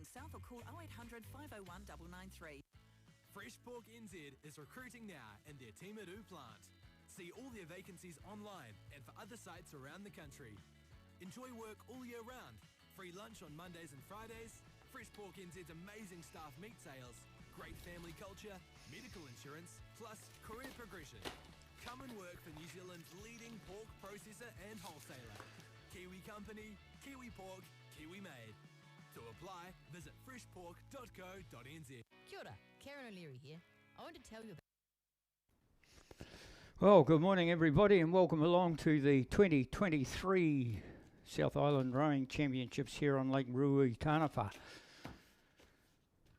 south or call 0800 501 993. Fresh Pork NZ is recruiting now in their Timaru plant. See all their vacancies online and for other sites around the country. Enjoy work all year round. Free lunch on Mondays and Fridays. Fresh Pork NZ's amazing staff meat sales. Great family culture, medical insurance, plus career progression. Come and work for New Zealand's leading pork processor and wholesaler. Kiwi company, Kiwi pork, Kiwi made. To apply, visit freshpork.co.nz. Kia ora, Karen O'Leary here. I want to tell you about... Well, good morning everybody and welcome along to the 2023 South Island Rowing Championships here on Lake Rui Tanawa.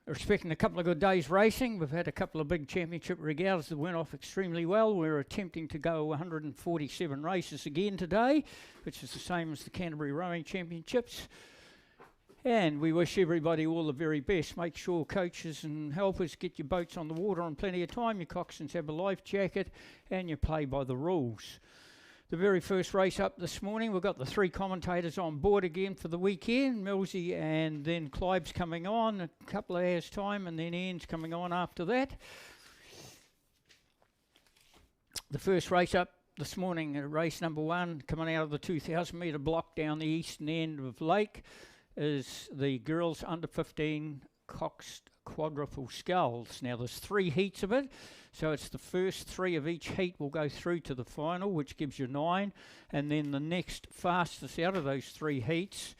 We're expecting a couple of good days racing. We've had a couple of big championship regattas that went off extremely well. We're attempting to go 147 races again today, which is the same as the Canterbury Rowing Championships. And we wish everybody all the very best. Make sure coaches and helpers get your boats on the water on plenty of time. Your coxswains have a life jacket and you play by the rules. The very first race up this morning, we've got the three commentators on board again for the weekend. Millsy and then Clive's coming on a couple of hours' time, and then Ian's coming on after that. The first race up this morning, race number one, coming out of the 2,000 metre block down the eastern end of Lake, is the girls under 15 Coxed Quadruple Sculls. Now there's three heats of it, so it's the first three of each heat will go through to the final, which gives you 9, and then the next fastest out of those three heats,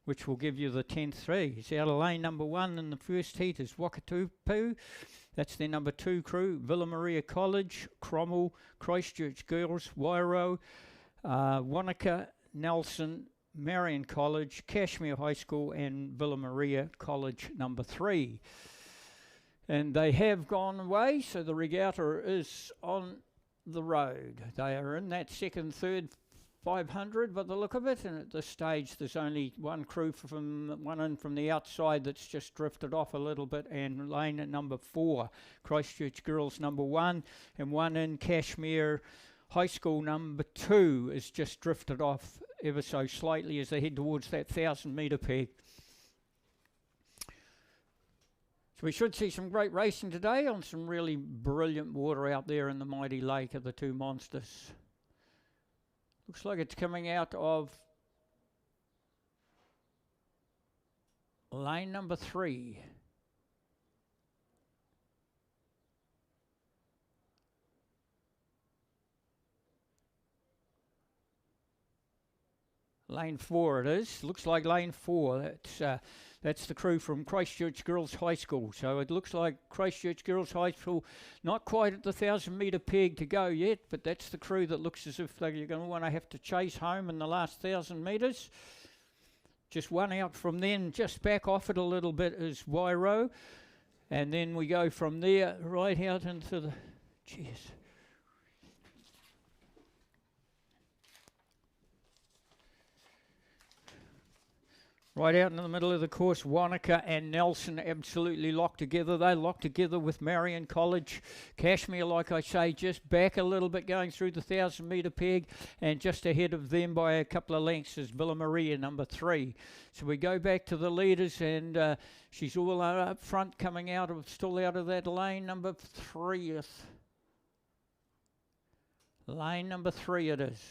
which will give you the 10th threes. Out of lane number 1 in the first heat is Wakatupu. That's their number 2 crew. Villa Maria College, Cromwell, Christchurch Girls, Wairau, Wanaka, Nelson, Marion College, Cashmere High School and Villa Maria College number 3. And they have gone away, so the regatta is on the road. They are in that second, third 500 by the look of it, and at this stage there's only one crew from the outside that's just drifted off a little bit, and lane at number 4, Christchurch Girls number 1, and one in Cashmere High School number 2 is just drifted off ever so slightly as they head towards that 1,000 metre peg. So we should see some great racing today on some really brilliant water out there in the mighty lake of the two monsters. Looks like it's coming out of lane number 3. Lane 4 it is. Looks like lane 4. That's the crew from Christchurch Girls High School. So it looks like Christchurch Girls High School, not quite at the 1,000 metre peg to go yet, but that's the crew that looks as if they're going to want to have to chase home in the last 1,000 metres. Just one out from then, just back off it a little bit is Wairau. And then we go from there right out into the... Jeez. Right out in the middle of the course, Wanaka and Nelson absolutely locked together. They locked together with Marion College. Cashmere, like I say, just back a little bit going through the 1,000 metre peg, and just ahead of them by a couple of lengths is Villa Maria, number 3. So we go back to the leaders, and she's all up front, coming out of, still out of that lane, number 3. Lane number 3 it is.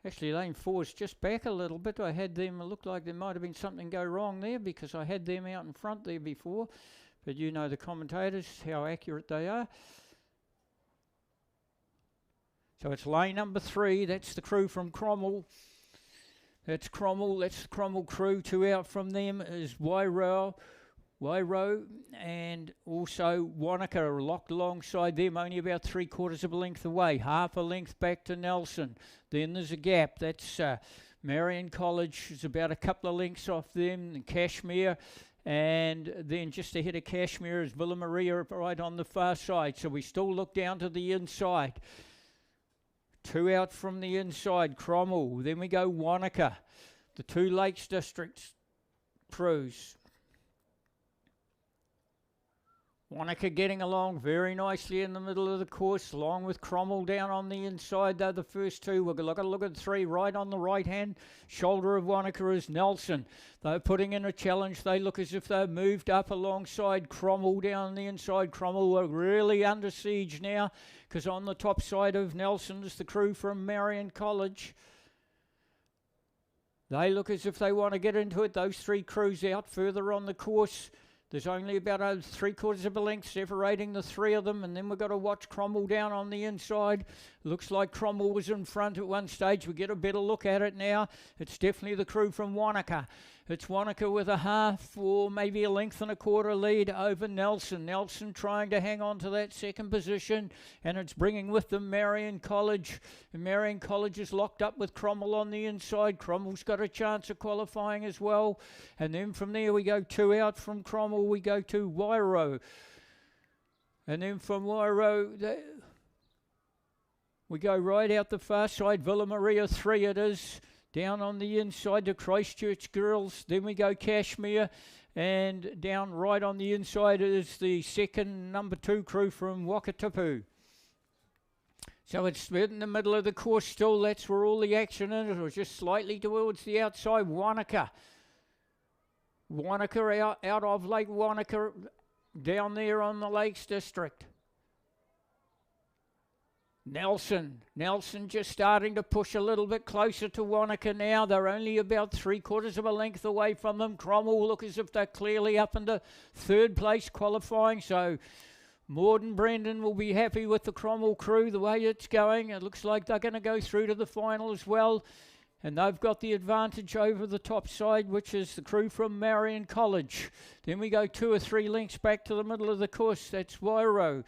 Actually, lane 4 is just back a little bit. I had them, it looked like there might have been something go wrong there because I had them out in front there before. But you know the commentators, how accurate they are. So it's lane number 3. That's the crew from Cromwell. That's Cromwell. That's the Cromwell crew. 2 out from them is Wairau, and also Wanaka are locked alongside them, only about 3/4 of a length away, half a length back to Nelson. Then there's a gap. That's Marion College is about a couple of lengths off them, and Cashmere, and then just ahead of Cashmere is Villa Maria right on the far side. So we still look down to the inside. 2 out from the inside, Cromwell. Then we go Wanaka, the 2 Lakes District crews. Wanaka getting along very nicely in the middle of the course, along with Cromwell down on the inside. They're the first two. We'll look at three. Right on the right-hand shoulder of Wanaka is Nelson. They're putting in a challenge. They look as if they've moved up alongside Cromwell down the inside. Cromwell are really under siege now, because on the top side of Nelson is the crew from Marion College. They look as if they want to get into it. Those three crews out further on the course. There's only about 3/4 of a length separating the three of them, and then we've got to watch Cromwell down on the inside. Looks like Cromwell was in front at one stage. We get a better look at it now. It's definitely the crew from Wanaka. It's Wanaka with a half or maybe a length and a quarter lead over Nelson. Nelson trying to hang on to that second position, and it's bringing with them Marion College. And Marion College is locked up with Cromwell on the inside. Cromwell's got a chance of qualifying as well. And then from there we go two out from Cromwell. We go to Wairo. And then from Wairo, we go right out the far side. Villa Maria 3 it is. Down on the inside to Christchurch Girls. Then we go Cashmere. And down right on the inside is the second number 2 crew from Wakatipu. So it's in the middle of the course still. That's where all the action is. It was just slightly towards the outside. Wanaka. Wanaka out of Lake Wanaka. Down there on the Lakes District. Nelson just starting to push a little bit closer to Wanaka now. They're only about 3/4 of a length away from them. Cromwell look as if they're clearly up into third place qualifying. So Morden Brendan will be happy with the Cromwell crew the way it's going. It looks like they're going to go through to the final as well. And they've got the advantage over the top side, which is the crew from Marion College. Then we go 2 or 3 lengths back to the middle of the course. That's Wairo.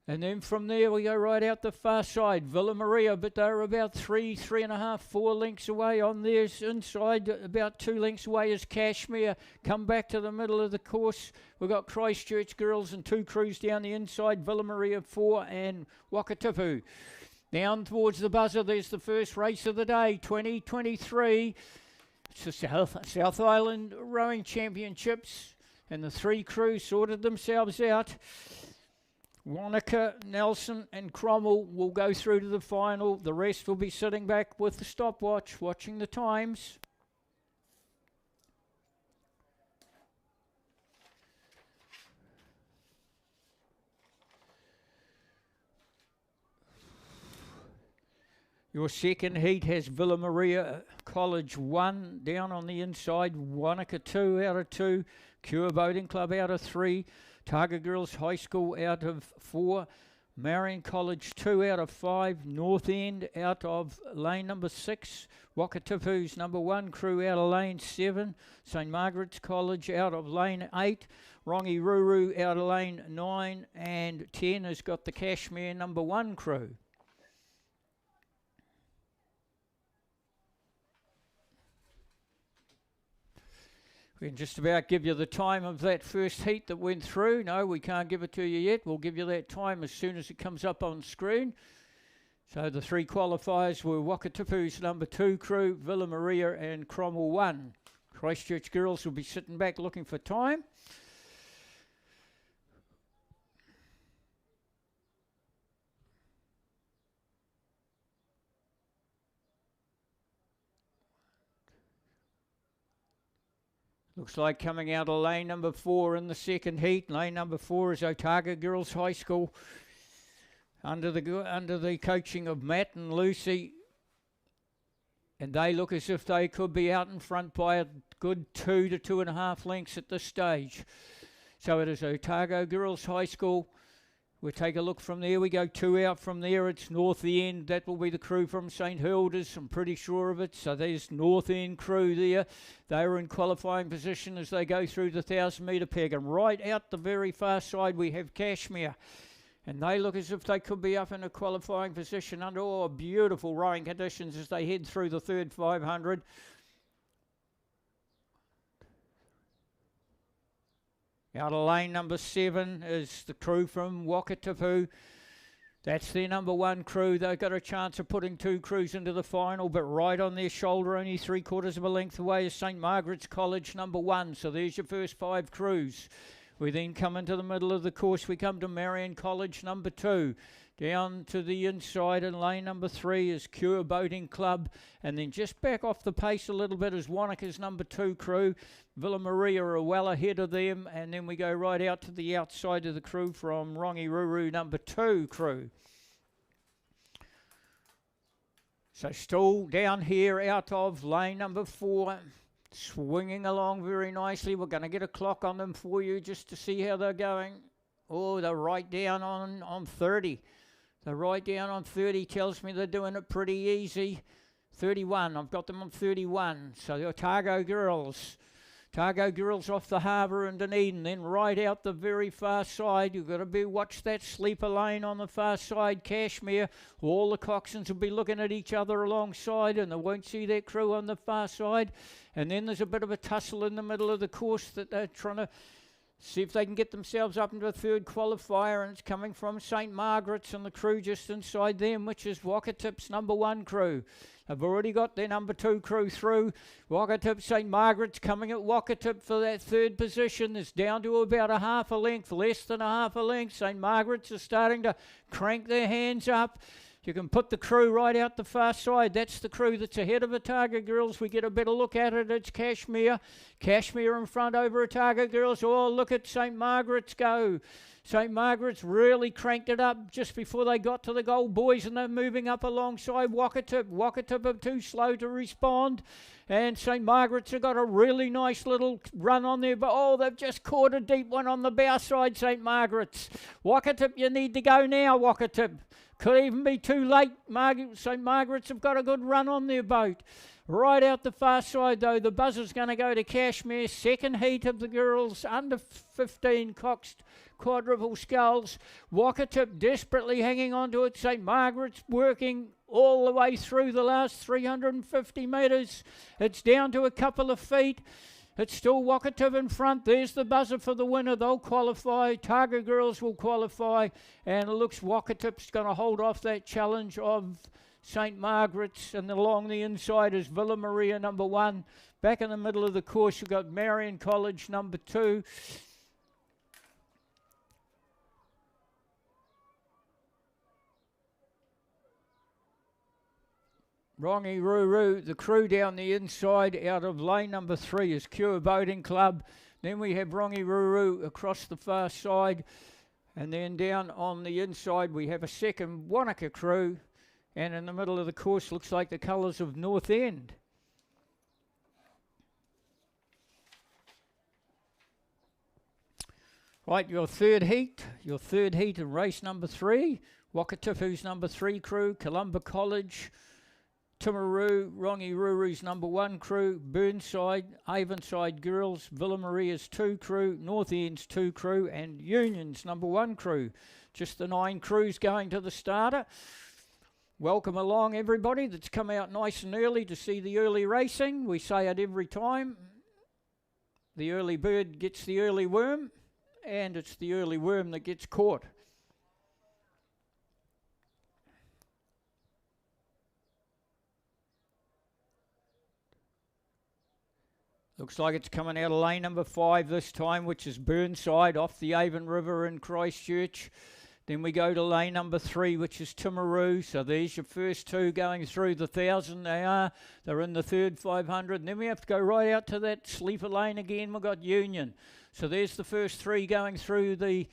And then from there we go right out the far side, Villa Maria, but they're about 3.5, 4 lengths away on theirs inside. About 2 lengths away is Cashmere. Come back to the middle of the course. We've got Christchurch Girls and 2 crews down the inside, Villa Maria 4 and Wakatipu. Down towards the buzzer, there's the first race of the day, 2023. It's the South Island Rowing Championships, and the 3 crews sorted themselves out. Wanaka, Nelson and Cromwell will go through to the final. The rest will be sitting back with the stopwatch, watching the times. Your second heat has Villa Maria College 1 down on the inside, Wanaka 2 out of 2, Cure Boating Club out of 3, Targa Girls High School out of 4, Marion College 2 out of 5, North End out of lane number 6, Wakatipu's number 1 crew out of lane 7, St Margaret's College out of lane 8, Rongi Ruru out of lane 9, and 10 has got the Cashmere number 1 crew. We can just about give you the time of that first heat that went through. No, we can't give it to you yet. We'll give you that time as soon as it comes up on screen. So the 3 qualifiers were Wakatipu's number 2 crew, Villa Maria and Cromwell 1. Christchurch Girls will be sitting back looking for time. Looks like coming out of lane number 4 in the second heat. Lane number 4 is Otago Girls High School under the coaching of Matt and Lucy. And they look as if they could be out in front by a good 2 to 2.5 lengths at this stage. So it is Otago Girls High School. We'll take a look from there. We go 2 out from there. It's North End. That will be the crew from St Hilda's. I'm pretty sure of it. So there's North End crew there. They are in qualifying position as they go through the 1,000 metre peg. And right out the very far side we have Cashmere. And they look as if they could be up in a qualifying position under beautiful rowing conditions as they head through the third 500. Out of lane number 7 is the crew from Wakatipu. That's their number 1 crew. They've got a chance of putting 2 crews into the final, but right on their shoulder, only 3/4 of a length away, is St Margaret's College number 1. So there's your first 5 crews. We then come into the middle of the course. We come to Marion College, number 2. Down to the inside in lane number 3 is Cure Boating Club. And then just back off the pace a little bit is Wanaka's number 2 crew. Villa Maria are well ahead of them. And then we go right out to the outside of the crew from Rongiruru number 2 crew. So still down here out of lane number 4. Swinging along very nicely. We're going to get a clock on them for you just to see how they're going. Oh, they're right down on 30. They're right down on 30. Tells me they're doing it pretty easy. 31. I've got them on 31. So the Otago Girls. Otago Girls off the harbour in Dunedin. Then right out the very far side. You've got to watch that sleeper lane on the far side. Cashmere. All the coxswains will be looking at each other alongside and they won't see their crew on the far side. And then there's a bit of a tussle in the middle of the course that they're trying to see if they can get themselves up into a third qualifier, and it's coming from St Margaret's and the crew just inside them, which is Wakatip's number 1 crew. They've already got their number 2 crew through. Wakatip St Margaret's coming at Wakatip for that 3rd position. It's down to about a half a length, less than a half a length. St Margaret's are starting to crank their hands up. You can put the crew right out the far side. That's the crew that's ahead of Otago Girls. We get a better look at it. It's Cashmere. Cashmere in front over Otago Girls. Oh, look at St Margaret's go. St Margaret's really cranked it up just before they got to the Gold Boys, and they're moving up alongside Wakatip. Wakatip are too slow to respond. And St Margaret's have got a really nice little run on there. But, oh, they've just caught a deep one on the bow side, St Margaret's. Wakatip, you need to go now, Wakatip. Could even be too late. St Margaret's have got a good run on their boat. Right out the far side, though, the buzzer's going to go to Cashmere. Second heat of the girls, under 15 coxed quadruple sculls. Wakatip desperately hanging on to it. St Margaret's working all the way through the last 350 metres. It's down to a couple of feet. It's still Wakatip in front. There's the buzzer for the winner. They'll qualify. Otago Girls will qualify. And it looks Wakatip's going to hold off that challenge of St Margaret's. And along the inside is Villa Maria number 1. Back in the middle of the course, you've got Marion College number 2. Rongiruru, the crew down the inside out of lane number 3 is Cure Boating Club. Then we have Rongiruru across the far side. And then down on the inside we have a second Wanaka crew. And in the middle of the course looks like the colours of North End. Right, your third heat in race number 3. Wakatipu's number 3 crew, Columba College, Timaru, Rongiruru's number 1 crew, Burnside, Avonside Girls, Villa Maria's 2 crew, North End's 2 crew, and Union's number 1 crew. Just the 9 crews going to the starter. Welcome along everybody that's come out nice and early to see the early racing. We say it every time. The early bird gets the early worm, and it's the early worm that gets caught. Looks like it's coming out of lane number 5 this time, which is Burnside off the Avon River in Christchurch. Then we go to lane number 3, which is Timaru. So there's your first 2 going through the 1,000. They're in the third 500. And then we have to go right out to that sleeper lane again. We've got Union. So there's the first 3 going through the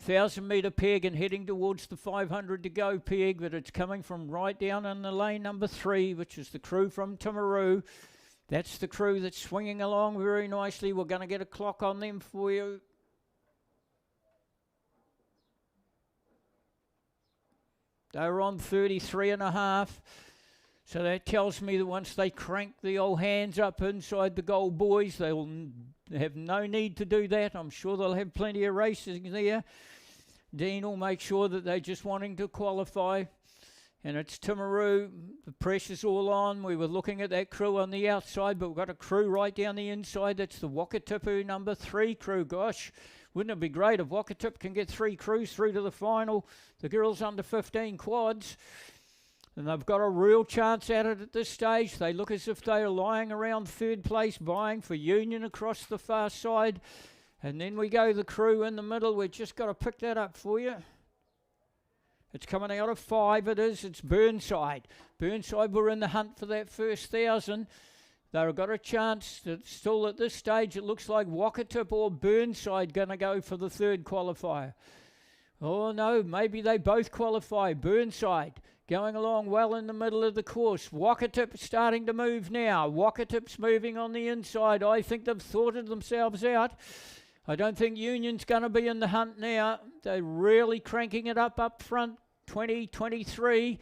1,000-metre peg and heading towards the 500 to go peg. But it's coming from right down in the lane number 3, which is the crew from Timaru. That's the crew that's swinging along very nicely. We're going to get a clock on them for you. They're on 33.5. So that tells me that once they crank the old hands up inside the Gold Boys, they'll have no need to do that. I'm sure they'll have plenty of races there. Dean will make sure that they're just wanting to qualify. And it's Timaru, the pressure's all on. We were looking at that crew on the outside, but we've got a crew right down the inside. That's the Wakatipu number 3 crew. Gosh, wouldn't it be great if Wakatipu can get 3 crews through to the final? The girls under 15 quads. And they've got a real chance at it at this stage. They look as if they are lying around third place, vying for Union across the far side. And then we go the crew in the middle. We've just got to pick that up for you. It's coming out of 5, it is. It's Burnside. Burnside were in the hunt for that first 1,000. They've got a chance. Still at this stage, it looks like Wakatip or Burnside going to go for the third qualifier. Oh no, maybe they both qualify. Burnside going along well in the middle of the course. Wakatip starting to move now. Wakatip's moving on the inside. I think they've sorted themselves out. I don't think Union's going to be in the hunt now. They're really cranking it up front. 2023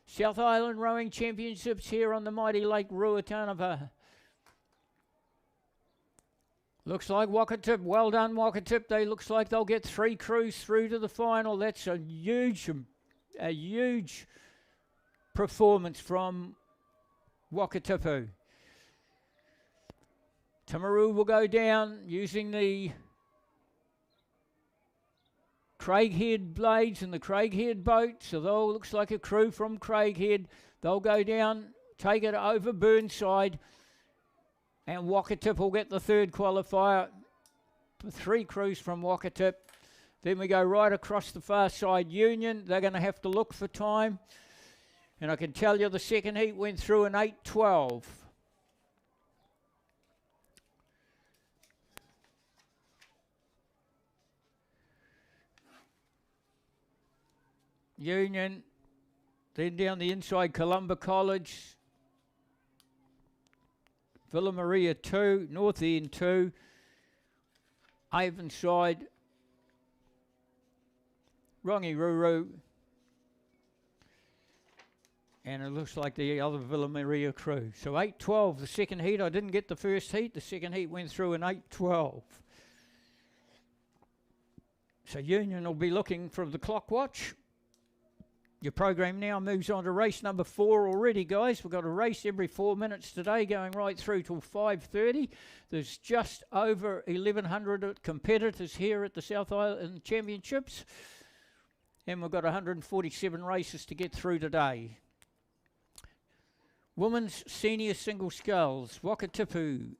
South Island Rowing Championships here on the mighty Lake Ruatanava. Looks like Wakatip. Well done, Wakatip. They looks like they'll get 3 crews through to the final. That's a huge performance from Wakatipu. Timaru will go down using the Craighead blades and the Craighead boat. So they'll looks like a crew from Craighead. They'll go down, take it over Burnside. And Wakatip will get the third qualifier. 3 crews from Wakatip. Then we go right across the far side. Union, they're going to have to look for time. And I can tell you the second heat went through in 8:12. Union, then down the inside, Columba College. Villa Maria 2, North End 2, Avonside, Rongiruru, and it looks like the other Villa Maria crew. So 8:12, the second heat. I didn't get the first heat. The second heat went through in 8:12. So Union will be looking for the clock watch. Your program now moves on to race number 4 already, guys. We've got a race every 4 minutes today, going right through till 5:30. There's just over 1,100 competitors here at the South Island Championships. And we've got 147 races to get through today. Women's senior single sculls. Wakatipu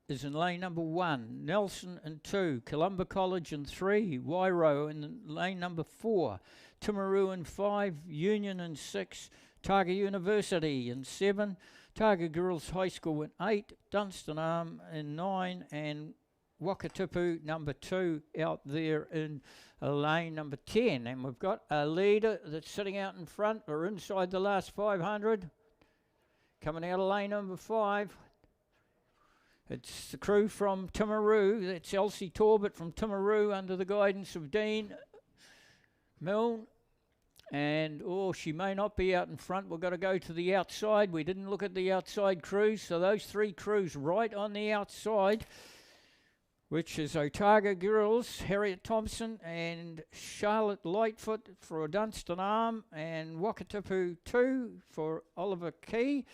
is in lane number 1. Nelson in 2. Columba College in 3. Wairo in lane number 4. Timaru in 5, Union in 6, Targa University in 7, Targa Girls High School in 8, Dunstanarm in 9, and Wakatipu number 2 out there in lane number 10. And we've got a leader that's sitting out in front or inside the last 500. Coming out of lane number 5. It's the crew from Timaru. That's Elsie Torbett from Timaru under the guidance of Dean Milne. And, she may not be out in front. We've got to go to the outside. We didn't look at the outside crews. So those 3 crews right on the outside, which is Otago Girls, Harriet Thompson and Charlotte Lightfoot for Dunstanarm, and Wakatipu 2 for Oliver Key.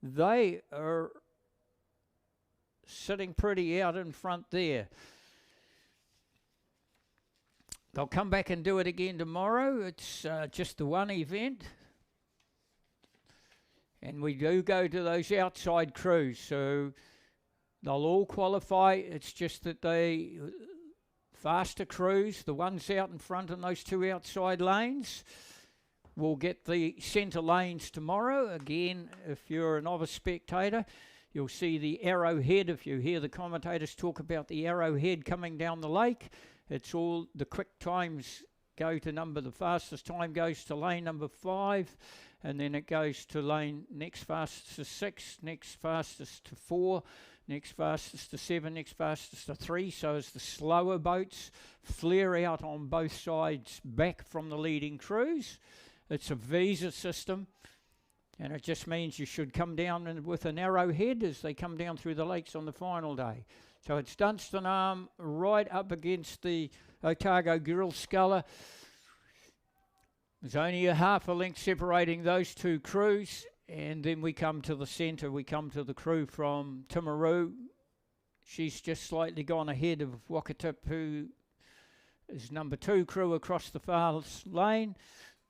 They are sitting pretty out in front there. They'll come back and do it again tomorrow. It's just the one event. And we do go to those outside crews. So they'll all qualify. It's just that they faster crews, the ones out in front in those 2 outside lanes, will get the centre lanes tomorrow. Again, if you're a novice spectator, you'll see the arrowhead. If you hear the commentators talk about the arrowhead coming down the lake, it's all the quick times go to the fastest time goes to lane number 5, and then it goes to lane next fastest to 6, next fastest to 4, next fastest to 7, next fastest to 3. So as the slower boats flare out on both sides back from the leading crews, it's a visa system, and it just means you should come down with an arrowhead as they come down through the lakes on the final day. So it's Dunstanarm right up against the Otago Girls Sculler. There's only a half a length separating those 2 crews, and then we come to the centre. We come to the crew from Timaru. She's just slightly gone ahead of Wakatip, who is number 2 crew across the far lane.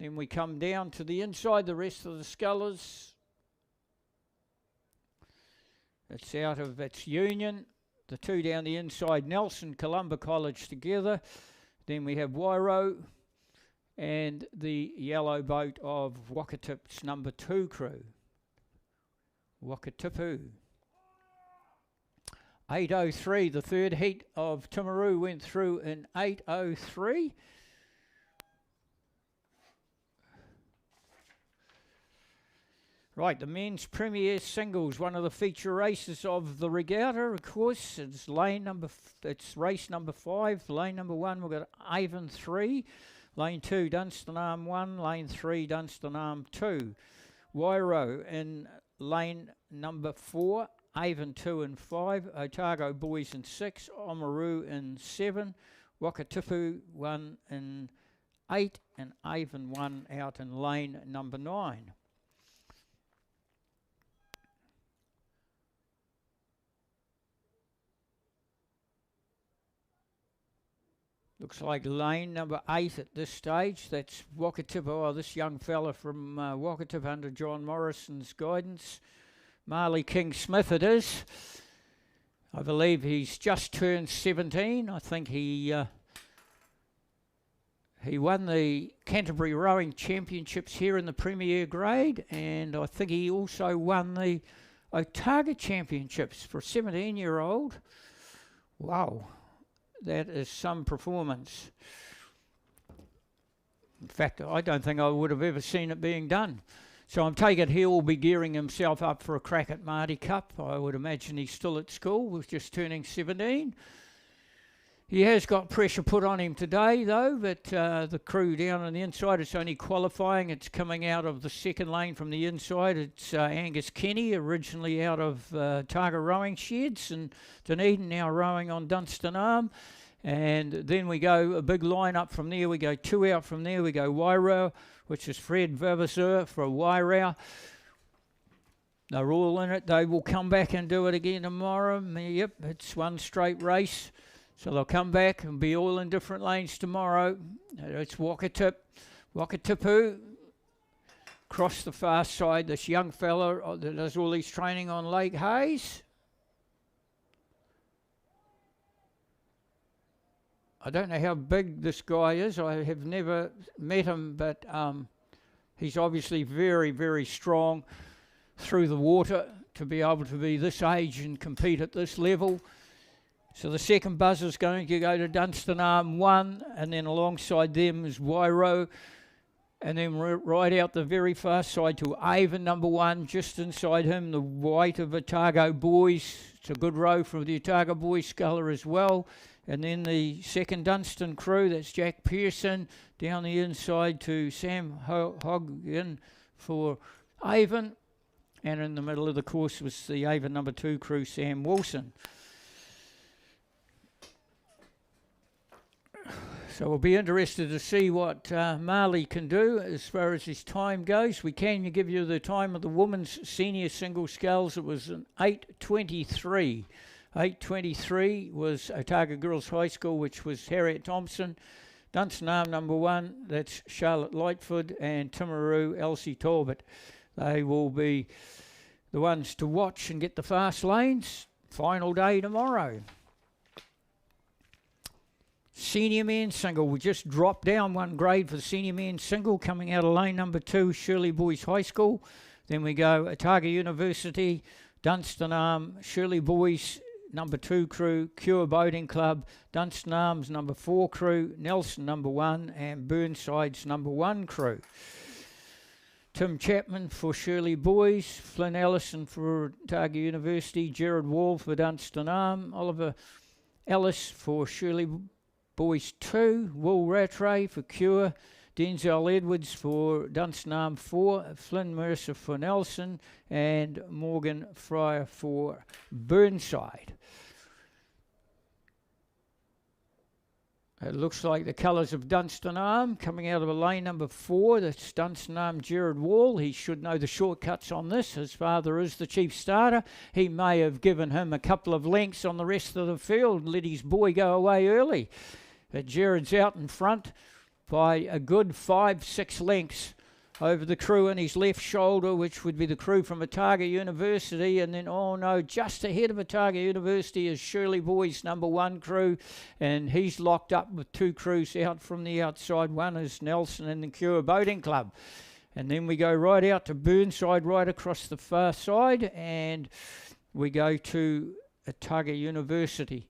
Then we come down to the inside, the rest of the scullers. It's Union. The two down the inside, Nelson, Columba College together. Then we have Wairo and the yellow boat of Wakatip's number 2 crew. Wakatipu. 8:03, the third heat of Timaru went through in 8:03. Right, the men's premier singles, one of the feature races of the regatta, of course. It's it's race number 5. Lane number 1, we've got Avon 3. Lane 2, Dunstanarm 1. Lane 3, Dunstanarm 2. Wairo in lane number 4. Avon 2 and 5. Otago Boys in 6. Oamaru in 7. Wakatipu 1 in 8. And Avon 1 out in lane number 9. Looks like lane number 8 at this stage. That's Wakatipu. Oh, this young fella from Wakatipu under John Morrison's guidance. Marley King Smith it is. I believe he's just turned 17. I think he won the Canterbury Rowing Championships here in the Premier Grade, and I think he also won the Otago Championships for a 17-year-old. Wow. That is some performance. In fact, I don't think I would have ever seen it being done. So I'm taking he will be gearing himself up for a crack at Mardi Cup. I would imagine he's still at school, was just turning 17. He has got pressure put on him today, though, but the crew down on the inside, it's only qualifying. It's coming out of the second lane from the inside. It's Angus Kenny, originally out of Targa Rowing Sheds, and Dunedin now rowing on Dunstanarm. And then we go a big line up from there. We go 2 out from there. We go Wairau, which is Fred Vavasur for Wairau. They're all in it. They will come back and do it again tomorrow. Yep, it's one straight race. So they'll come back and be all in different lanes tomorrow. It's Wakatipu. Across the far side, this young fella that does all his training on Lake Hayes. I don't know how big this guy is. I have never met him, but he's obviously very, very strong through the water to be able to be this age and compete at this level. So the second buzzer is going to go to Dunstanarm 1, and then alongside them is Wairo, and then right out the very far side to Avon number 1, just inside him, the white of Otago Boys. It's a good row from the Otago Boys sculler as well. And then the second Dunstan crew, that's Jack Pearson, down the inside to Sam Hogan for Avon. And in the middle of the course was the Avon number 2 crew, Sam Wilson. So we'll be interested to see what Marley can do as far as his time goes. We can give you the time of the women's senior single sculls. It was an 8:23. 8:23 was Otago Girls High School, which was Harriet Thompson. Dunstanarm number 1, that's Charlotte Lightfoot, and Timaru, Elsie Talbot. They will be the ones to watch and get the fast lanes. Final day tomorrow. Senior men's single, we just dropped down 1 grade for the senior men's single, coming out of lane number 2, Shirley Boys High School. Then we go Otago University, Dunstanarm, Shirley Boys number 2 crew, Cure Boating Club, Dunstanarm's number 4 crew, Nelson number 1, and Burnside's number 1 crew. Tim Chapman for Shirley Boys, Flynn Ellison for Otago University, Gerard Wall for Dunstanarm, Oliver Ellis for Shirley Boys 2, Will Rattray for Cure, Denzel Edwards for Dunstanarm 4, Flynn Mercer for Nelson, and Morgan Fryer for Burnside. It looks like the colours of Dunstanarm coming out of a lane number 4. That's Dunstanarm Gerard Wall. He should know the shortcuts on this. His father is the chief starter. He may have given him a couple of lengths on the rest of the field and let his boy go away early. But Gerard's out in front by a good 5-6 lengths over the crew on his left shoulder, which would be the crew from Otago University. And then, oh no, just ahead of Otago University is Shirley Boys number 1 crew, and he's locked up with 2 crews out from the outside. One is Nelson and the Cure Boating Club. And then we go right out to Burnside, right across the far side, and we go to Otago University.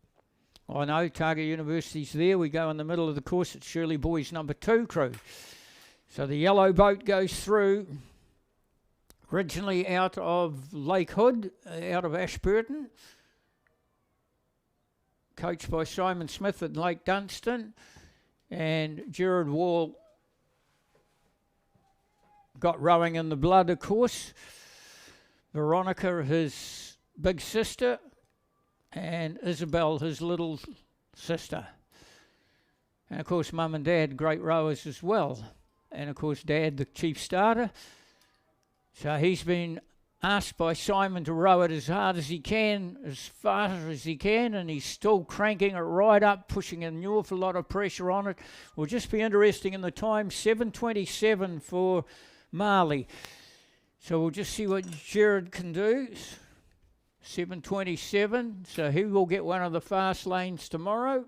I know Otago University's there. We go in the middle of the course. It's Shirley Boys number 2 crew. So the yellow boat goes through, originally out of Lake Hood, out of Ashburton, coached by Simon Smith at Lake Dunstan, and Gerard Wall got rowing in the blood, of course. Veronica, his big sister, and Isabel, his little sister. And of course, Mum and Dad, great rowers as well. And of course, Dad, the chief starter. So he's been asked by Simon to row it as hard as he can, as fast as he can, and he's still cranking it right up, pushing an awful lot of pressure on it. Will just be interesting in the time, 7:27 for Marley. So we'll just see what Gerard can do. 7:27, so he will get one of the fast lanes tomorrow.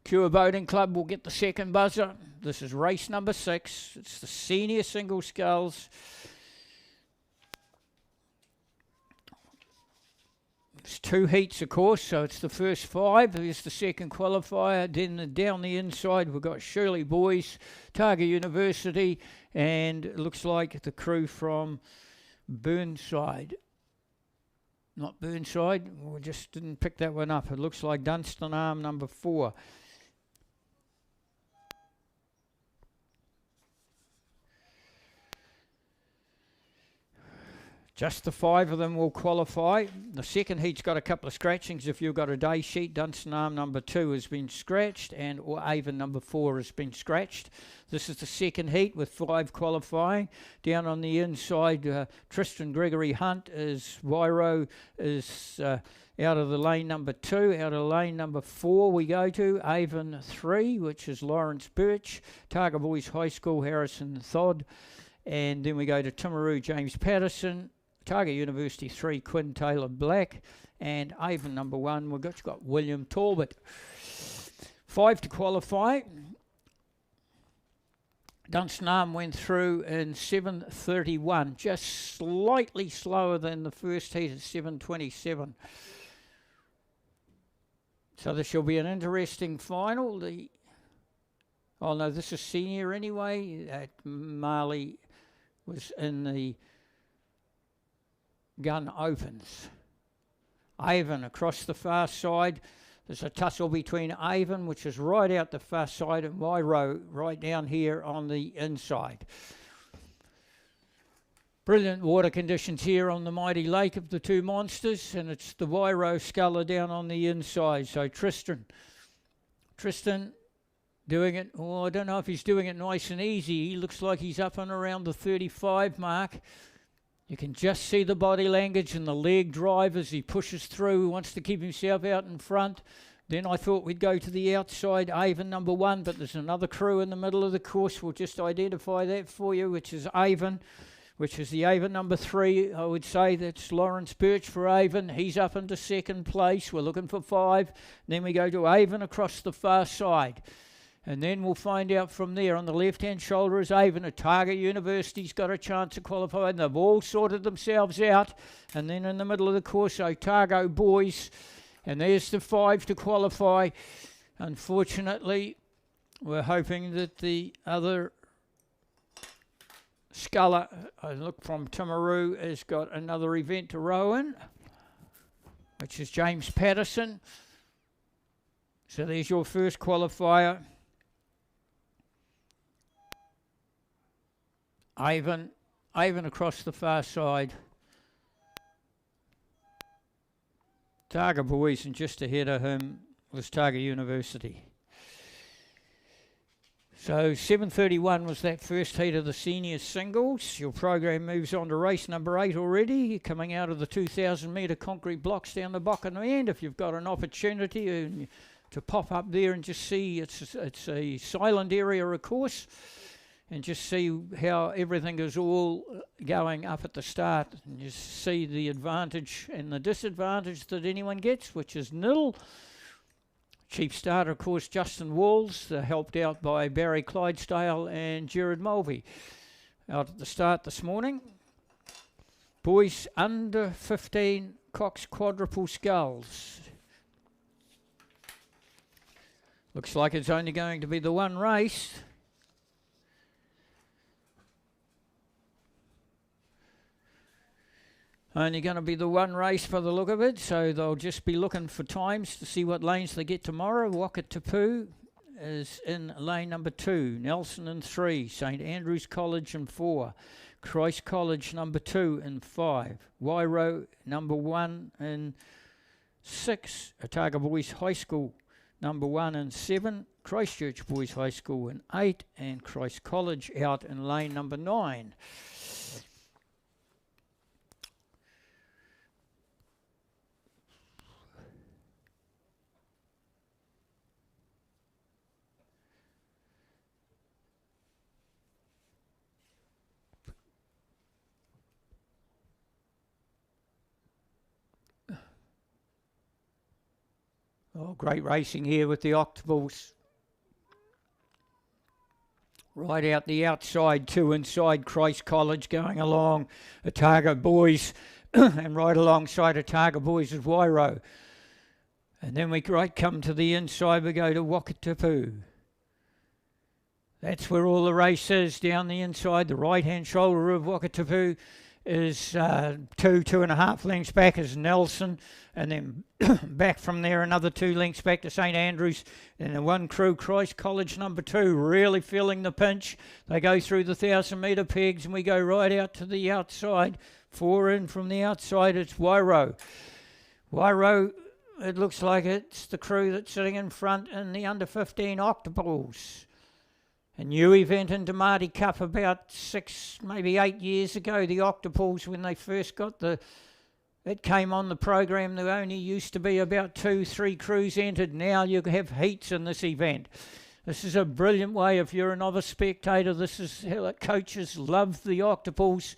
Cure Boating Club will get the second buzzer. This is race number 6. It's the senior single sculls. It's 2 heats, of course, so it's the first 5. Here's the second qualifier. Then down the inside, we've got Shirley Boys, Otago University, and it looks like the crew from Burnside. Not Burnside, we just didn't pick that one up. It looks like Dunstan Arm number 4. Just the 5 of them will qualify. The second heat's got a couple of scratchings. If you've got a day sheet, Dunstan Arm number 2 has been scratched, and Avon number 4 has been scratched. This is the second heat with 5 qualifying. Down on the inside, Tristan Gregory Hunt is Wairo is out of the lane number 2. Out of lane number 4 we go to Avon 3, which is Lawrence Birch. Otago Boys High School, Harrison Thod. And then we go to Timaru, James Patterson. Otago University 3, Quinn Taylor Black, and Avon number 1, we've got William Talbot. 5 to qualify. Dunstan Arm went through in 7:31, just slightly slower than the first heat at 7:27. So this shall be an interesting final. Oh no, this is senior anyway. Marley was in the gun opens. Avon across the far side. There's a tussle between Avon, which is right out the far side, and Wairo right down here on the inside. Brilliant water conditions here on the mighty lake of the 2 monsters, and it's the Wairo sculler down on the inside. So Tristan doing it, oh, I don't know if he's doing it nice and easy. He looks like he's up and around the 35 mark. You can just see the body language and the leg drive as he pushes through. He wants to keep himself out in front. Then I thought we'd go to the outside, Avon number 1, but there's another crew in the middle of the course. We'll just identify that for you, which is Avon, which is the Avon number 3. I would say that's Lawrence Birch for Avon. He's up into second place. We're looking for 5. Then we go to Avon across the far side. And then we'll find out from there. On the left-hand shoulder is Avon. Otago University's got a chance to qualify, and they've all sorted themselves out. And then in the middle of the course, Otago Boys. And there's the 5 to qualify. Unfortunately, we're hoping that the other sculler, I look from Timaru, has got another event to row in, which is James Patterson. So there's your first qualifier. Avon across the far side. Otago Boys, and just ahead of him was Otago University. So 7:31 was that first heat of the senior singles. Your program moves on to race number 8 already, coming out of the 2,000 metre concrete blocks down the Bokken end. If you've got an opportunity and to pop up there and just see. It's a silent area, of course, and just see how everything is all going up at the start, and just see the advantage and the disadvantage that anyone gets, which is nil. Chief starter, of course, Justin Walls, helped out by Barry Clydesdale and Jared Mulvey out at the start this morning. Boys under 15 Cox Quadruple Skulls. Looks like it's only going to be the one race. Only going to be the one race for the look of it, so they'll just be looking for times to see what lanes they get tomorrow. Wakatipu is in lane number 2, Nelson in 3, St Andrews College in 4, Christ College number 2 in 5, Wairo number 1 in 6, Otago Boys High School number 1 in 7, Christchurch Boys High School in 8, and Christ College out in lane number 9. Oh, great racing here with the Octables. Right out the outside, 2 inside Christ College going along Otago Boys and right alongside Otago Boys is Wairo. And then we come to the inside, we go to Wakatipu. That's where all the race is, down the inside. The right-hand shoulder of Wakatipu is 2.5 lengths back is Nelson, and then back from there another 2 lengths back to St Andrews, and the one crew, Christ College number 2, really feeling the pinch. They go through the 1,000-metre pegs, and we go right out to the outside. 4 in from the outside, it's Wairo. Wairo, it looks like it's the crew that's sitting in front in the under-15 Octables. A new event in Damati Cup about 6, maybe 8 years ago. The Octapoles, when they first got it came on the program, there only used to be about 2-3 crews entered. Now you have heats in this event. This is a brilliant way, if you're a novice spectator, this is how coaches love the Octapoles,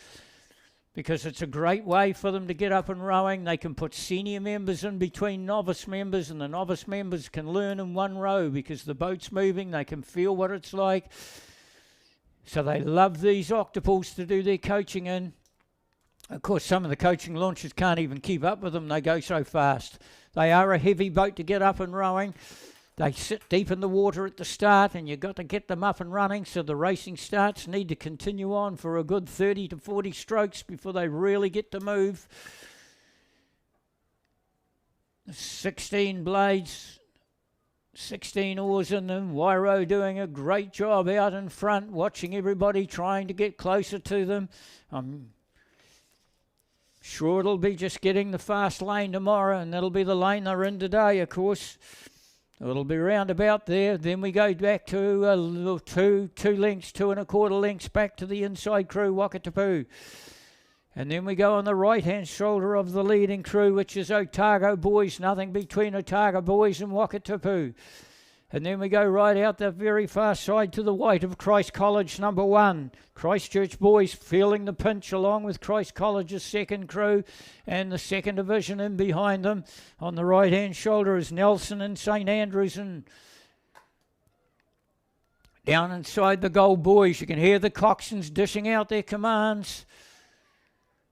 because it's a great way for them to get up and rowing. They can put senior members in between novice members, and the novice members can learn in one row because the boat's moving. They can feel what it's like. So they love these Octapoles to do their coaching in. Of course, some of the coaching launches can't even keep up with them. They go so fast. They are a heavy boat to get up and rowing. They sit deep in the water at the start, and you've got to get them up and running, so the racing starts need to continue on for a good 30 to 40 strokes before they really get to move. 16 blades, 16 oars in them. Wairo doing a great job out in front, watching everybody trying to get closer to them. I'm sure it'll be just getting the fast lane tomorrow, and that'll be the lane they're in today, of course. It'll be round about there. Then we go back to a little 2 lengths, 2.25 lengths back to the inside crew, Wakatipu. And then we go on the right-hand shoulder of the leading crew, which is Otago Boys. Nothing between Otago Boys and Wakatipu. And then we go right out the very far side to the white of Christ College number 1. Christchurch Boys feeling the pinch along with Christ College's second crew and the second division in behind them. On the right-hand shoulder is Nelson and St Andrews, and down inside the Gold Boys you can hear the coxswains dishing out their commands.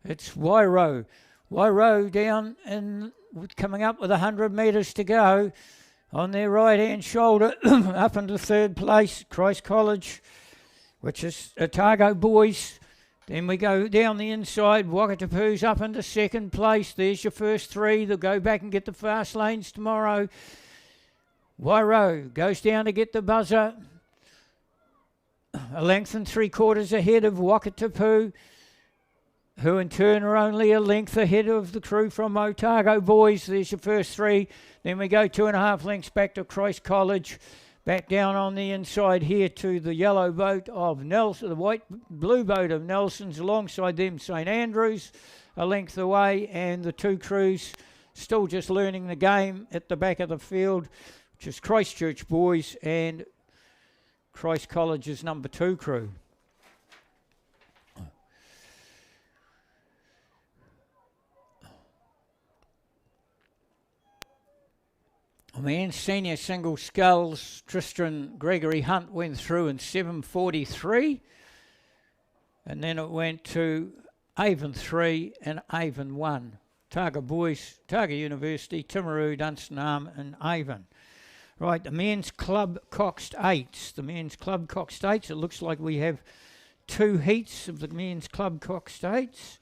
It's Wairo. Wairo down and coming up with 100 metres to go. On their right-hand shoulder, up into third place, Christ College, which is Otago Boys. Then we go down the inside, Wakatipu's up into second place. There's your first 3. They'll go back and get the fast lanes tomorrow. Wairo goes down to get the buzzer. A length and 3/4 ahead of Wakatipu, who in turn are only a length ahead of the crew from Otago Boys. There's your first 3. Then we go 2.5 lengths back to Christ College. Back down on the inside here to the yellow boat of Nelson, the blue boat of Nelson's. Alongside them, St Andrews, a length away, and the 2 crews still just learning the game at the back of the field. which is Christchurch boys and Christ College's number 2 crew. Men's senior single sculls, Tristan Gregory Hunt went through in 7:43, and then it went to Avon 3 and Avon 1. Targa boys, Targa University, Timaru, Dunstanarm and Avon. Right, the men's club coxed 8s. The men's club coxed 8s, it looks like we have 2 heats of the men's club coxed 8s.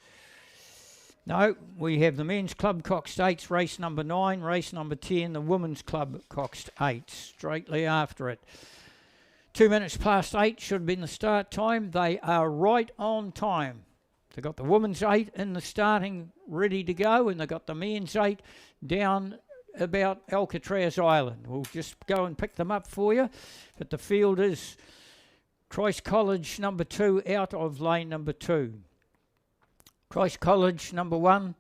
No, we have the men's club coxed 8s, race number 9, race number 10, the women's club coxed 8s, straightly after it. 2 minutes past 8 should have been the start time. They are right on time. They've got the women's 8 in the starting ready to go, and they've got the men's 8 down about Alcatraz Island. We'll just go and pick them up for you. But the field is Christ College number 2 out of lane number 2. Christ College number 1,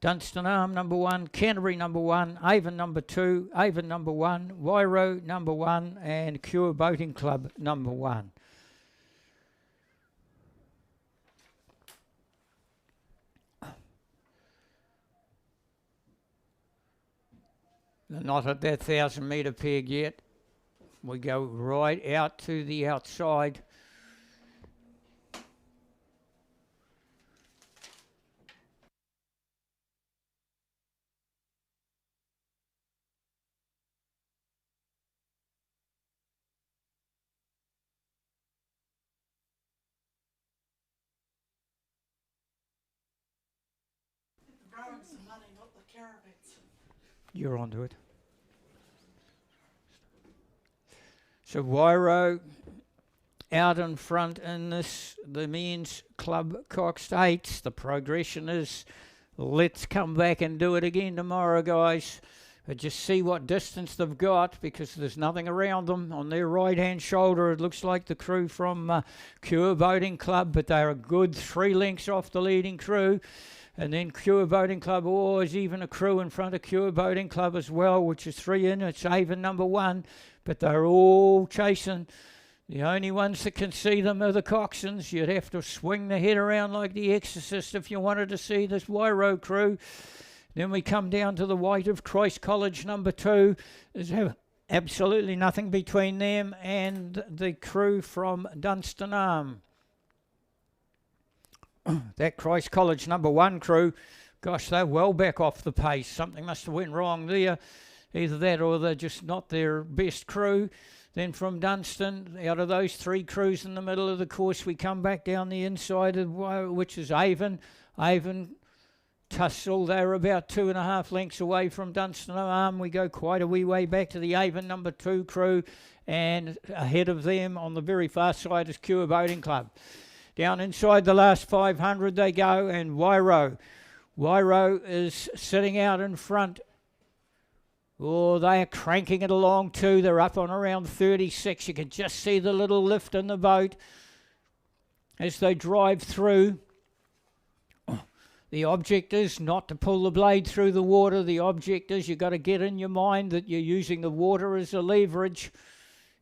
Dunstanarm number 1, Canterbury number 1, Avon number 2, Avon number 1, Wairo number 1 and Cure Boating Club number 1. They're not at that 1,000 metre peg yet. We go right out to the outside. You're onto it. So Wairo out in front in this, the men's club coxed 8s. The progression is, let's come back and do it again tomorrow, guys. But just see what distance they've got, because there's nothing around them. On their right-hand shoulder, it looks like the crew from Cure Boating Club, but they're a good 3 lengths off the leading crew. And then Cure Boating Club, there's even a crew in front of Cure Boating Club as well, which is 3 in. It's Avon number 1, but they're all chasing. The only ones that can see them are the coxswains. You'd have to swing the head around like the Exorcist if you wanted to see this Wairo crew. Then we come down to the white of Christ College number 2. There's absolutely nothing between them and the crew from Dunstanarm. That Christ College number 1 crew, gosh, they're well back off the pace. Something must have went wrong there. Either that or they're just not their best crew. Then from Dunstan, out of those 3 crews in the middle of the course, we come back down the inside, which is Avon. Avon tussle, they're about 2.5 lengths away from Dunstanarm. We go quite a wee way back to the Avon number 2 crew, and ahead of them on the very far side is Cure Boating Club. Down inside the last 500 they go, and Wairo is sitting out in front. Oh, they are cranking it along too. They're up on around 36. You can just see the little lift in the boat as they drive through. The object is not to pull the blade through the water. The object is you've got to get in your mind that you're using the water as a leverage.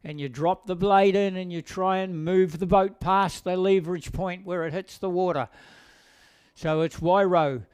And you drop the blade in and you try and move the boat past the leverage point where it hits the water. So it's Wairo.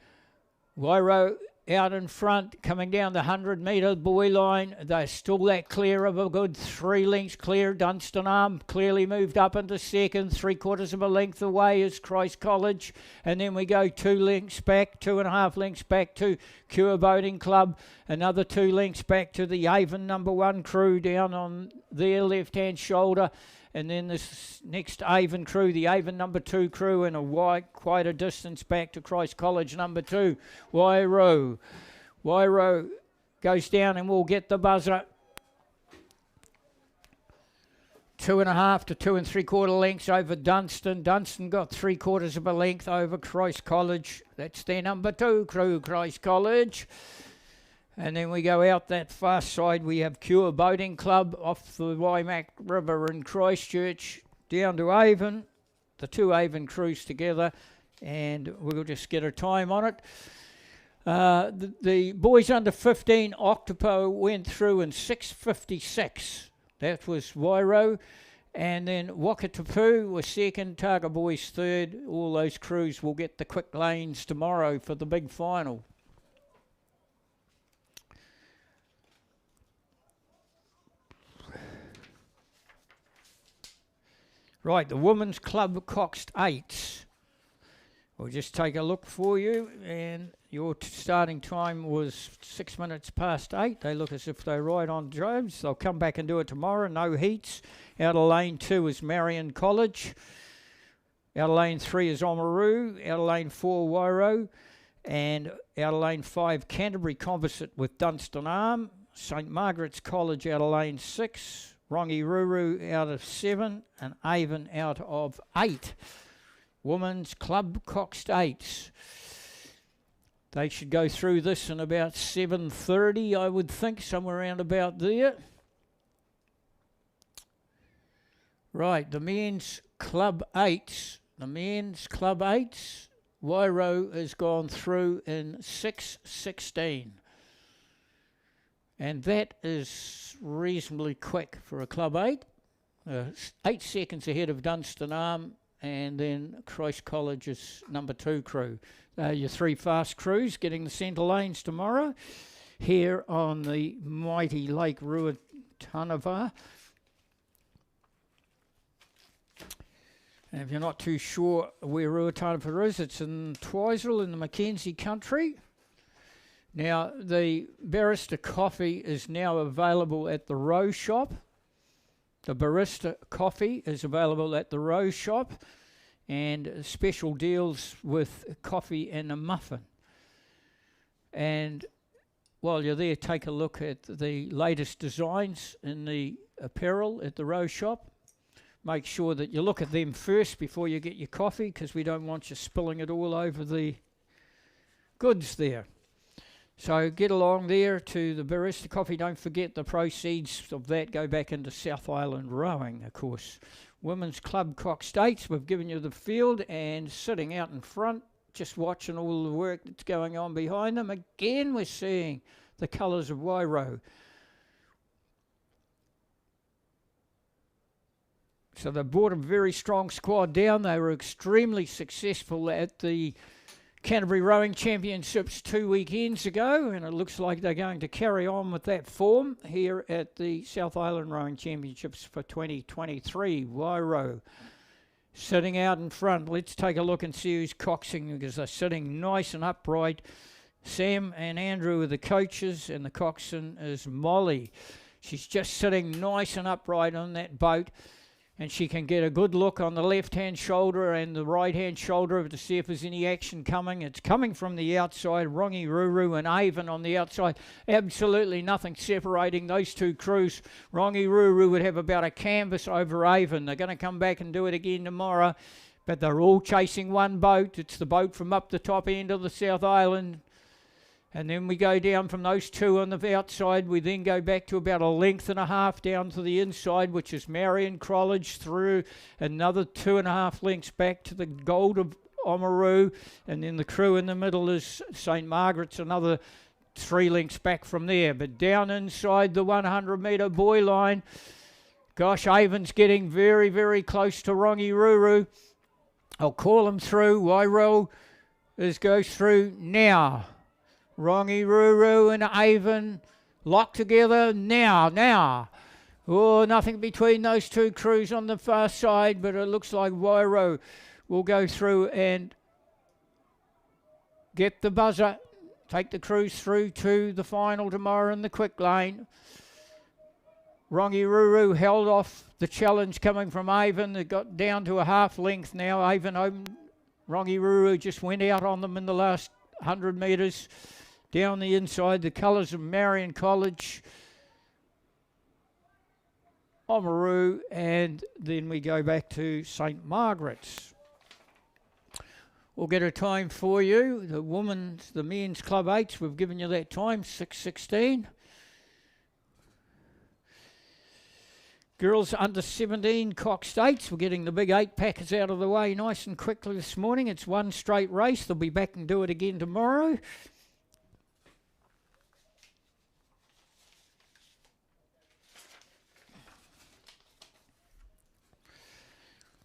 Wairo out in front, coming down the 100-metre buoy line. They're still that clear of a good 3 lengths clear. Dunstanarm clearly moved up into second. 3/4 of a length away is Christ College. And then we go 2 lengths back, 2.5 lengths back to Cure Boating Club. Another 2 lengths back to the Avon number 1 crew down on their left-hand shoulder. And then this next Avon crew, the Avon number 2 crew, and quite a distance back to Christ College number 2. Wairo goes down and we'll get the buzzer. 2.5 to 2 3/4 lengths over Dunstan. Dunstan got 3/4 of a length over Christ College. That's their number 2 crew, Christ College. And then we go out that far side. We have Cure Boating Club off the Waimak River in Christchurch down to Avon. The 2 Avon crews together, and we'll just get a time on it. The boys under 15 Octopo went through in 6:56. That was Wairo. And then Wakatapu was second, Targa Boys third. All those crews will get the quick lanes tomorrow for the big final. Right, the Women's Club Coxed Eights. We'll just take a look for you, and your starting time was 6 minutes past 8. They look as if they're right on Jobs. They'll come back and do it tomorrow. No heats. Out of lane 2 is Marion College. Out of lane 3 is Oamaru. Out of lane 4, Wairo. And out of lane 5, Canterbury Composite with Dunstan Arm. St Margaret's College out of lane 6. Rongiruru out of 7. And Avon out of 8. Women's Club Coxed Eights. They should go through this in about 7:30, I would think, somewhere around about there. Right, the Men's Club Eights. The Men's Club Eights, Wairo has gone through in 6:16. And that is reasonably quick for a Club 8. 8 seconds ahead of Dunstan Arm. And then Christ College's number 2 crew. Your 3 fast crews getting the centre lanes tomorrow here on the mighty Lake Ruatanava. And if you're not too sure where Ruatanava is, it's in Twizel in the Mackenzie country. Now, the barista coffee is now available at the Row Shop. The barista coffee is available at the Row Shop, and special deals with coffee and a muffin. And while you're there, take a look at the latest designs in the apparel at the Row Shop. Make sure that you look at them first before you get your coffee, because we don't want you spilling it all over the goods there. So get along there to the barista coffee. Don't forget the proceeds of that go back into South Island rowing, of course. Women's Club Coxed Eights, we've given you the field, and sitting out in front, just watching all the work that's going on behind them. Again, we're seeing the colours of Wairo. So they brought a very strong squad down. They were extremely successful at the Canterbury Rowing Championships 2 weekends ago, and it looks like they're going to carry on with that form here at the South Island Rowing Championships for 2023. Wairo sitting out in front. Let's take a look and see who's coxing, because they're sitting nice and upright. Sam and Andrew are the coaches, and the coxswain is Molly. She's just sitting nice and upright on that boat, and she can get a good look on the left-hand shoulder and the right-hand shoulder to see if there's any action coming. It's coming from the outside. Rongiruru and Avon on the outside. Absolutely nothing separating those two crews. Rongiruru would have about a canvas over Avon. They're going to come back and do it again tomorrow, but they're all chasing one boat. It's the boat from up the top end of the South Island. And then we go down from those two on the outside. We then go back to about a length and a half down to the inside, which is Marion College, through another 2.5 lengths back to the Gold of Oamaru. And then the crew in the middle is St Margaret's, another 3 lengths back from there. But down inside the 100-metre buoy line, gosh, Avon's getting very, very close to Rongiruru. I'll call him through. Wairo goes through now. Rongiruru and Avon locked together now. Oh, nothing between those two crews on the far side, but it looks like Wairo will go through and get the buzzer, take the crews through to the final tomorrow in the quick lane. Rongiruru held off the challenge coming from Avon. They got down to a half length now. Avon opened. Rongiruru just went out on them in the last 100 metres. Down the inside, the colours of Marion College, Oamaru, and then we go back to St Margaret's. We'll get a time for you. The men's Club 8s, we've given you that time, 6:16. Girls under 17, Coxed 8s. We're getting the big 8-packers out of the way nice and quickly this morning. It's one straight race. They'll be back and do it again tomorrow.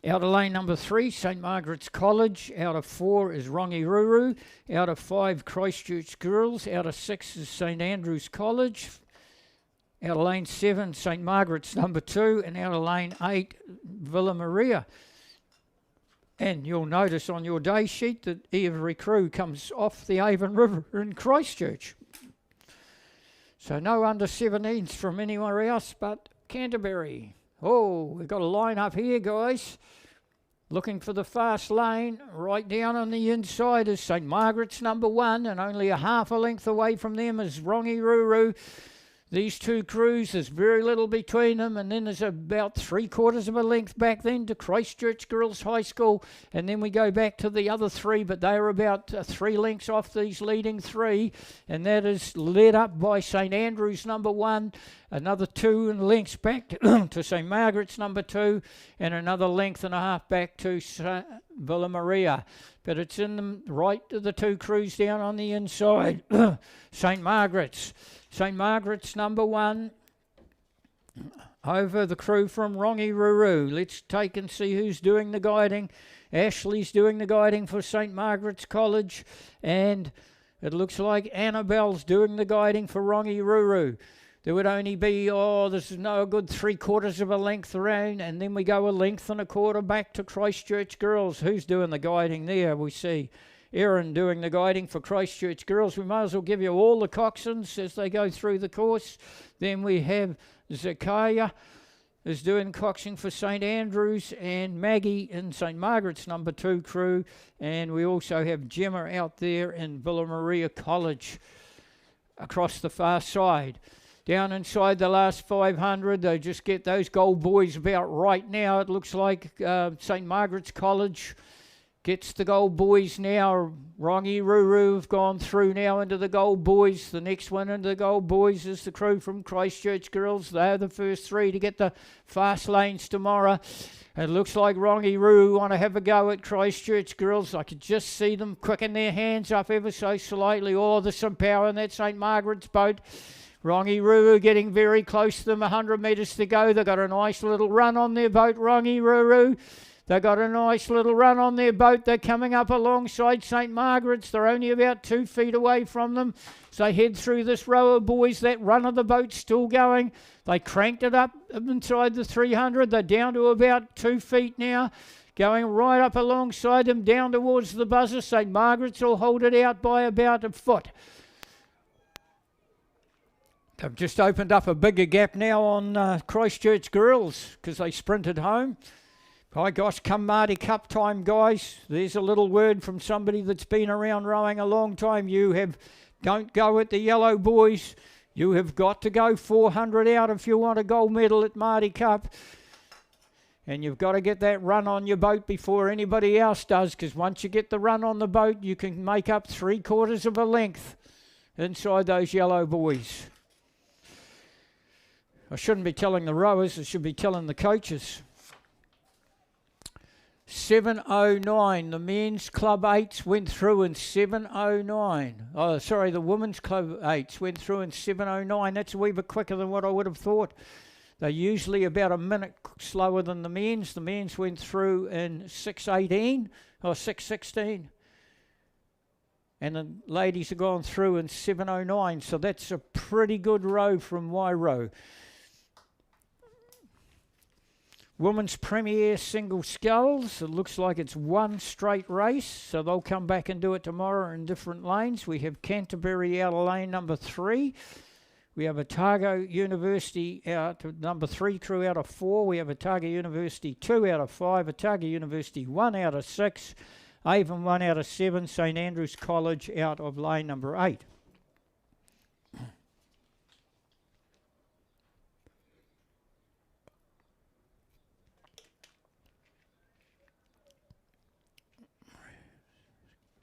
Out of lane number 3, St Margaret's College. Out of 4 is Rongiruru. Out of 5, Christchurch Girls. Out of 6 is St Andrew's College. Out of lane 7, St Margaret's number 2. And out of lane 8, Villa Maria. And you'll notice on your day sheet that every crew comes off the Avon River in Christchurch. So no under 17s from anywhere else but Canterbury. Oh, we've got a line up here, guys. Looking for the fast lane. Right down on the inside is St Margaret's number 1, and only a half a length away from them is Rongiruru. These two crews, there's very little between them, and then there's about 3/4 of a length back then to Christchurch Girls High School, and then we go back to the other 3, but they are about 3 lengths off these leading 3, and that is led up by St Andrew's number 1, another 2 lengths back to St Margaret's number 2, and another length and a half back to Villa Maria. But it's in them right to the 2 crews down on the inside. St Margaret's number 1 over the crew from Rongiruru. Let's take and see who's doing the guiding. Ashley's doing the guiding for St Margaret's College, and it looks like Annabelle's doing the guiding for Rongiruru. There would only be, this is no good 3/4 of a length around, and then we go a length and a quarter back to Christchurch Girls. Who's doing the guiding there? We see Erin doing the guiding for Christchurch Girls. We might as well give you all the coxswains as they go through the course. Then we have Zakaya is doing coxing for St Andrews, and Maggie in St Margaret's number 2 crew. And we also have Gemma out there in Villa Maria College across the far side. Down inside the last 500, they just get those gold boys about right now. It looks like St Margaret's College gets the gold boys now. Rongiruru have gone through now into the gold boys. The next one into the gold boys is the crew from Christchurch Girls. They're the first 3 to get the fast lanes tomorrow. It looks like Rongiruru want to have a go at Christchurch Girls. I could just see them quicking their hands up ever so slightly. There's some power in that St Margaret's boat. Rongiruru getting very close to them, 100 metres to go. They've got a nice little run on their boat, Rongiruru. They've got a nice little run on their boat. They're coming up alongside St Margaret's. They're only about 2 feet away from them. So they head through this row of boys. That run of the boat's still going. They cranked it up inside the 300. They're down to about 2 feet now. Going right up alongside them, down towards the buzzer. St Margaret's will hold it out by about a foot. They've just opened up a bigger gap now on Christchurch Girls because they sprinted home. By gosh, come Marty Cup time, guys. There's a little word from somebody that's been around rowing a long time. Don't go at the yellow boys. You have got to go 400 out if you want a gold medal at Marty Cup. And you've got to get that run on your boat before anybody else does, because once you get the run on the boat, you can make up 3/4 of a length inside those yellow boys. I shouldn't be telling the rowers, I should be telling the coaches. 7:09. The men's club 8s went through in 7:09. Oh, sorry, the women's club 8s went through in 7:09. That's a wee bit quicker than what I would have thought. They're usually about a minute slower than the men's. The men's went through in 6:18 or 6:16. And the ladies have gone through in 7:09. So that's a pretty good row from Wairo. Women's Premier Single Sculls. It looks like it's one straight race, so they'll come back and do it tomorrow in different lanes. We have Canterbury out of lane number 3. We have Otago University out of number 3 crew out of 4. We have Otago University 2 out of 5. Otago University 1 out of 6. Avon 1 out of 7. St Andrew's College out of lane number 8.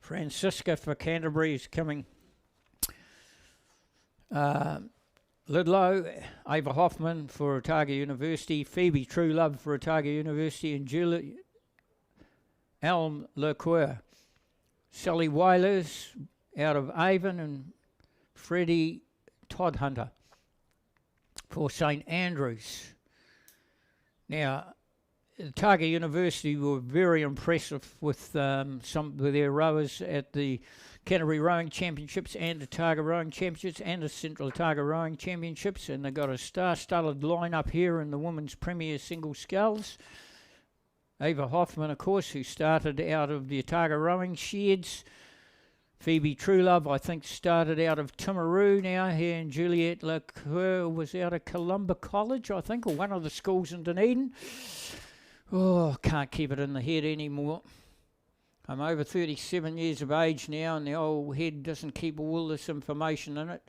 Francisca for Canterbury is coming. Lidlow, Ava Hoffman for Otago University, Phoebe Truelove for Otago University, and Julie Elm Lecoeur. Sally Weilers out of Avon, and Freddie Toddhunter for St Andrews. Now, Otago University were very impressive with some of their rowers at the Canterbury Rowing Championships and Otago Rowing Championships and the Central Otago Rowing Championships, and they've got a star-studded lineup here in the Women's Premier Single Sculls. Ava Hoffman, of course, who started out of the Otago Rowing Sheds. Phoebe Truelove, I think, started out of Timaru now here, and Juliette Lacour was out of Columba College, I think, or one of the schools in Dunedin. Oh, can't keep it in the head anymore. I'm over 37 years of age now, and the old head doesn't keep all this information in it.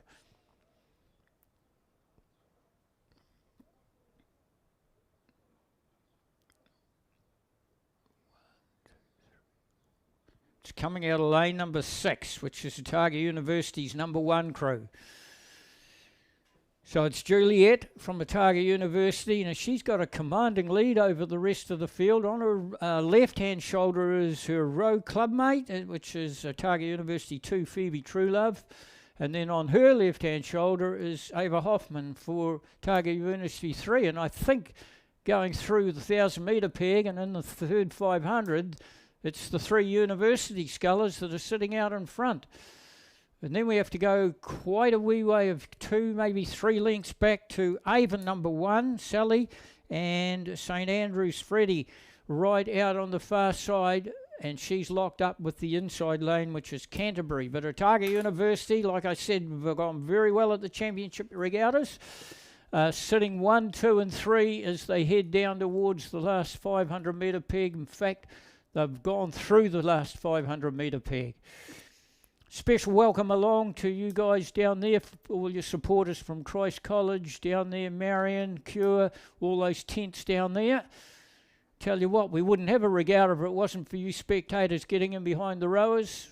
It's coming out of lane number 6, which is Otago University's number 1 crew. So it's Juliette from Otago University, and she's got a commanding lead over the rest of the field. On her left-hand shoulder is her row clubmate, which is Otago University 2, Phoebe Truelove. And then on her left-hand shoulder is Ava Hoffman for Otago University 3. And I think going through the 1,000-metre peg and in the third 500, it's the 3 university scullers that are sitting out in front. And then we have to go quite a wee way of 2, maybe 3 lengths back to Avon number 1, Sally, and St Andrews Freddie right out on the far side, and she's locked up with the inside lane, which is Canterbury. But Otago University, like I said, have gone very well at the championship regattas, sitting 1, 2 and 3 as they head down towards the last 500 metre peg. In fact, they've gone through the last 500 metre peg. Special welcome along to you guys down there, all your supporters from Christ College down there, Marion, Cure, all those tents down there. Tell you what, we wouldn't have a regatta if it wasn't for you spectators getting in behind the rowers.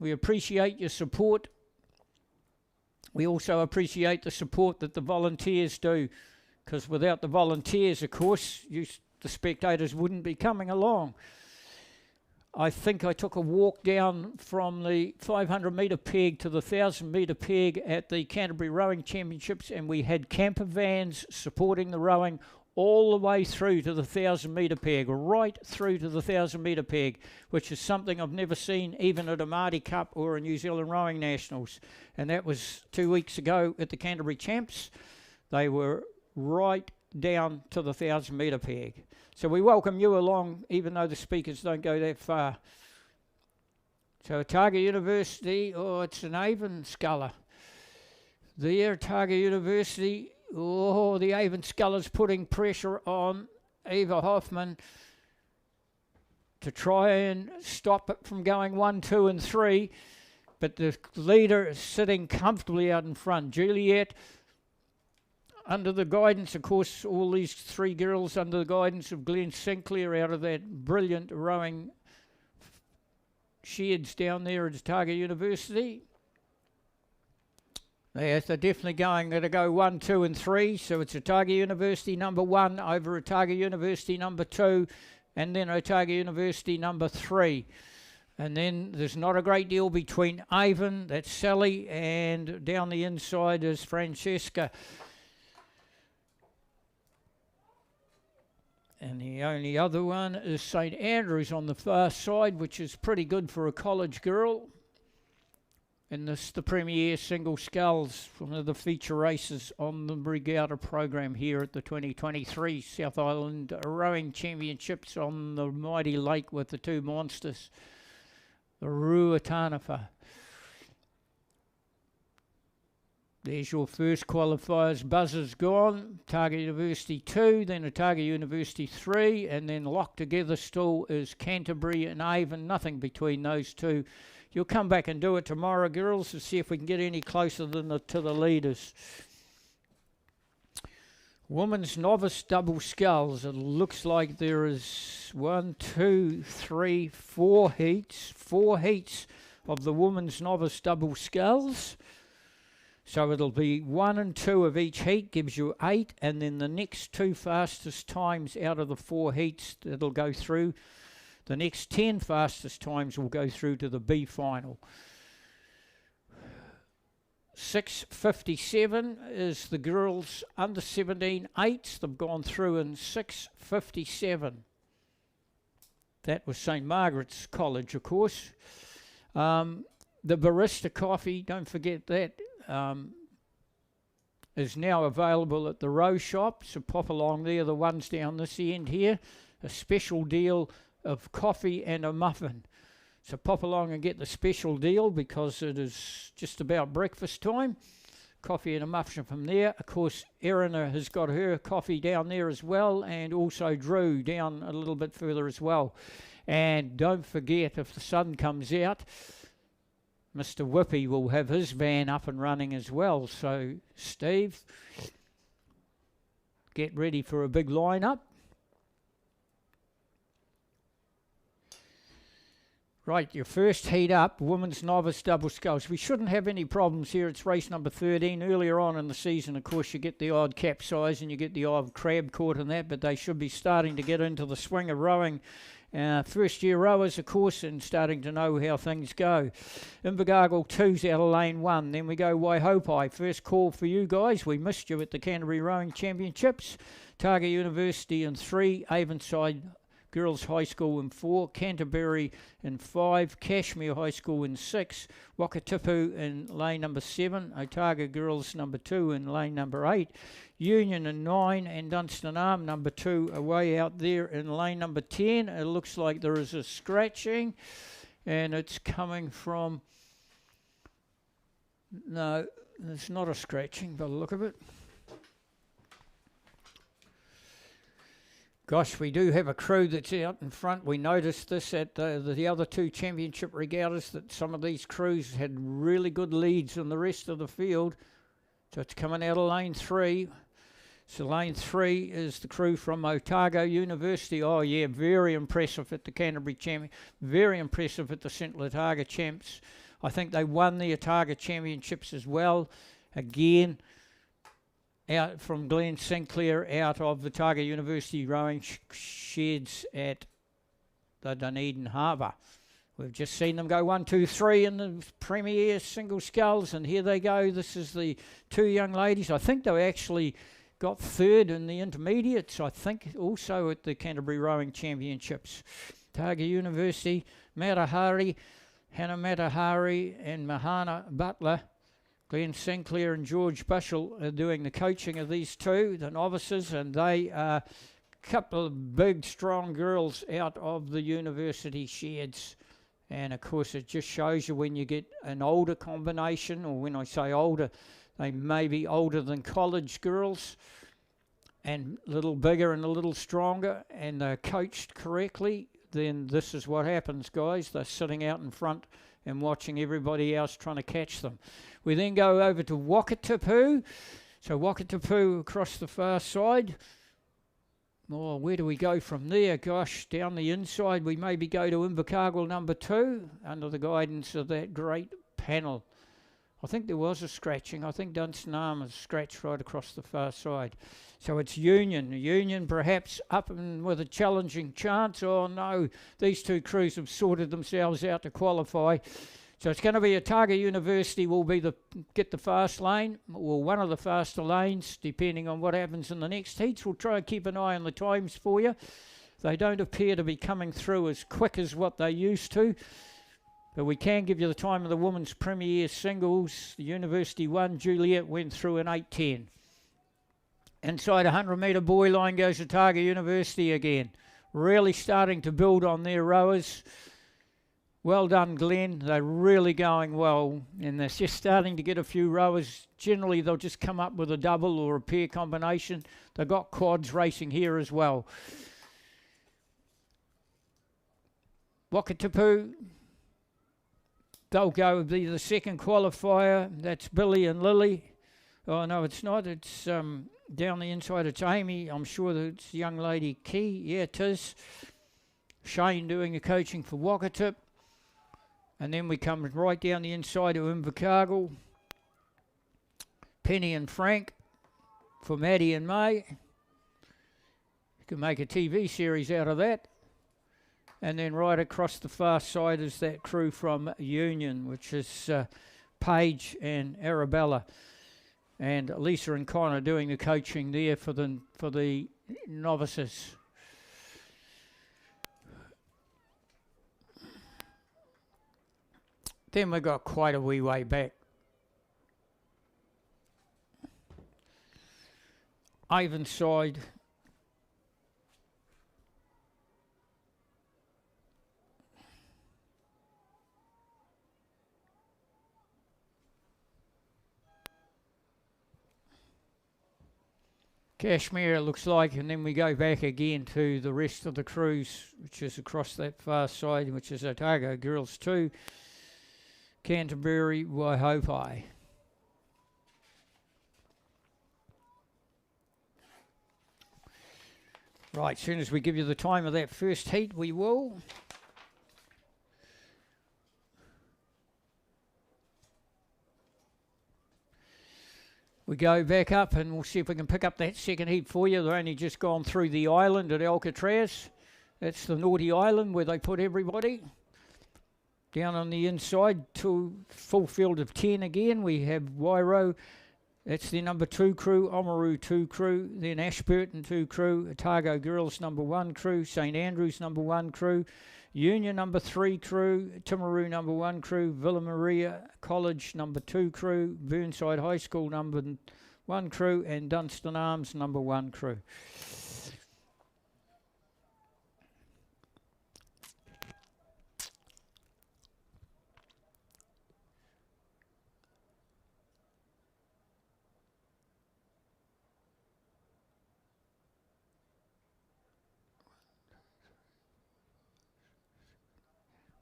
We appreciate your support. We also appreciate the support that the volunteers do, because without the volunteers, of course, the spectators wouldn't be coming along. I think I took a walk down from the 500 metre peg to the 1,000 metre peg at the Canterbury Rowing Championships, and we had camper vans supporting the rowing all the way through to the 1,000 metre peg, right through to the 1,000 metre peg, which is something I've never seen even at a Māori Cup or a New Zealand Rowing Nationals. And that was 2 weeks ago at the Canterbury Champs. They were right down to the 1,000 metre peg. So we welcome you along, even though the speakers don't go that far. So Otago University, it's an Avon sculler. There, Otago University, the Avon sculler's putting pressure on Ava Hoffman to try and stop it from going 1, 2 and 3. But the leader is sitting comfortably out in front. Juliette, under the guidance, of course, all these 3 girls under the guidance of Glenn Sinclair out of that brilliant rowing sheds down there at Otago University. They're definitely going to go 1, 2 and 3. So it's Otago University number 1 over Otago University number 2, and then Otago University number 3. And then there's not a great deal between Avon, that's Sally, and down the inside is Francesca. And the only other one is St Andrews on the far side, which is pretty good for a college girl. And this the Premier Single Sculls, one of the feature races on the regatta program here at the 2023 South Island Rowing Championships on the mighty lake with the 2 monsters, the Ruataniwha. There's your first qualifiers. Buzzer's gone. Otago University 2, then Otago University 3, and then locked together still is Canterbury and Avon. Nothing between those 2. You'll come back and do it tomorrow, girls, to see if we can get any closer than to the leaders. Women's novice double sculls. It looks like there is 1, 2, 3, 4 heats. 4 heats of the women's novice double sculls. So it'll be 1 and 2 of each heat, gives you 8, and then the next 2 fastest times out of the 4 heats that'll go through, the next 10 fastest times will go through to the B final. 6:57 is the girls under 17 eights. They've gone through in 6:57. That was St. Margaret's College, of course. The Barista Coffee, don't forget that, is now available at the Row Shop. So pop along there, the ones down this end here. A special deal of coffee and a muffin. So pop along and get the special deal because it is just about breakfast time. Coffee and a muffin from there. Of course, Erin has got her coffee down there as well, and also Drew down a little bit further as well. And don't forget, if the sun comes out, Mr. Whippy will have his van up and running as well. So, Steve, get ready for a big lineup. Right, your first heat up, women's novice double sculls. We shouldn't have any problems here. It's race number 13. Earlier on in the season, of course, you get the odd capsize and you get the odd crab caught in that, but they should be starting to get into the swing of rowing. First-year rowers, of course, and starting to know how things go. Invercargill 2's out of lane 1. Then we go Waihopai. First call for you guys. We missed you at the Canterbury Rowing Championships. Targa University in 3. Avonside Girls High School in 4, Canterbury in 5, Cashmere High School in 6, Wakatipu in lane number 7, Otago Girls number 2 in lane number 8, Union in 9, and Dunstan Arm number 2 away out there in lane number 10. It looks like there is a scratching, and it's coming from... No, it's not a scratching by the look of it. Gosh, we do have a crew that's out in front. We noticed this at the other 2 championship regattas, that some of these crews had really good leads in the rest of the field. So it's coming out of lane 3. So lane 3 is the crew from Otago University. Oh yeah, very impressive at the Canterbury Champion. Very impressive at the Central Otago Champs. I think they won the Otago Championships as well. Again, out from Glen Sinclair, out of the Otago University rowing sheds at the Dunedin Harbour. We've just seen them go 1, 2, 3 in the Premier single sculls, and here they go. This is the 2 young ladies. I think they actually got 3rd in the intermediates, I think, also at the Canterbury Rowing Championships. Otago University, Matahari, Hannah Matahari and Mahana Butler. Glenn Sinclair and George Bushell are doing the coaching of these 2, the novices, and they are a couple of big, strong girls out of the university sheds. And, of course, it just shows you when you get an older combination, or when I say older, they may be older than college girls, and a little bigger and a little stronger, and they're coached correctly, then this is what happens, guys. They're sitting out in front and watching everybody else trying to catch them. We then go over to Wakatipu. So Wakatipu across the far side. Oh, where do we go from there? Gosh, down the inside we maybe go to Invercargill number 2 under the guidance of that great panel. I think there was a scratching. I think Dunstan Arm was scratched right across the far side. So it's Union. Union perhaps up and with a challenging chance. Oh no, these 2 crews have sorted themselves out to qualify. So it's going to be Otago University will be get the fast lane, or one of the faster lanes, depending on what happens in the next heats. We'll try and keep an eye on the times for you. They don't appear to be coming through as quick as what they used to. But we can give you the time of the women's Premier singles. The University 1, Juliet, went through in 8:10. Inside 100-metre buoy line goes Otago University again. Really starting to build on their rowers. Well done, Glenn. They're really going well, and they're just starting to get a few rowers. Generally, they'll just come up with a double or a pair combination. They've got quads racing here as well. Wakatipu, they'll go be the second qualifier. That's Billy and Lily. Oh, no, it's not. It's down the inside. It's Amy. I'm sure that it's the young lady Key. Yeah, it is. Shane doing the coaching for Wakatipu. And then we come right down the inside of Invercargill. Penny and Frank for Maddie and May. You can make a TV series out of that. And then right across the far side is that crew from Union, which is Paige and Arabella, and Lisa and Connor doing the coaching there for the novices. Then we got quite a wee way back. Avonside. Kashmir, it looks like, and then we go back again to the rest of the crews, which is across that far side, which is Otago Girls 2, Canterbury, Waihopai. Right, as soon as we give you the time of that first heat, we will. We go back up and we'll see if we can pick up that second heat for you. They're only just gone through the island at Alcatraz. That's the naughty island where they put everybody. Down on the inside to full field of 10 again. We have Wairo. That's the number 2 crew, Oamaru 2 crew, then Ashburton 2 crew, Otago Girls number 1 crew, St Andrews number 1 crew, Union number 3 crew, Timaru number 1 crew, Villa Maria College number 2 crew, Burnside High School number 1 crew, and Dunstan Arms number 1 crew.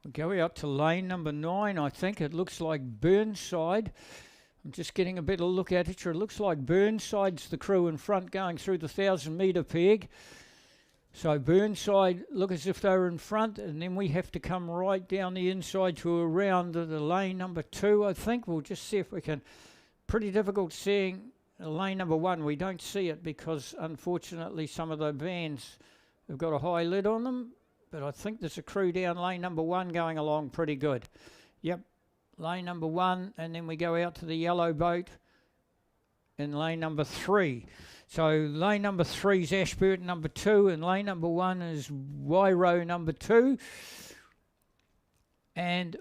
We go out to lane number 9, I think. It looks like Burnside. I'm just getting a better look at it. It looks like Burnside's the crew in front going through the 1,000-metre peg. So Burnside look as if they were in front, and then we have to come right down the inside to around the lane number 2, I think. We'll just see if we can. Pretty difficult seeing lane number 1. We don't see it because, unfortunately, some of the vans have got a high lid on them. But I think there's a crew down lane number 1 going along pretty good. Yep, lane number 1, and then we go out to the yellow boat in lane number 3. So lane number 3 is Ashburton number 2, and lane number 1 is Wairo number 2. And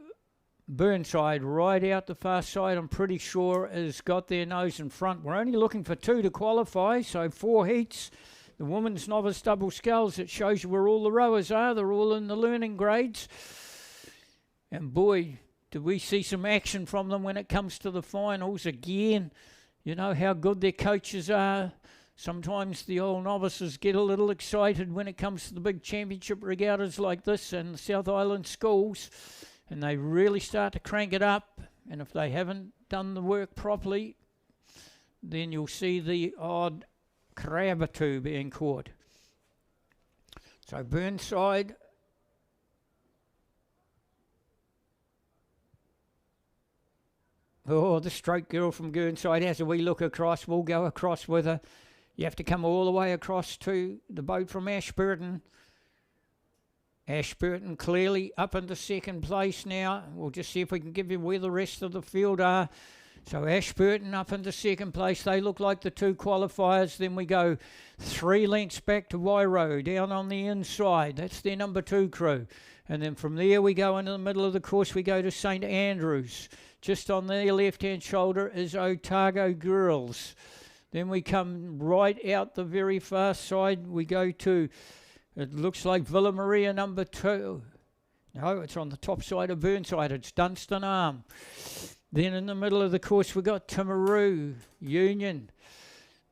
Burnside right out the far side, I'm pretty sure, has got their nose in front. We're only looking for 2 to qualify, so 4 heats. The women's novice double sculls, it shows you where all the rowers are. They're all in the learning grades. And boy, do we see some action from them when it comes to the finals. Again, you know how good their coaches are. Sometimes the old novices get a little excited when it comes to the big championship regattas like this and the South Island schools. And they really start to crank it up. And if they haven't done the work properly, then you'll see the odd crab or 2 being caught. So Burnside, oh, the stroke girl from Burnside has a wee look across. We'll go across with her. You have to come all the way across to the boat from Ashburton. Ashburton clearly up into second place now. We'll just see if we can give you where the rest of the field are. So Ashburton up into second place. They look like the 2 qualifiers. Then we go 3 lengths back to Wairo down on the inside. That's their number 2 crew. And then from there we go into the middle of the course. We go to St Andrews. Just on their left-hand shoulder is Otago Girls. Then we come right out the very far side. We go to, it looks like Villa Maria number 2. No, it's on the top side of Burnside. It's Dunstan Arm. Then in the middle of the course, we've got Timaru, Union.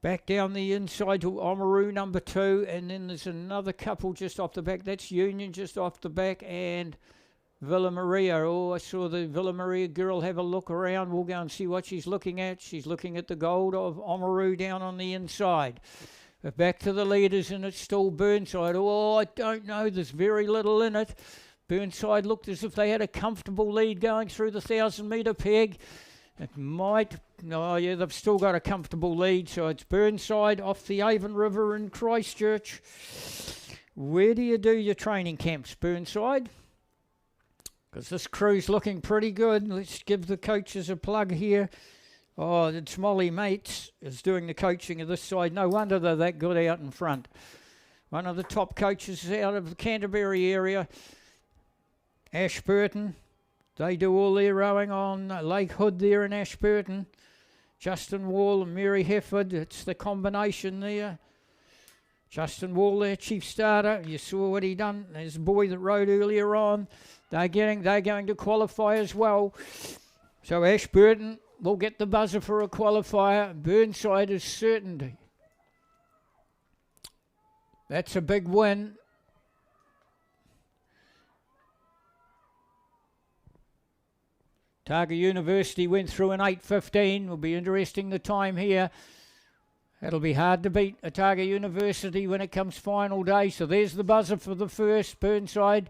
Back down the inside to Oamaru number 2. And then there's another couple just off the back. That's Union just off the back. And Villa Maria. Oh, I saw the Villa Maria girl have a look around. We'll go and see what she's looking at. She's looking at the gold of Oamaru down on the inside. But back to the leaders, and it's still Burnside. Oh, I don't know. There's very little in it. Burnside looked as if they had a comfortable lead going through the 1,000-metre peg. It might, oh yeah, they've still got a comfortable lead. So it's Burnside off the Avon River in Christchurch. Where do you do your training camps, Burnside? because this crew's looking pretty good. Let's give the coaches a plug here. Oh, it's Molly Mates is doing the coaching of this side. No wonder they're that good out in front. One of the top coaches out of the Canterbury area, Ashburton. They do all their rowing on Lake Hood there in Ashburton. Justin Wall and Mary Hefford, it's the combination there. Justin Wall, their chief starter. You saw what he done. There's a boy that rode earlier on. They're going to qualify as well. So Ashburton will get the buzzer for a qualifier. Burnside is certainty. That's a big win. Otago University went through an 8:15. Will be interesting the time here. It'll be hard to beat Otago University when it comes final day. So there's the buzzer for the first. Burnside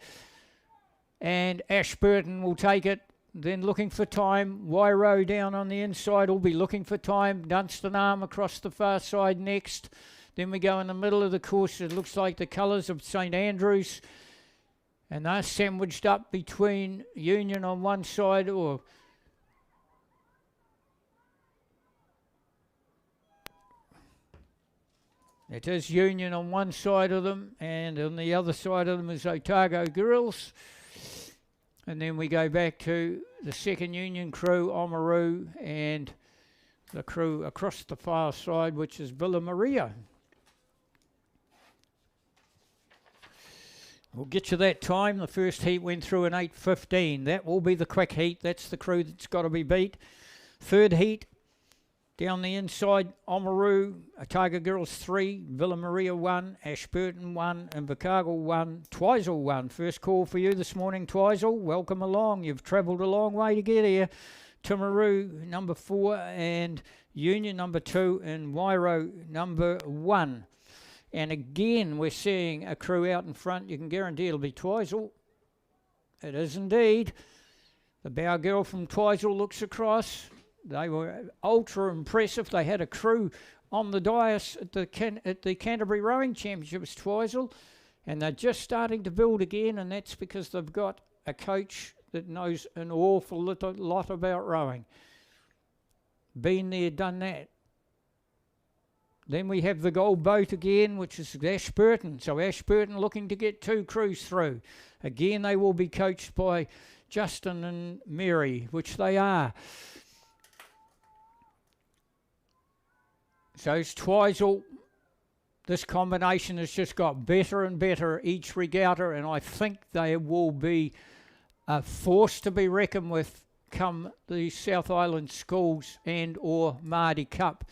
and Ashburton will take it. Then looking for time. Wairo down on the inside will be looking for time. Dunstan Arm across the far side next. Then we go in the middle of the course. It looks like the colours of St Andrews. And they're sandwiched up between Union on one side or it is Union on one side of them, and on the other side of them is Otago Girls. And then we go back to the second Union crew, Oamaru, and the crew across the far side, which is Villa Maria. We'll get you that time. The first heat went through in 8:15. That will be the quick heat. That's the crew that's got to be beat. Third heat, down the inside, Oamaru, Otago Girls 3, Villa Maria 1, Ashburton 1, and Invercargill 1, Twizel 1. First call for you this morning, Twizel. Welcome along. You've travelled a long way to get here. Timaru, number 4, and Union, number 2, and Wairo, number 1. And again, we're seeing a crew out in front. You can guarantee it'll be Twizel. It is indeed. The bow girl from Twizel looks across. They were ultra impressive. They had a crew on the dais at the Canterbury Rowing Championships, Twizel. And they're just starting to build again, and that's because they've got a coach that knows an awful lot about rowing. Been there, done that. Then we have the gold boat again, which is Ashburton. So Ashburton looking to get 2 crews through. Again, they will be coached by Justin and Mary, which they are. So it's Twizel. This combination has just got better and better each regatta, and I think they will be a force to be reckoned with come the South Island Schools and or Māori Cup,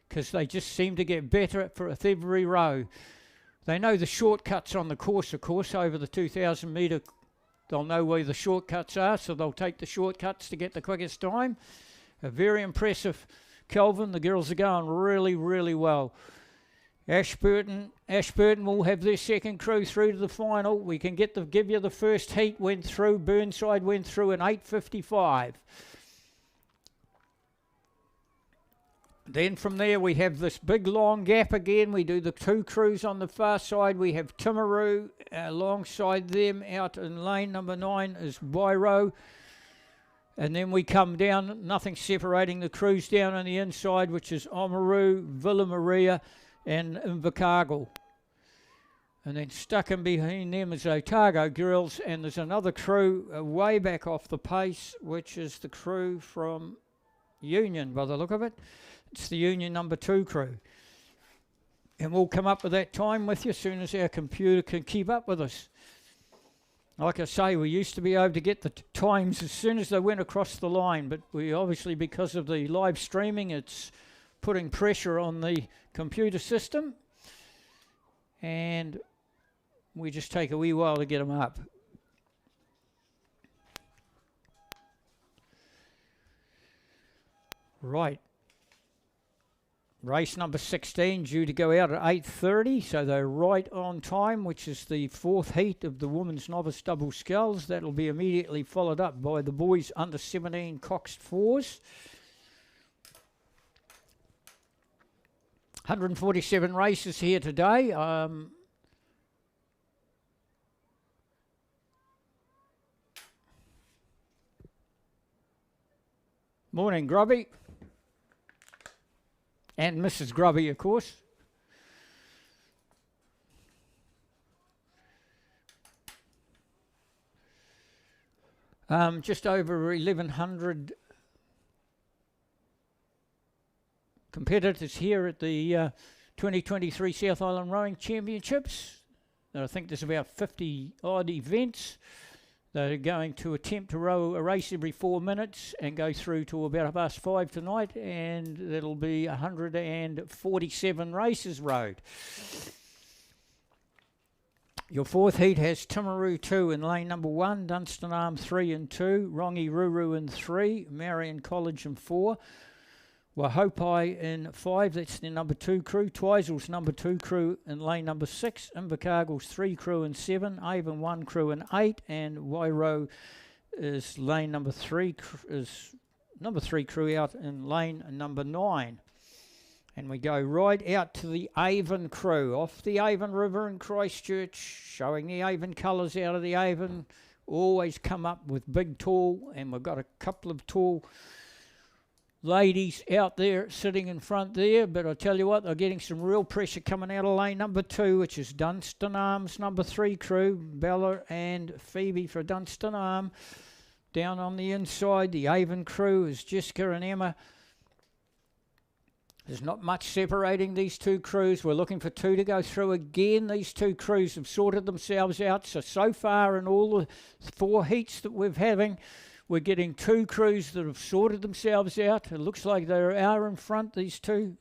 because they just seem to get better for every row. They know the shortcuts on the course, of course, over the 2,000 metre. They'll know where the shortcuts are, so they'll take the shortcuts to get the quickest time. A very impressive Kelvin. The girls are going really, really well. Ashburton will have their second crew through to the final. We can give you the first heat went through. Burnside went through in 8:55. Then from there we have this big long gap again. We do the 2 crews on the far side. We have Timaru alongside them. Out in lane number 9 is Wairo. And then we come down, nothing separating the crews down on the inside, which is Oamaru, Villa Maria and Invercargill. And then stuck in behind them is Otago Girls, and there's another crew way back off the pace, which is the crew from Union by the look of it. It's the Union number 2 crew. And we'll come up with that time with you as soon as our computer can keep up with us. Like I say, we used to be able to get the times as soon as they went across the line, but we obviously, because of the live streaming, it's putting pressure on the computer system, and we just take a wee while to get them up. Right. Race number 16 due to go out at 8:30, so they're right on time, which is the 4th heat of the women's novice double sculls. That'll be immediately followed up by the boys under 17 coxed 4s. 147 races here today. Morning, Grubby. And Mrs. Grubby, of course. Just over 1,100 competitors here at the 2023 South Island Rowing Championships. I think there's about 50 odd events that are going to attempt to row a race every 4 minutes and go through to about 5:30 tonight, and there'll be 147 races rowed. Your fourth heat has Timaru 2 in lane number 1, Dunstanarm 3 and 2, Rongi-Ruru in 3, Marion College in 4, Wahopai in 5, that's the number 2 crew, Twisel's number 2 crew in lane number 6, Invercargill's 3 crew in 7, Avon 1 crew in 8, and Wairo is lane number 3, is number 3 crew out in lane number 9. And we go right out to the Avon crew, off the Avon River in Christchurch, showing the Avon colours out of the Avon. Always come up with big tall, and we've got a couple of tall ladies out there sitting in front there. But I tell you what, they're getting some real pressure coming out of lane number 2, which is Dunstanarm's number 3 crew, Bella and Phoebe for Dunstanarm. Down on the inside, the Avon crew is Jessica and Emma. There's not much separating these two crews. We're looking for 2 to go through again. These 2 crews have sorted themselves out. So far in all the 4 heats that we're having, we're getting 2 crews that have sorted themselves out. It looks like they are in front, these 2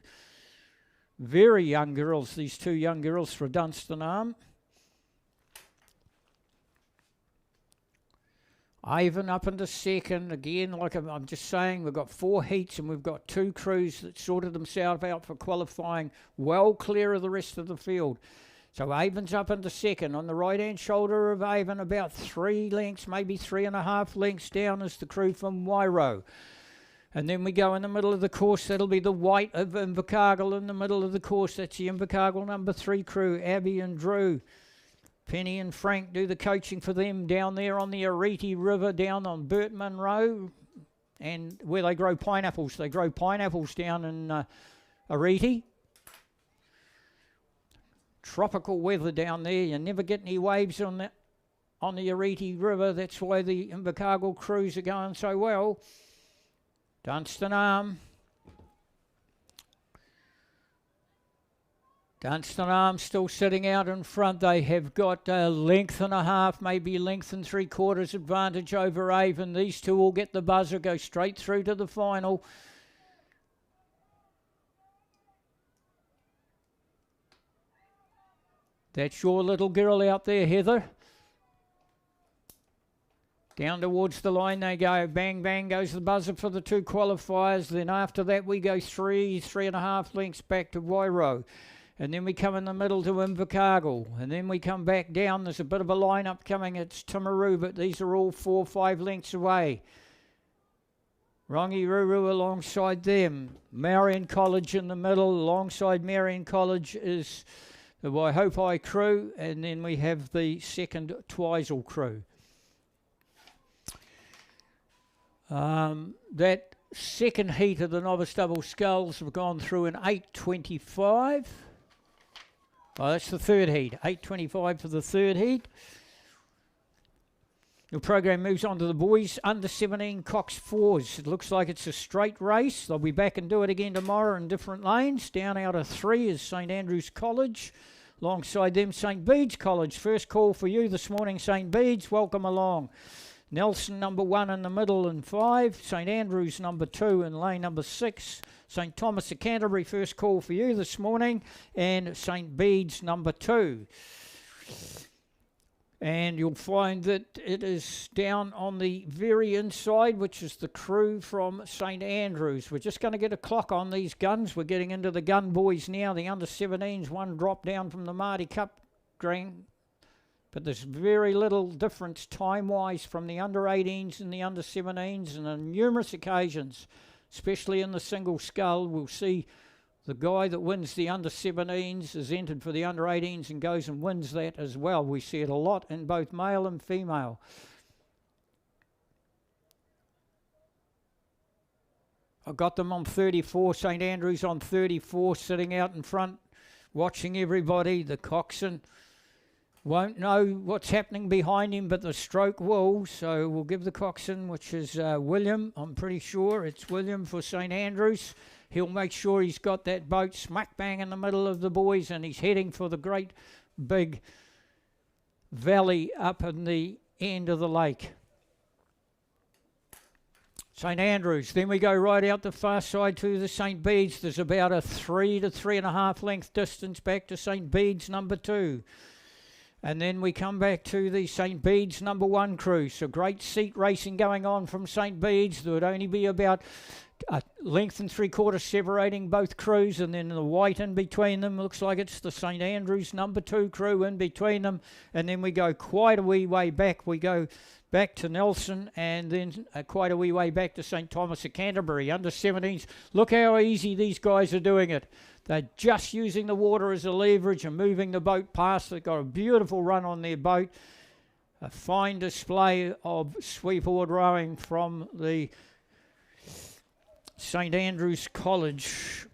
very young girls, these 2 young girls for Dunstanarm. Avon up into second. Again, like I'm just saying, we've got 4 heats and we've got 2 crews that sorted themselves out for qualifying well clear of the rest of the field. So Avon's up into second. On the right-hand shoulder of Avon, about 3 lengths, maybe 3.5 lengths down is the crew from Wairo. And then we go in the middle of the course. That'll be the white of Invercargill in the middle of the course. That's the Invercargill number 3 crew, Abby and Drew. Penny and Frank do the coaching for them down there on the Ariti River, down on Burt Munro, and where they grow pineapples. They grow pineapples down in Ariti. Tropical weather down there. You never get any waves on the Ariti River. That's why the Invercargill crews are going so well. Dunstanarm still sitting out in front. They have got a length and a half, maybe length and 3/4 advantage over Avon. These 2 will get the buzzer, go straight through to the final. That's your little girl out there, Heather. Down towards the line they go. Bang, bang goes the buzzer for the 2 qualifiers. Then after that we go 3.5 lengths back to Wairo. And then we come in the middle to Invercargill. And then we come back down. There's a bit of a line-up coming. It's Timaru, but these are all 4 or 5 lengths away. Rongi-Ruru alongside them. Marion College in the middle. Alongside Marion College is the Waihopai crew. And then we have the second Twisel crew. That second heat of the novice double sculls have gone through in 8:25. Oh, that's the third heat. 8:25 for the third heat. Your program moves on to the boys under 17 Cox 4s. It looks like it's a straight race. They'll be back and do it again tomorrow in different lanes. Down out of 3 is St Andrews College. Alongside them, St Bede's College. First call for you this morning, St Bede's. Welcome along. Nelson number 1 in the middle in 5. St Andrews number 2 in lane number 6. St Thomas of Canterbury, first call for you this morning. And St Bede's number 2. And you'll find that it is down on the very inside, which is the crew from St Andrews. We're just going to get a clock on these guns. We're getting into the gun boys now. The under 17s, 1 drop down from the Marty Cup green. But there's very little difference time-wise from the under 18s and the under 17s, and on numerous occasions, especially in the single scull, we'll see the guy that wins the under 17s is entered for the under 18s and goes and wins that as well. We see it a lot in both male and female. I got them on 34, St Andrews on 34, sitting out in front, watching everybody. The coxswain won't know what's happening behind him, but the stroke will. So we'll give the coxswain, which is William. I'm pretty sure it's William for St Andrews. He'll make sure he's got that boat smack bang in the middle of the boys, and he's heading for the great big valley up in the end of the lake. St Andrews. Then we go right out the far side to the St Bede's. There's about a 3 to 3.5 length distance back to St Bede's number 2. And then we come back to the St Bede's number 1 crew. So great seat racing going on from St Bede's. There would only be about a length and 3/4 separating both crews, and then the white in between them. Looks like it's the St Andrews number 2 crew in between them. And then we go quite a wee way back. We go back to Nelson, and then quite a wee way back to St Thomas of Canterbury. Under 17s. Look how easy these guys are doing it. They're just using the water as a leverage and moving the boat past. They've got a beautiful run on their boat. A fine display of sweepboard rowing from the St Andrews College.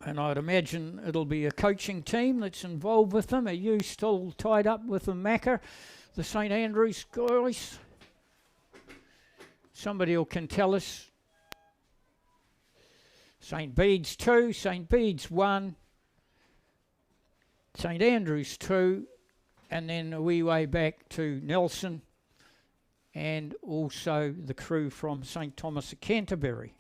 And I'd imagine it'll be a coaching team that's involved with them. Are you still tied up with the Macca, the St Andrews guys? Somebody can tell us. St Bede's 2, St Bede's 1, St Andrews 2, and then a wee way back to Nelson, and also the crew from St Thomas of Canterbury.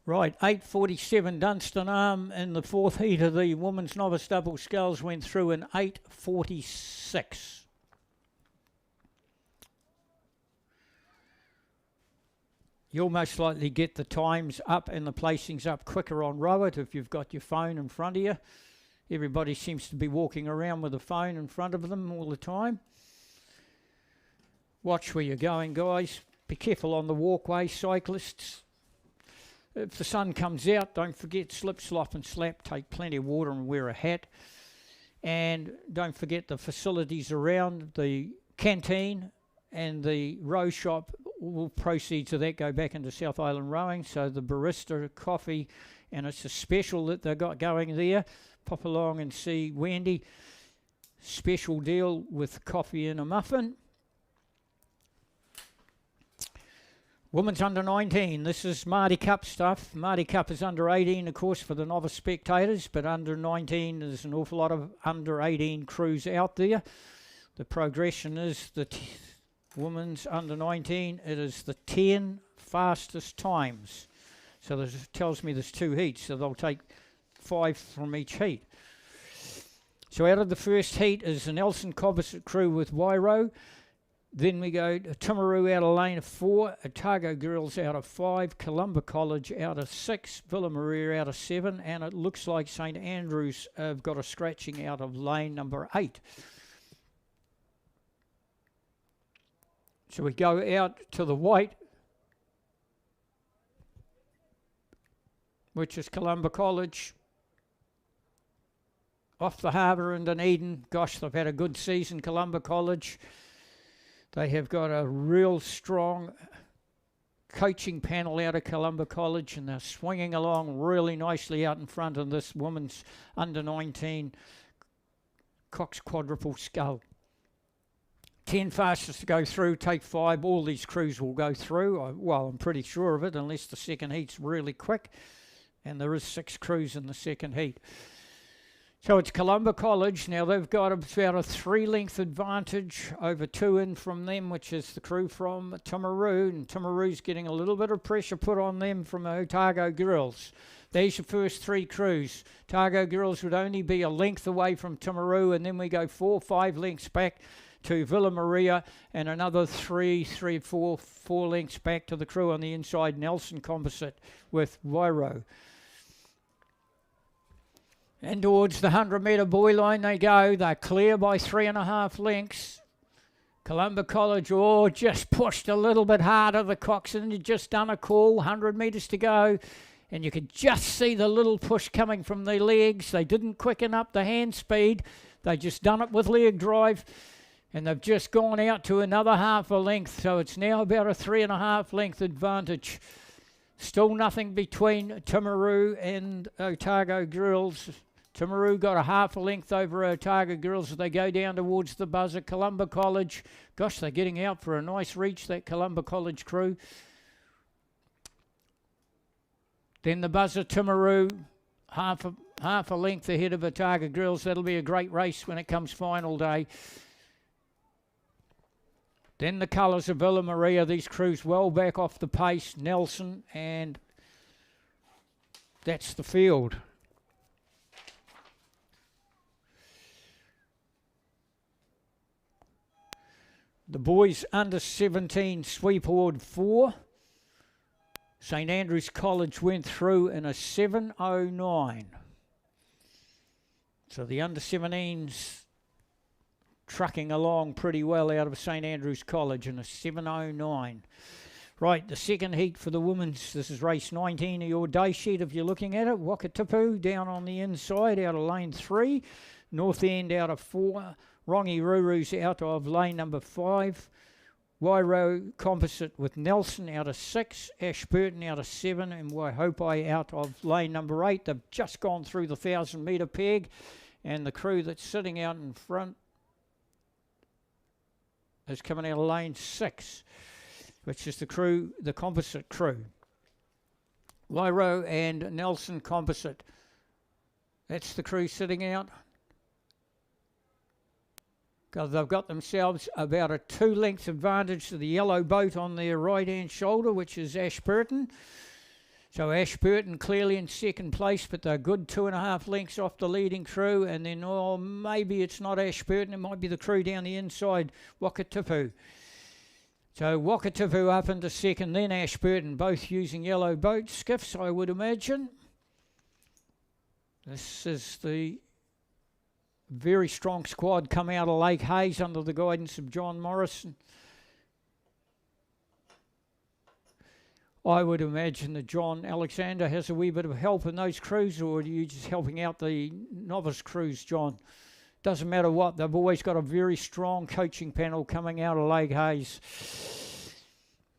Right, 8:47 Dunstan Arm in the 4th heat of the women's novice double sculls went through in 8:46. You'll most likely get the times up and the placings up quicker on Rowit if you've got your phone in front of you. Everybody seems to be walking around with a phone in front of them all the time. Watch where you're going, guys. Be careful on the walkway, cyclists. If the sun comes out, don't forget slip, slop and slap. Take plenty of water and wear a hat. And don't forget the facilities around the canteen and the row shop. All proceeds of that go back into South Island Rowing. So the barista coffee, and it's a special that they've got going there. Pop along and see Wendy. Special deal with coffee and a muffin. Women's under 19. This is Marty Cup stuff. Marty Cup is under 18, of course, for the novice spectators, but under 19, there's an awful lot of under 18 crews out there. The progression is the women's under 19. It is the 10 fastest times. So this tells me there's 2 heats, so they'll take 5 from each heat. So out of the first heat is the Nelson Composite crew with Wairo. Then we go to Timaru out of lane of 4, Otago Girls out of 5, Columba College out of 6, Villa Maria out of 7, and it looks like St Andrews have got a scratching out of lane number 8. So we go out to the white, which is Columba College. Off the harbour in Dunedin. Gosh, they've had a good season, Columba College. They have got a real strong coaching panel out of Columba College, and they're swinging along really nicely out in front of this women's under 19 Cox quadruple scull. 10 fastest to go through, take 5. All these crews will go through. Well, I'm pretty sure of it, unless the second heat's really quick. And there is 6 crews in the second heat. So it's Columba College. Now they've got about a 3-length advantage over 2 in from them, which is the crew from Timaru. And Timaru's getting a little bit of pressure put on them from Otago Girls. There's your first 3 crews. Otago Girls would only be a length away from Timaru, and then we go 4 or 5 lengths back to Villa Maria, and another 4 lengths back to the crew on the inside, Nelson Composite with Wairo. And towards the 100-metre buoy line they go. They're clear by 3.5 lengths. Columba College, just pushed a little bit harder. The coxswain had just done a call, 100 metres to go. And you could just see the little push coming from their legs. They didn't quicken up the hand speed. They just done it with leg drive. And they've just gone out to another half a length, so it's now about a 3.5 length advantage. Still nothing between Timaru and Otago Girls. Timaru got a half a length over Otago Girls as they go down towards the buzzer. Columba College, gosh, they're getting out for a nice reach, that Columba College crew. Then the buzzer, Timaru, half a length ahead of Otago Girls. That'll be a great race when it comes final day. Then the colours of Villa Maria. These crews well back off the pace. Nelson, and that's the field. The boys under 17 sweep award 4. St Andrews College went through in a 7:09. So the under 17s trucking along pretty well out of St Andrews College in a 7:09. Right, the second heat for the women's. This is race 19 of your day sheet if you're looking at it. Wakatipu down on the inside out of lane 3. North End out of 4. Rongi Ruru's out of lane number 5. Wairo Composite with Nelson out of 6. Ashburton out of 7. And Waihopai out of lane number 8. They've just gone through the 1,000 metre peg. And the crew that's sitting out in front is coming out of lane 6, which is the composite crew. Wairo and Nelson Composite. That's the crew sitting out. They've got themselves about a 2 lengths advantage to the yellow boat on their right-hand shoulder, which is Ashburton. So Ashburton clearly in second place, but they're good 2.5 lengths off the leading crew. And then, maybe it's not Ashburton, it might be the crew down the inside, Wakatipu. So Wakatipu up into second, then Ashburton, both using yellow boat skiffs, I would imagine. This is the very strong squad come out of Lake Hayes under the guidance of John Morrison. I would imagine that John Alexander has a wee bit of help in those crews, or are you just helping out the novice crews, John? Doesn't matter what, they've always got a very strong coaching panel coming out of Lake Hayes.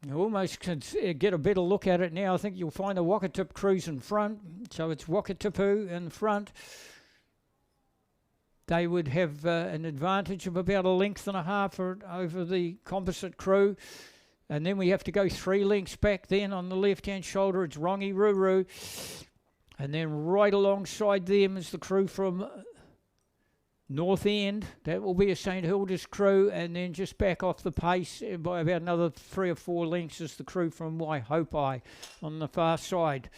You almost can get a better look at it now. I think you'll find the Wakatipu crews in front. So it's Wakatipu in front. They would have an advantage of about 1.5 lengths over the composite crew. And then we have to go 3 lengths back then on the left-hand shoulder. It's Rongi Ruru. And then right alongside them is the crew from North End. That will be a St Hilda's crew. And then just back off the pace by about another 3 or 4 lengths is the crew from Waihopai on the far side.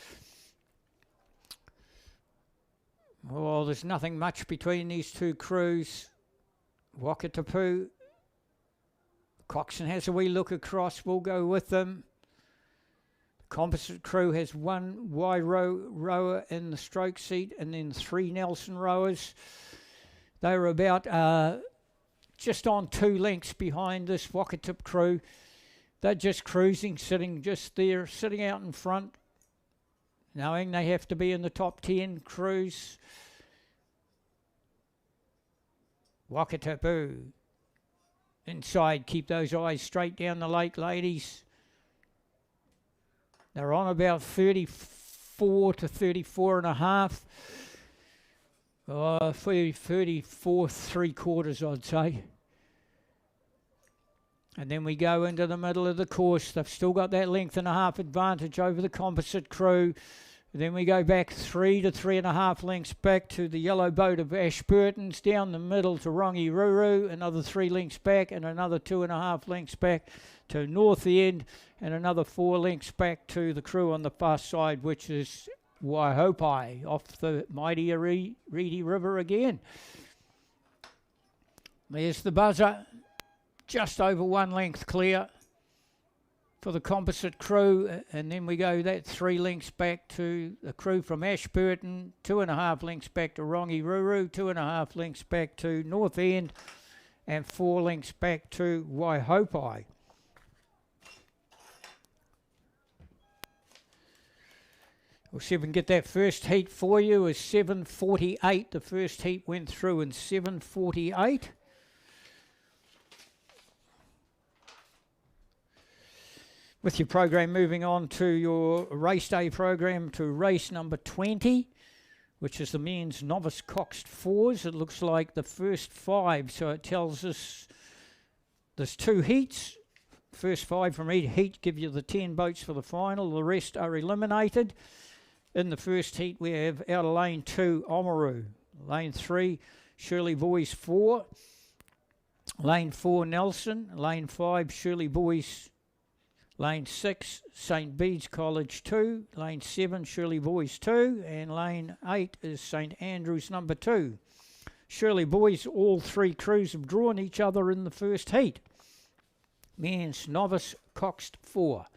Well, there's nothing much between these two crews. Wakatipu. Coxon has a wee look across. We'll go with them. The composite crew has 1 Wairo rower in the stroke seat and then 3 Nelson rowers. They were about just on 2 lengths behind this Wakatipu crew. They're just cruising, sitting just there, sitting out in front, knowing they have to be in the top 10 crews. Wakatipu. Inside, keep those eyes straight down the lake, ladies. They're on about 34 to 34.5. 34 3/4, I'd say. And then we go into the middle of the course. They've still got that 1.5 lengths advantage over the composite crew. Then we go back 3 to 3.5 lengths back to the yellow boat of Ashburton's, down the middle to Rongi Ruru, another 3 lengths back, and another 2.5 lengths back to North End, and another 4 lengths back to the crew on the far side, which is Waihopai off the mighty Reedy River again. There's the buzzer, just over 1 length clear for the composite crew, and then we go that 3 lengths back to the crew from Ashburton, 2.5 lengths back to Rongi Ruru, 2.5 lengths back to North End, and 4 lengths back to Waihopai. We'll see if we can get that first heat for you. Is 7:48. The first heat went through in 7:48. With your program moving on to your race day program to race number 20, which is the men's novice coxed fours. It looks like the first 5, so it tells us there's 2 heats. First 5 from each heat give you the 10 boats for the final. The rest are eliminated. In the first heat, we have out of lane 2, Oamaru. Lane 3, Shirley Boys 4. Lane 4, Nelson. Lane 5, Shirley Boys. Lane 6, St. Bede's College 2. Lane 7, Shirley Boys 2. And lane 8 is St. Andrews number 2. Shirley Boys, all 3 crews have drawn each other in the first heat. Men's novice coxed 4.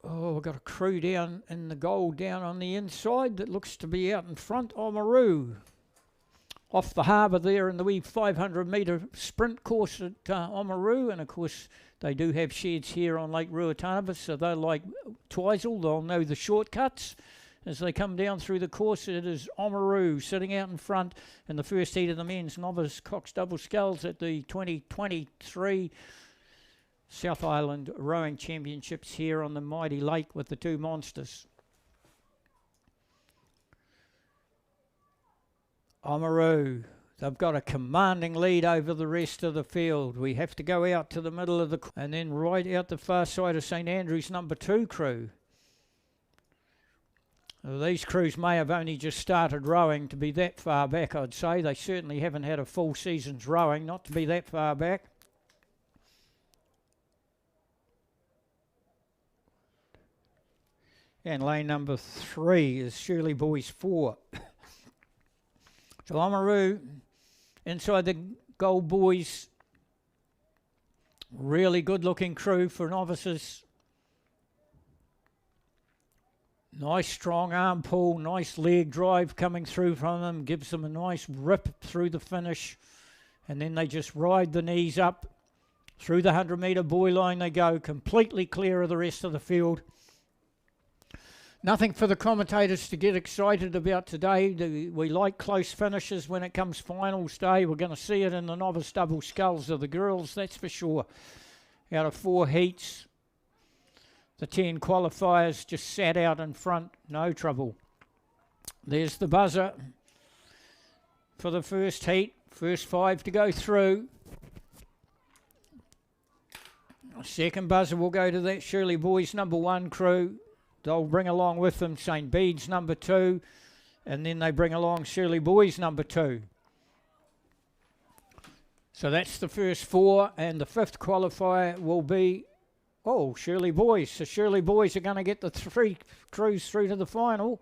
Oh, we've got a crew down in the goal down on the inside that looks to be out in front. Oamaru. Off the harbour there in the wee 500 metre sprint course at Oamaru, and of course they do have sheds here on Lake Ruatanava, so they're like Twizel, they'll know the shortcuts as they come down through the course. It is Oamaru sitting out in front in the first heat of the men's novice Cox double sculls at the 2023 South Island Rowing Championships here on the mighty lake with the 2 monsters. Oamaru, they've got a commanding lead over the rest of the field. We have to go out to the middle of the... and then right out the far side of St. Andrews number 2 crew. Well, these crews may have only just started rowing to be that far back, I'd say. They certainly haven't had a full season's rowing, not to be that far back. And lane number 3 is Shirley Boys 4. So Oamaru inside the Gold Boys. Really good looking crew for novices. Nice strong arm pull, nice leg drive coming through from them. Gives them a nice rip through the finish. And then they just ride the knees up. Through the 100 metre buoy line they go, completely clear of the rest of the field. Nothing for the commentators to get excited about today. We like close finishes when it comes finals day. We're going to see it in the novice double sculls of the girls, that's for sure. Out of 4 heats, the 10 qualifiers just sat out in front, no trouble. There's the buzzer for the first heat. First 5 to go through. Second buzzer will go to that Shirley Boys number 1 crew. They'll bring along with them St. Bede's number 2, and then they bring along Shirley Boys number 2. So that's the first 4, and the 5th qualifier will be, Shirley Boys. So Shirley Boys are going to get the 3 crews through to the final.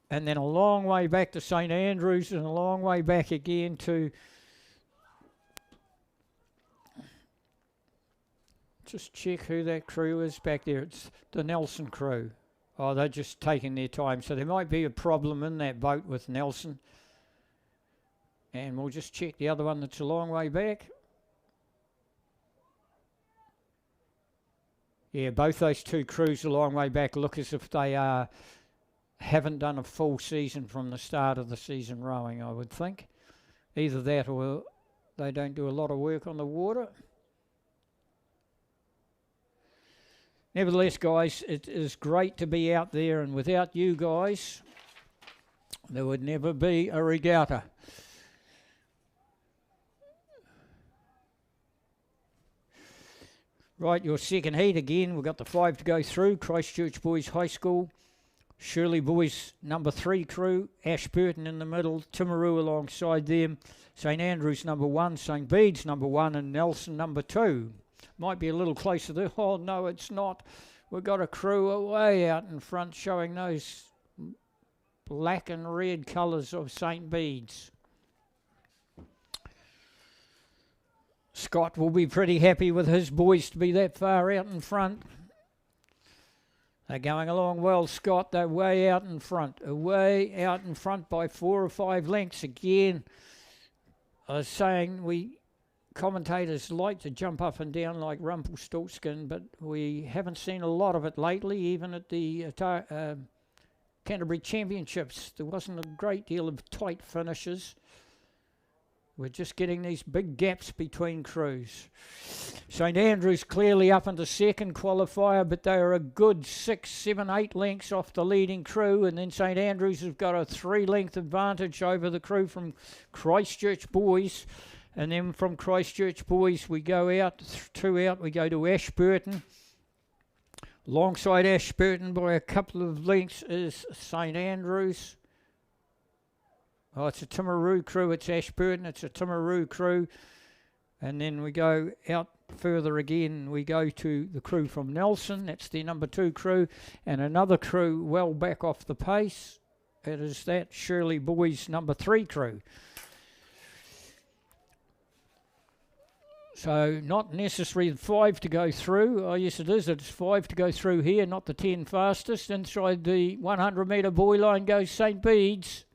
And then a long way back to St. Andrews, and a long way back again to... Just check who that crew is back there. It's the Nelson crew. Oh, they're just taking their time. So there might be a problem in that boat with Nelson. And we'll just check the other one that's a long way back. Yeah, both those 2 crews a long way back look as if they haven't done a full season from the start of the season rowing, I would think. Either that or they don't do a lot of work on the water. Nevertheless, guys, it is great to be out there, and without you guys, there would never be a regatta. Right, your second heat again. We've got the 5 to go through. Christchurch Boys High School, Shirley Boys number 3 crew, Ashburton in the middle, Timaru alongside them, St. Andrews number 1, St. Bede's number 1, and Nelson number 2. Might be a little closer there. Oh, no, it's not. We've got a crew way out in front showing those black and red colours of St. Bede's. Scott will be pretty happy with his boys to be that far out in front. They're going along well, Scott. They're way out in front. Way out in front by 4 or 5 lengths. Again, I was saying commentators like to jump up and down like Rumpelstiltskin, but we haven't seen a lot of it lately, even at the Canterbury Championships. There wasn't a great deal of tight finishes. We're just getting these big gaps between crews. St Andrews clearly up into second qualifier, but they are a good 6, 7, 8 lengths off the leading crew, and then St Andrews have got a 3-length advantage over the crew from Christchurch Boys. And then from Christchurch Boys we go out, 2 out, we go to Ashburton. Alongside Ashburton by a couple of lengths is St Andrews. Oh, it's a Timaru crew. It's Ashburton. It's a Timaru crew. And then we go out further again. We go to the crew from Nelson. That's their number 2 crew. And another crew well back off the pace. It is that Shirley Boys number 3 crew. So not necessary 5 to go through. Oh, yes, it is. It's 5 to go through here, not the 10 fastest. Inside the 100-metre buoy line goes St Bede's.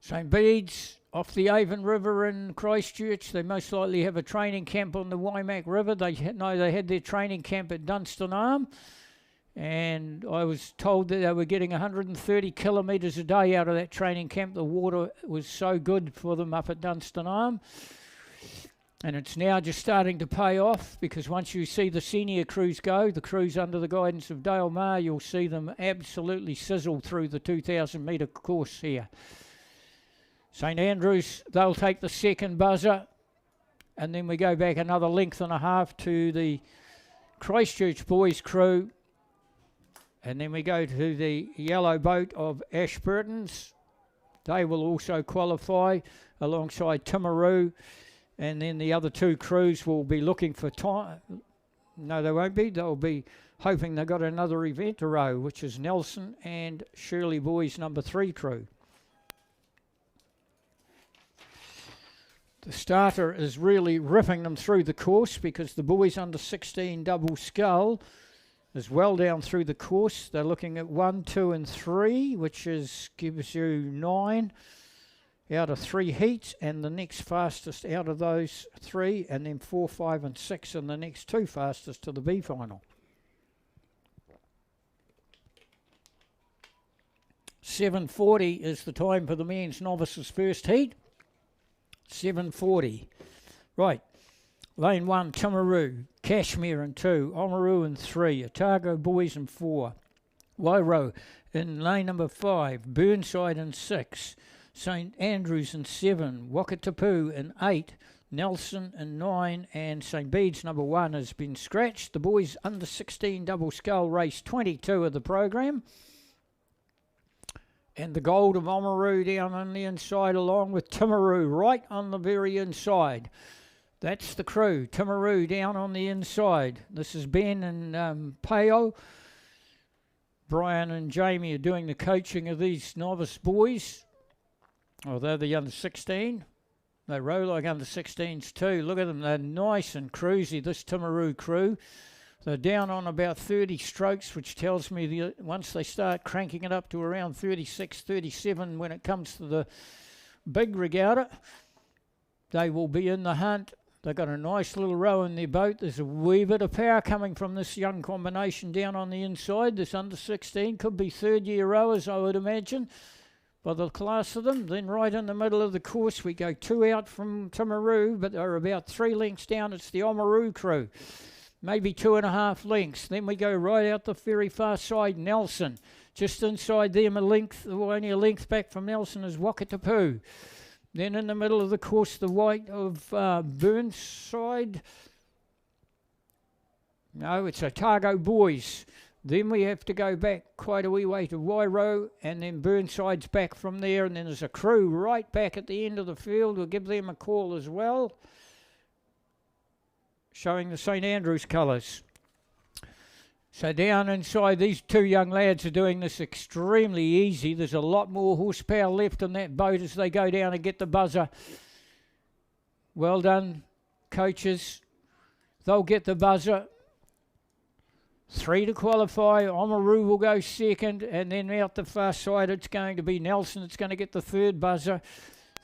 St Bede's off the Avon River in Christchurch. They most likely have a training camp on the Waimak River. They had their training camp at Dunstan Arm. And I was told that they were getting 130 kilometres a day out of that training camp. The water was so good for them up at Dunstan Arm. And it's now just starting to pay off, because once you see the senior crews go, the crews under the guidance of Dale Maher, you'll see them absolutely sizzle through the 2,000 metre course here. St Andrews, they'll take the second buzzer, and then we go back another length and a half to the Christchurch Boys crew, and then we go to the yellow boat of Ashburton's. They will also qualify alongside Timaru, and then the other 2 crews will be looking for time. No, they won't be. They'll be hoping they've got another event to row, which is Nelson and Shirley Boys number 3 crew. The starter is really ripping them through the course, because the boys under 16 double scull is well down through the course. They're looking at 1, 2 and 3, which gives you 9 out of 3 heats, and the next fastest out of those 3, and then 4, 5 and 6 and the next 2 fastest to the B final. 7:40 is the time for the men's novices first heat. 7:40. Right. Lane 1, Timaru, Kashmir in 2, Oamaru in 3, Otago Boys in 4, Wairo in lane number 5, Burnside in 6, St Andrews in 7, Wakatapu in 8, Nelson in 9, and St Bede's number 1 has been scratched. The boys under 16 double scull race 22 of the program. And the gold of Oamaru down on the inside, along with Timaru right on the very inside. That's the crew. Timaru down on the inside. This is Ben and Peo. Brian and Jamie are doing the coaching of these novice boys. Although they're under 16. They row like under 16s too. Look at them. They're nice and cruisy, this Timaru crew. They're down on about 30 strokes, which tells me once they start cranking it up to around 36, 37 when it comes to the big regatta, they will be in the hunt. They've got a nice little row in their boat. There's a wee bit of power coming from this young combination down on the inside. This under 16 could be third-year rowers, I would imagine, by the class of them. Then right in the middle of the course, we go 2 out from Timaru, but they're about 3 lengths down. It's the Oamaru crew. Maybe 2.5 lengths. Then we go right out the very far side, Nelson. Just inside them, only a length back from Nelson is Wakatapu. Then in the middle of the course, the white of Burnside. No, it's Otago Boys. Then we have to go back quite a wee way to Wairo, and then Burnside's back from there, and then there's a crew right back at the end of the field. We'll give them a call as well, showing the St Andrews colours. So down inside, these 2 young lads are doing this extremely easy. There's a lot more horsepower left in that boat as they go down and get the buzzer. Well done, coaches. They'll get the buzzer. 3 to qualify. Oamaru will go second, and then out the far side it's going to be Nelson. It's going to get the 3rd buzzer.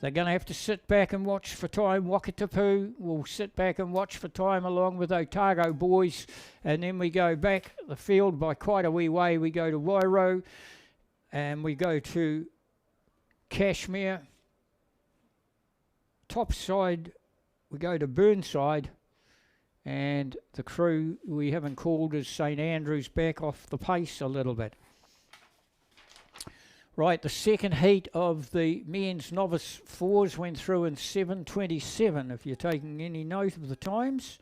They're going to have to sit back and watch for time. Wakatapu will sit back and watch for time along with Otago Boys. And then we go back the field by quite a wee way. We go to Wairo and we go to Kashmir. top side, we go to Burnside, and the crew we haven't called is St Andrews back off the pace a little bit. Right, the second heat of the men's novice fours went through in 7:27, if you're taking any note of the times.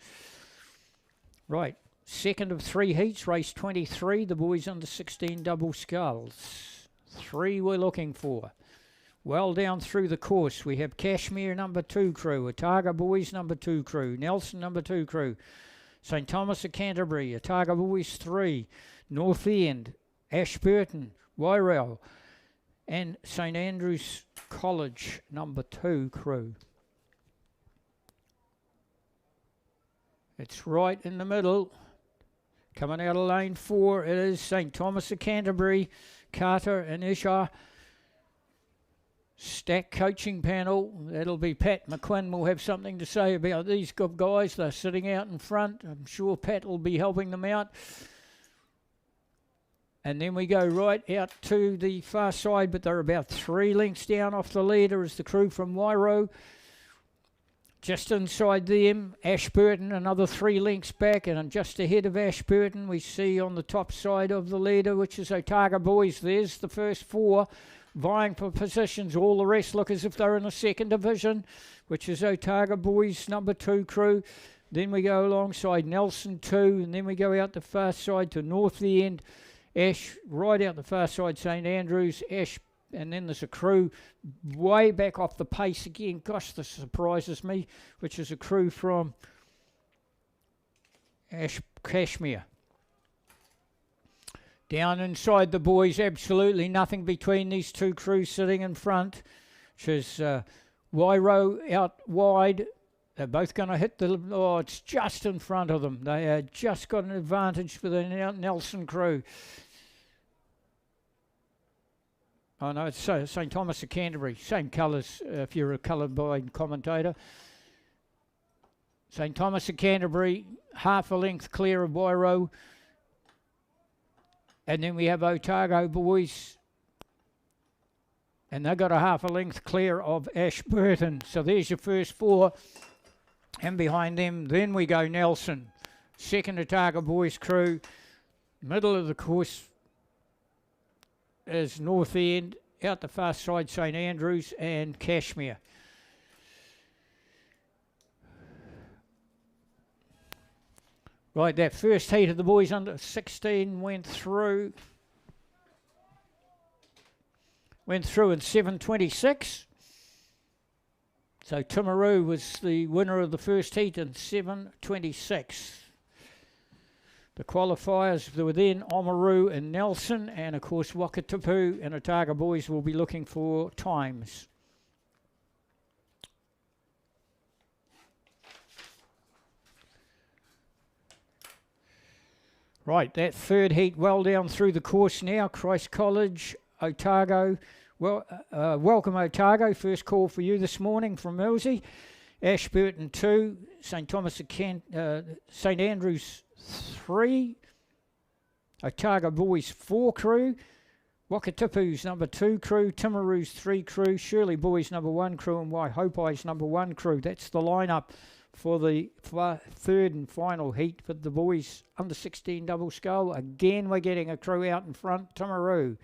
Right, second of three heats, race 23, the boys under 16 double sculls. 3 we're looking for. Well down through the course, we have Cashmere number 2 crew, Otago Boys number 2 crew, Nelson number 2 crew, St Thomas of Canterbury, Otago Boys 3, North End, Ashburton, Wairau, and St Andrews College number 2 crew. It's right in the middle. Coming out of lane 4, it is St Thomas of Canterbury, Carter and Isha. Stack coaching panel. That'll be Pat McQuinn. Will have something to say about these good guys. They're sitting out in front. I'm sure Pat will be helping them out. And then we go right out to the far side, but they're about 3 lengths down off the leader is the crew from Wairau. Just inside them, Ashburton, another 3 lengths back, and just ahead of Ashburton, we see on the top side of the leader, which is Otago Boys. There's the first 4 vying for positions. All the rest look as if they're in the second division, which is Otago Boys number 2 crew. Then we go alongside Nelson 2, and then we go out the far side to North End. Ash, right out the far side, St Andrews, Ash, and then there's a crew way back off the pace again. Gosh, this surprises me, which is a crew from Cashmere. Down inside the boys, absolutely nothing between these 2 crews sitting in front, which is Wairau out wide. They're both going to hit the... Oh, it's just in front of them. They have just got an advantage for the Nelson crew. Oh, no, it's St Thomas of Canterbury. Same colours if you're a colour-blind commentator. St Thomas of Canterbury, half a length clear of Wairau. And then we have Otago Boys. And they've got a half a length clear of Ashburton. So there's your first 4. And behind them, then we go Nelson. Second Otago Boys crew. Middle of the course is North End. Out the far side, St Andrews and Cashmere. Right, that first heat of the boys under 16 went through in 7:26. So Timaru was the winner of the first heat in 7:26. The qualifiers were then Oamaru and Nelson, and of course Wakatipu and Otago Boys will be looking for times. Right, that third heat well down through the course now. Christ College, Otago. Well, welcome Otago. First call for you this morning from Millsy. Ashburton 2, St Thomas of St Andrews 3, Otago Boys 4 crew, Wakatipu's number 2 crew, Timaru's 3 crew, Shirley Boys number 1 crew, and Waihopai's number 1 crew. That's the lineup for the third and final heat for the boys under 16 double scull. Again, we're getting a crew out in front, Timaru.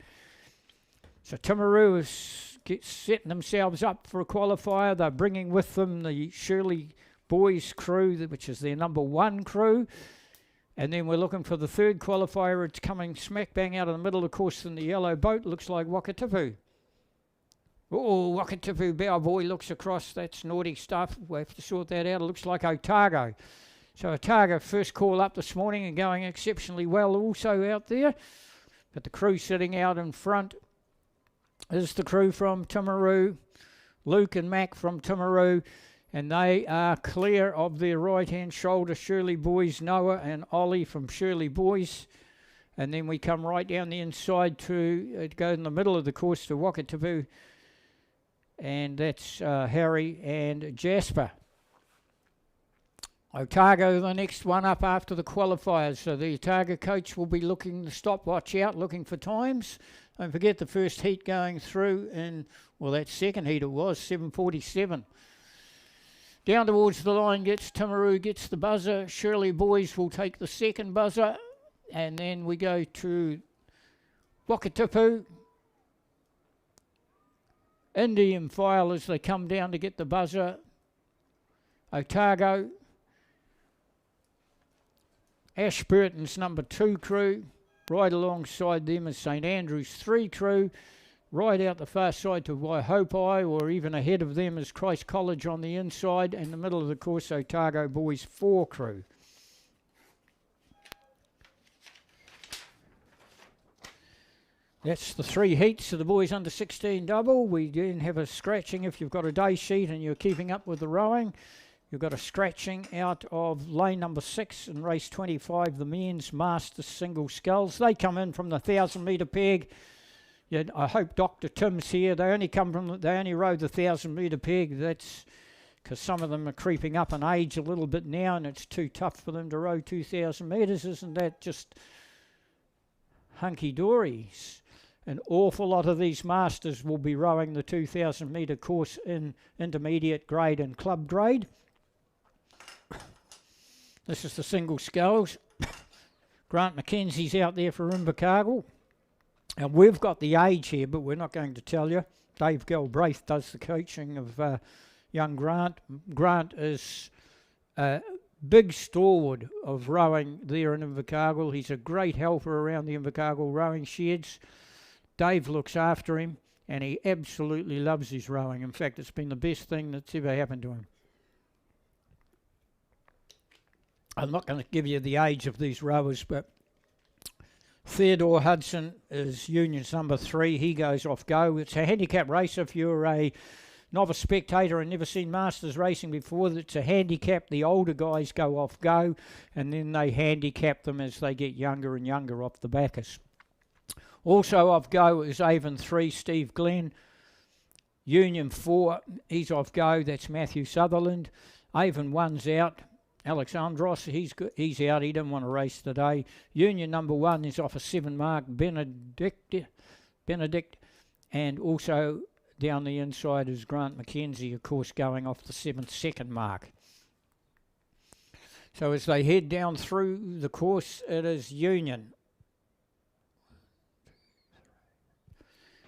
So Timaru is setting themselves up for a qualifier. They're bringing with them the Shirley Boys crew, which is their number 1 crew. And then we're looking for the third qualifier. It's coming smack bang out of the middle of the course in the yellow boat. Looks like Wakatipu. Oh, Wakatipu bow boy looks across. That's naughty stuff. We'll have to sort that out. It looks like Otago. So Otago first call up this morning and going exceptionally well also out there. But the crew sitting out in front is the crew from Timaru, Luke and Mac from Timaru. And they are clear of their right-hand shoulder, Shirley Boys, Noah and Ollie from Shirley Boys. And then we come right down the inside to go in the middle of the course to Wakatipu. And that's Harry and Jasper. Otago, the next one up after the qualifiers. So the Otago coach will be looking the stopwatch out, looking for times. Don't forget the first heat going through in, well, that second heat it was, 7:47. Down towards the line gets Timaru, gets the buzzer. Shirley Boys will take the second buzzer. And then we go to Wakatipu. Indian File as they come down to get the buzzer. Otago. Ashburton's number 2 crew. Right alongside them is St Andrews 3 crew. Right out the far side to Waihopai, or even ahead of them is Christ College on the inside. In the middle of the course, Otago Boys 4 crew. That's the 3 heats of the boys under 16 double. We then have a scratching if you've got a day sheet and you're keeping up with the rowing. You've got a scratching out of lane number 6 in race 25, the men's Masters single sculls. They come in from the 1,000 metre peg. Yeah, I hope Dr. Tim's here. They only rode the 1,000 metre peg. That's because some of them are creeping up in age a little bit now, and it's too tough for them to row 2,000 metres. Isn't that just hunky-dories? An awful lot of these masters will be rowing the 2,000 metre course in intermediate grade and club grade. This is the single sculls. Grant McKenzie's out there for Invercargill. And we've got the age here, but we're not going to tell you. Dave Galbraith does the coaching of young Grant. Grant is a big stalwart of rowing there in Invercargill. He's a great helper around the Invercargill rowing sheds. Dave looks after him, and he absolutely loves his rowing. In fact, it's been the best thing that's ever happened to him. I'm not going to give you the age of these rowers, but Theodore Hudson is Union's number 3. He goes off go. It's a handicap race if you're a novice spectator and never seen Masters racing before. It's a handicap. The older guys go off go, and then they handicap them as they get younger and younger off the backers. Also off go is Avon 3, Steve Glenn. Union 4, he's off go. That's Matthew Sutherland. Avon 1's out. Alexandros, he's out. He didn't want to race today. Union number 1 is off a 7 mark. Benedict. And also down the inside is Grant McKenzie, of course, going off the 7-second mark. So as they head down through the course, it is Union.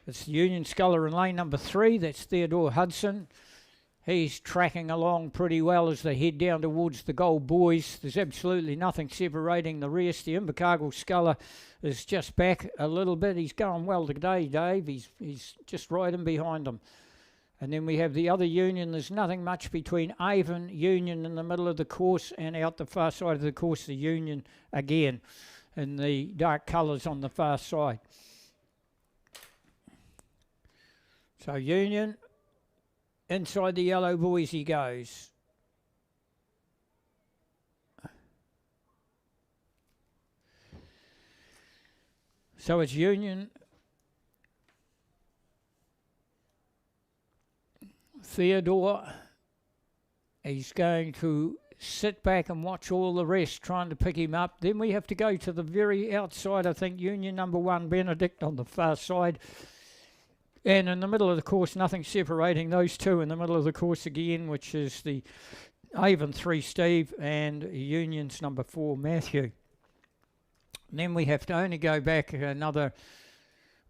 It's the Union sculler in lane number 3. That's Theodore Hudson. He's tracking along pretty well as they head down towards the Gold Boys. There's absolutely nothing separating the rest. The Invercargill sculler is just back a little bit. He's going well today, Dave. He's just right in behind them. And then we have the other Union. There's nothing much between Avon, Union in the middle of the course, and out the far side of the course, the Union again in the dark colours on the far side. So Union, inside the yellow boys he goes. So it's Union, Theodore. He's going to sit back and watch all the rest, trying to pick him up. Then we have to go to the very outside, I think, Union number 1, Benedict on the far side. And in the middle of the course, nothing separating those two in the middle of the course again, which is the Avon 3, Steve, and Union's number 4, Matthew. And then we have to only go back another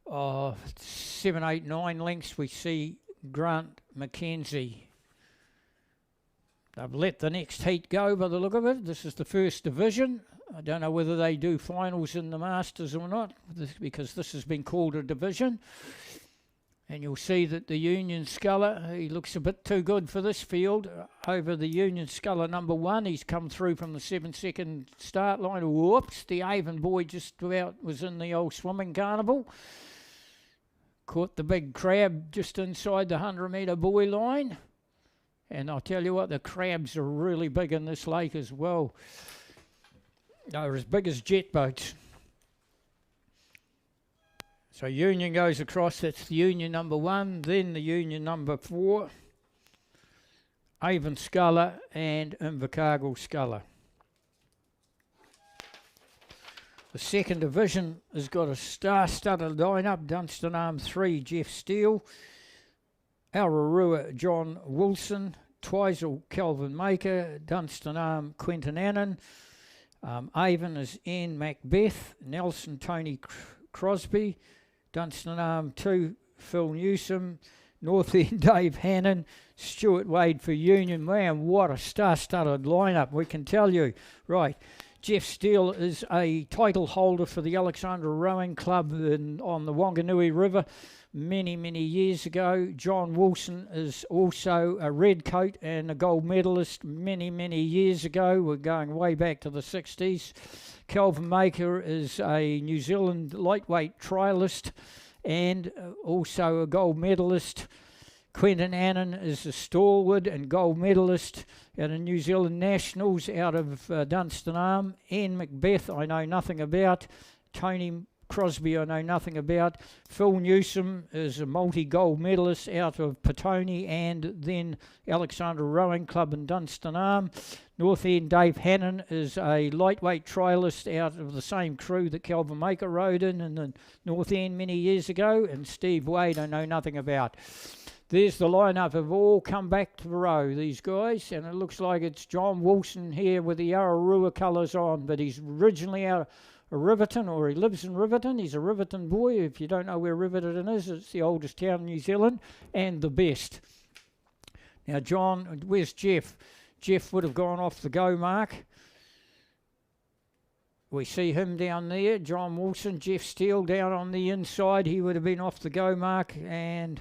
7, 8, 9 lengths. We see Grant McKenzie. They've let the next heat go by the look of it. This is the first division. I don't know whether they do finals in the Masters or not, because this has been called a division. And you'll see that the Union sculler, he looks a bit too good for this field. Over the Union sculler number 1, he's come through from the 7-second start line. Whoops, the Avon boy just about was in the old swimming carnival. Caught the big crab just inside the 100-metre buoy line. And I'll tell you what, the crabs are really big in this lake as well. They're as big as jet boats. So Union goes across. That's the Union number 1, then the Union number 4, Avon sculler and Invercargill sculler. The second division has got a star-studded lineup. Dunstan Arm 3, Jeff Steele. Aurorua, John Wilson. Twizel, Kelvin Maker. Dunstanarm, Quentin Annan. Avon is Ian Macbeth. Nelson, Tony Crosby. Dunstanarm 2, Phil Newsom. North End, Dave Hannon. Stuart Wade for Union. Man, what a star-studded lineup, we can tell you. Right. Jeff Steele is a title holder for the Alexandra Rowing Club on the Wanganui River many, many years ago. John Wilson is also a red coat and a gold medalist many, many years ago. We're going way back to the 60s. Kelvin Maker is a New Zealand lightweight trialist and also a gold medalist. Quentin Annan is a stalwart and gold medalist at the New Zealand Nationals out of Dunstanarm. Ian Macbeth, I know nothing about. Tony Crosby, I know nothing about. Phil Newsom is a multi-gold medalist out of Petone and then Alexandra Rowing Club in Dunstanarm. North End, Dave Hannon is a lightweight trialist out of the same crew that Kelvin Maker rode in the North End many years ago. And Steve Wade, I know nothing about. There's the lineup have all come back to the row, these guys, and it looks like it's John Wilson here with the Ararua colours on, but he's originally out of Riverton, or he lives in Riverton. He's a Riverton boy. If you don't know where Riverton is, it's the oldest town in New Zealand and the best. Now, John, where's Jeff? Jeff would have gone off the go mark. We see him down there, John Wilson. Jeff Steele down on the inside. He would have been off the go mark, and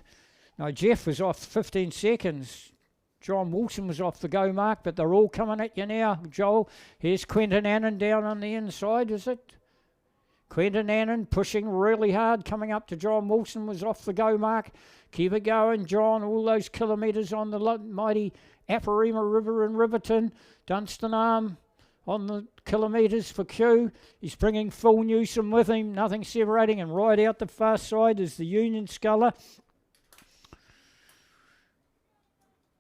no, Jeff was off 15 seconds. John Wilson was off the go mark, but they're all coming at you now, Joel. Here's Quentin Annan down on the inside, is it? Quentin Annan pushing really hard, coming up to John Wilson, was off the go mark. Keep it going, John. All those kilometres on the mighty Aparima River in Riverton. Dunstanarm on the kilometres for Q. He's bringing Phil Newsom with him, nothing separating, and right out the far side is the Union Sculler.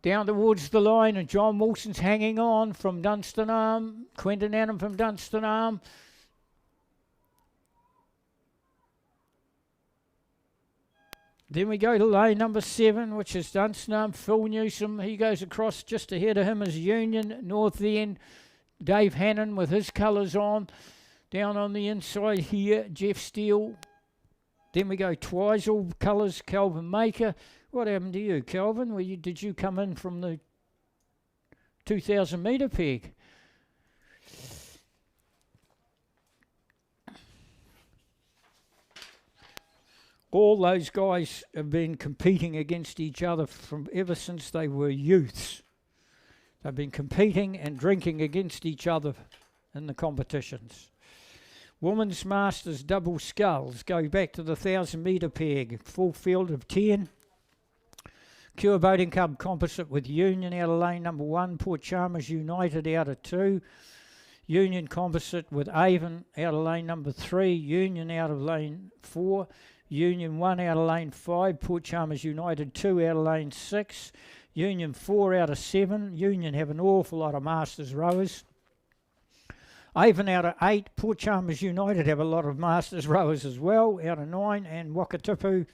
Down towards the line, and John Wilson's hanging on from Dunstanarm. Quentin Annan from Dunstanarm. Then we go to lane number 7, which is Dunstanarm. Phil Newsom, he goes across. Just ahead of him is Union. North End, Dave Hannon with his colours on. Down on the inside here, Jeff Steele. Then we go Twizel colours, Kelvin Maker. What happened to you, Kelvin? Did you come in from the 2,000 metre peg? All those guys have been competing against each other from ever since they were youths. They've been competing and drinking against each other in the competitions. Women's Masters double sculls go back to the 1,000 metre peg. Full field of 10. Cure Boating Club composite with Union out of lane number 1. Port Chalmers United out of 2. Union composite with Avon out of lane number 3. Union out of lane 4. Union 1 out of lane 5. Port Chalmers United 2 out of lane 6. Union 4 out of 7. Union have an awful lot of Masters rowers. Avon out of 8. Port Chalmers United have a lot of Masters rowers as well, out of 9. And Wakatipu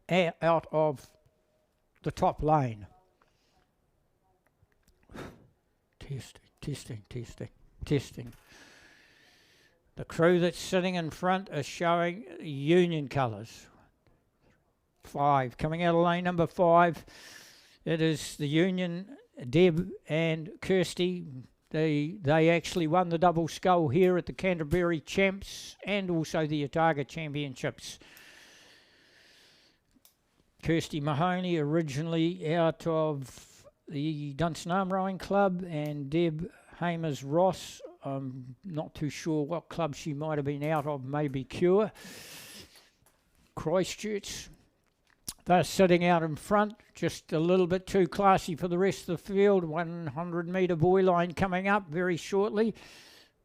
out of the top lane. Testing. The crew that's sitting in front are showing Union colours. 5. Coming out of lane number 5, it is the Union, Deb and Kirsty. They actually won the double scull here at the Canterbury Champs and also the Otago Championships. Kirsty Mahoney, originally out of the Dunstanarm Rowing Club, and Deb Hamers Ross. I'm not too sure what club she might have been out of, maybe Cure. Christchurch. They're sitting out in front, just a little bit too classy for the rest of the field. 100 metre buoy line coming up very shortly.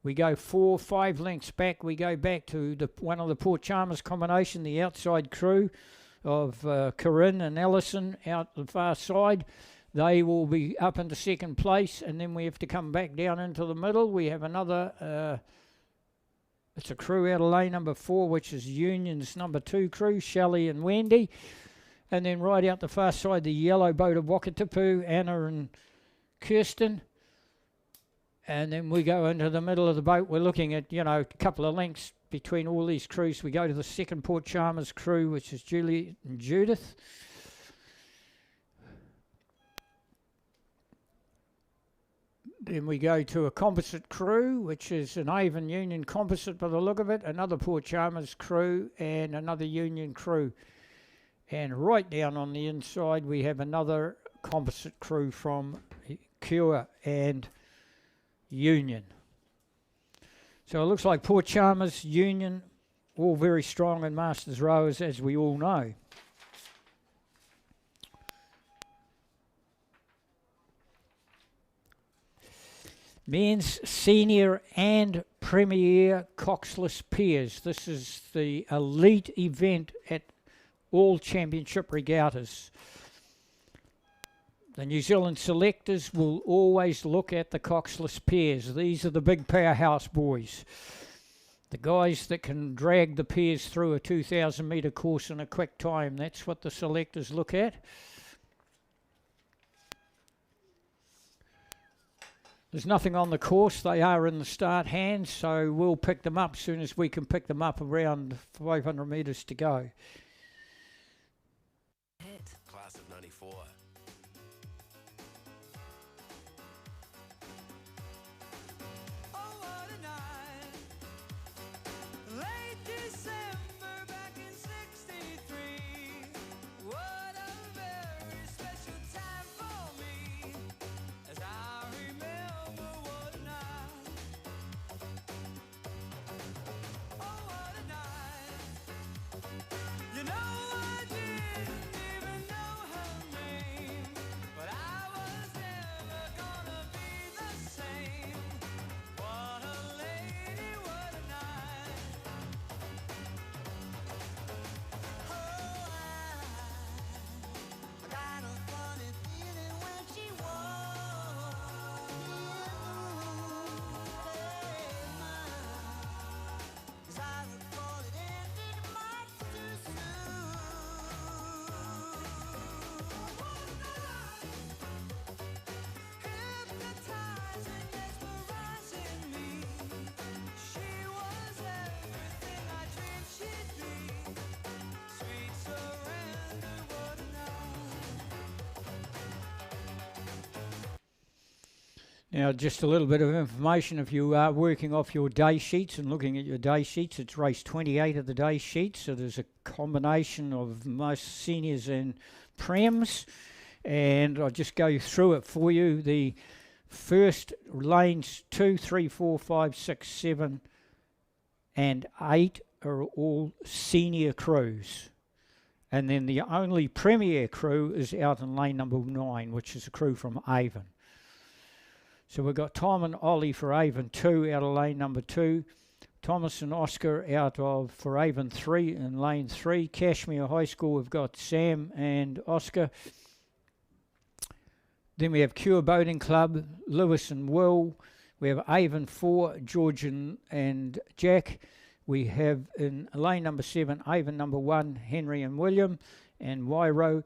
We go 4, 5 lengths back. We go back to one of the Port Chalmers combination, the outside crew of Corinne and Ellison out the far side. They will be up into second place, and then we have to come back down into the middle. We have another, it's a crew out of lane number 4, which is Union's number 2 crew, Shelley and Wendy. And then right out the far side, the yellow boat of Wakatipu, Anna and Kirsten. And then we go into the middle of the boat. We're looking at, a couple of lengths between all these crews. We go to the second Port Chalmers crew, which is Julie and Judith. Then we go to a composite crew, which is an Avon Union composite by the look of it, another Port Chalmers crew, and another Union crew. And right down on the inside, we have another composite crew from Cure and Union. So it looks like Port Chalmers, Union, all very strong in Masters rowers, as we all know. Men's Senior and Premier Coxless Pairs. This is the elite event at all championship regattas. The New Zealand selectors will always look at the Coxless pairs. These are the big powerhouse boys. The guys that can drag the pairs through a 2,000 metre course in a quick time. That's what the selectors look at. There's nothing on the course. They are in the start hands, so we'll pick them up as soon as we can pick them up around 500 metres to go. Class of 94. Now, just a little bit of information. If you are working off your day sheets and looking at your day sheets, it's race 28 of the day sheets. So there's a combination of most seniors and prems. And I'll just go through it for you. The first lanes 2, 3, 4, 5, 6, 7, and 8 are all senior crews. And then the only premier crew is out in lane number 9, which is a crew from Avon. So we've got Tom and Ollie for Avon 2 out of lane number 2. Thomas and Oscar out of for Avon 3 in lane 3. Cashmere High School, we've got Sam and Oscar. Then we have Cure Boating Club, Lewis and Will. We have Avon 4, George and Jack. We have in lane number 7, Avon number 1, Henry and William. And Wairo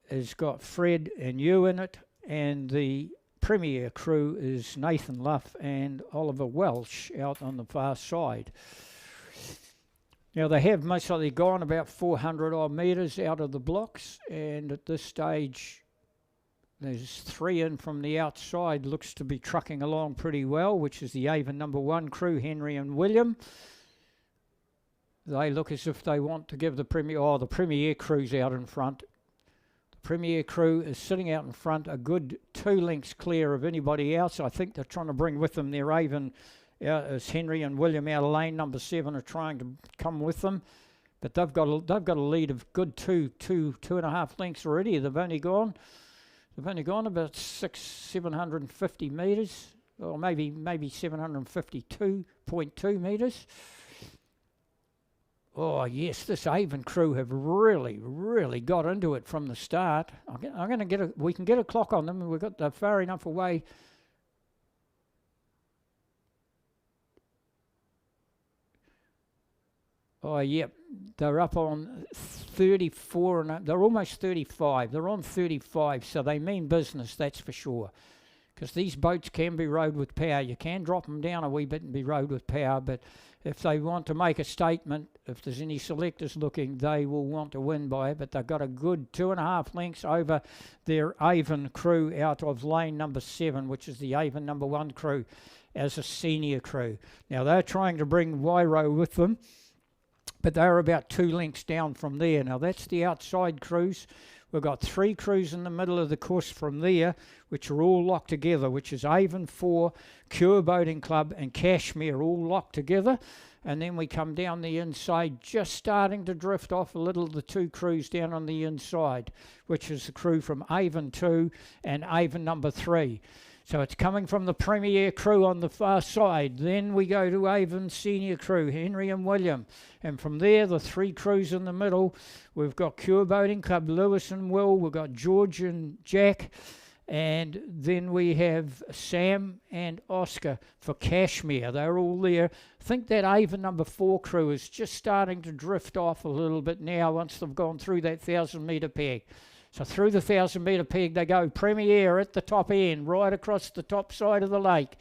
has got Fred and you in it. And the premier crew is Nathan Luff and Oliver Welsh out on the far side. Now they have most likely gone about 400 odd metres out of the blocks, and at this stage there's 3 in from the outside, looks to be trucking along pretty well, which is the Avon number 1 crew, Henry and William. They look as if they want to give the premier crew's out in front. Premier crew is sitting out in front, a good 2 lengths clear of anybody else. I think they're trying to bring with them their Avon, as Henry and William out of lane number 7 are trying to come with them, but they've got a lead of good 2.5 lengths already. They've only gone about 750 metres, or maybe 752.2 metres. Oh, yes, this Avon crew have really got into it from the start. I'm going to we can get a clock on them, and we've got far enough away. Oh, yep, they're up on 34 and they're almost 35. They're on 35, so they mean business, that's for sure. Because these boats can be rowed with power. You can drop them down a wee bit and be rowed with power, but if they want to make a statement, if there's any selectors looking, they will want to win by it. But they've got a good 2.5 lengths over their Avon crew out of lane number 7, which is the Avon number 1 crew as a senior crew. Now they're trying to bring Wairo with them, but they're about 2 lengths down from there. Now that's the outside crews. We've got 3 crews in the middle of the course from there, which are all locked together, which is Avon 4, Cure Boating Club and Cashmere, all locked together. And then we come down the inside, just starting to drift off a little, the 2 crews down on the inside, which is the crew from Avon 2 and Avon number 3. So it's coming from the Premier crew on the far side. Then we go to Avon senior crew, Henry and William. And from there, the 3 crews in the middle. We've got Cure Boating Club, Lewis and Will. We've got George and Jack. And then we have Sam and Oscar for Cashmere. They're all there. I think that Avon number 4 crew is just starting to drift off a little bit now once they've gone through that 1,000-metre peg. So through the 1,000-metre peg they go. Premier at the top end, right across the top side of the lake.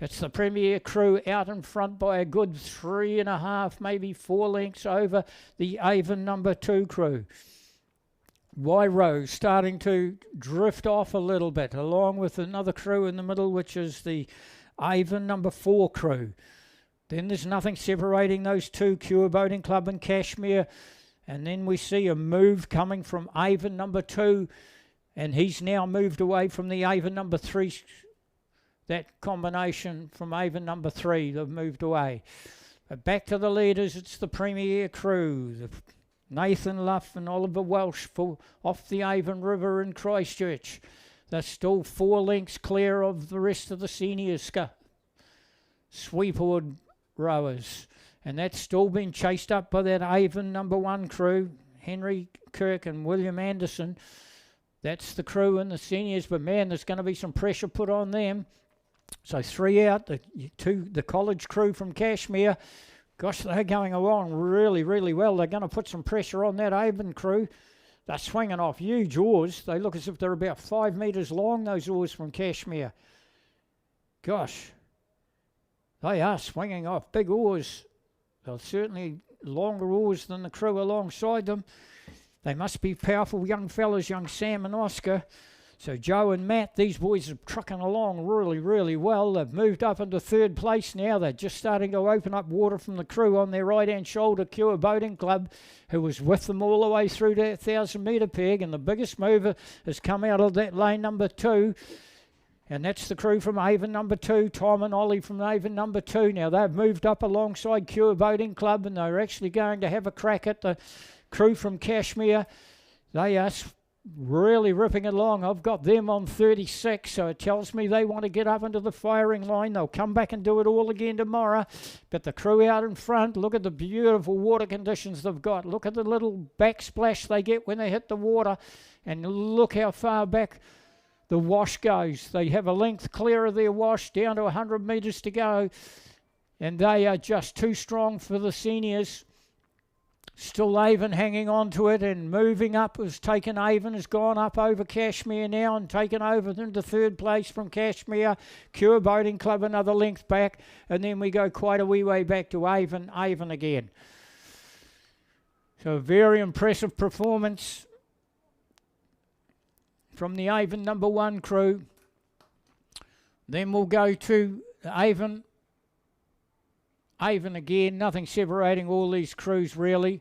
It's the Premier crew out in front by a good 3.5, maybe 4 lengths over the Avon number 2 crew. Wairo starting to drift off a little bit, along with another crew in the middle, which is the Avon number 4 crew. Then there's nothing separating those 2, Cure Boating Club and Cashmere. And then we see a move coming from Avon number 2, and he's now moved away from the Avon number 3. That combination from Avon number 3, they've moved away. But back to the leaders, it's the Premier crew, Nathan Luff and Oliver Welsh off the Avon River in Christchurch. They're still 4 lengths clear of the rest of the seniors, Sweetwood rowers. And that's still been chased up by that Avon number 1 crew, Henry Kirk and William Anderson. That's the crew and the seniors, but man, there's going to be some pressure put on them. So 3 out, the college crew from Cashmere. Gosh, they're going along really, really well. They're going to put some pressure on that Avon crew. They're swinging off huge oars. They look as if they're about 5 metres long, those oars from Cashmere. Gosh, they are swinging off big oars. They're certainly longer oars than the crew alongside them. They must be powerful young fellas, young Sam and Oscar. So Joe and Matt, these boys are trucking along really, really well. They've moved up into 3rd place now. They're just starting to open up water from the crew on their right-hand shoulder, Cure Boating Club, who was with them all the way through that 1,000-metre peg. And the biggest mover has come out of that lane number 2. And that's the crew from Avon number 2, Tom and Ollie from Avon number 2. Now they've moved up alongside Cure Boating Club, and they're actually going to have a crack at the crew from Cashmere. They are really ripping it along. I've got them on 36, so it tells me they want to get up into the firing line. They'll come back and do it all again tomorrow. But the crew out in front, look at the beautiful water conditions they've got. Look at the little backsplash they get when they hit the water, and look how far back the wash goes. They have a length clear of their wash, down to 100 metres to go, and they are just too strong for the seniors. Still Avon hanging on to it and moving up. Avon has gone up over Cashmere now and taken over into 3rd place from Cashmere. Cure Boating Club another length back, and then we go quite a wee way back to Avon again. So a very impressive performance from the Avon number 1 crew. Then we'll go to Avon again, nothing separating all these crews really.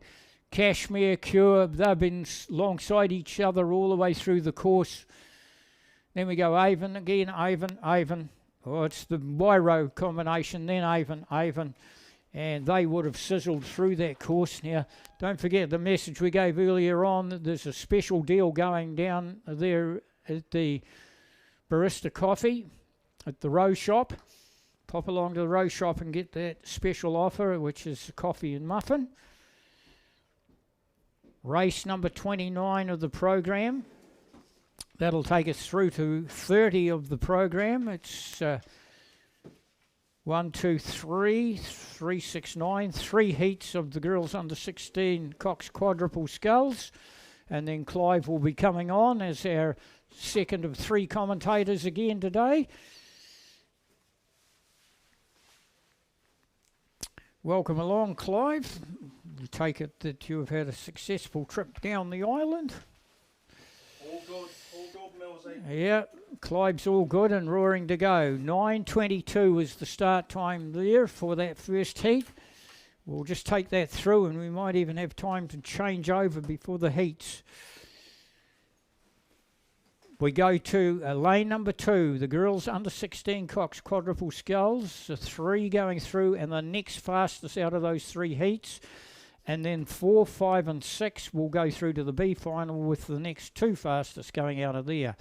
Cashmere, Cure, they've been alongside each other all the way through the course. Then we go Avon again, Avon. Oh, it's the Wairo combination, then Avon. And they would have sizzled through that course. Now, don't forget the message we gave earlier on, that there's a special deal going down there at the Barista Coffee at the Row Shop. Pop along to the Row Shop and get that special offer, which is coffee and muffin. Race number 29 of the program. That'll take us through to 30 of the program. It's 1, 2, 3, 3, 6, 9. 3 heats of the girls under 16 Cox Quadruple Sculls. And then Clive will be coming on as our second of 3 commentators again today. Welcome along, Clive. You take it that you have had a successful trip down the island. All good, Millsy. Yeah, Clive's all good and roaring to go. 9:22 was the start time there for that first heat. We'll just take that through and we might even have time to change over before the heats. We go to lane number 2, the girls under 16 Cox Quadruple Sculls, the 3 going through and the next fastest out of those 3 heats. And then 4, 5 and 6 will go through to the B final with the next 2 fastest going out of there.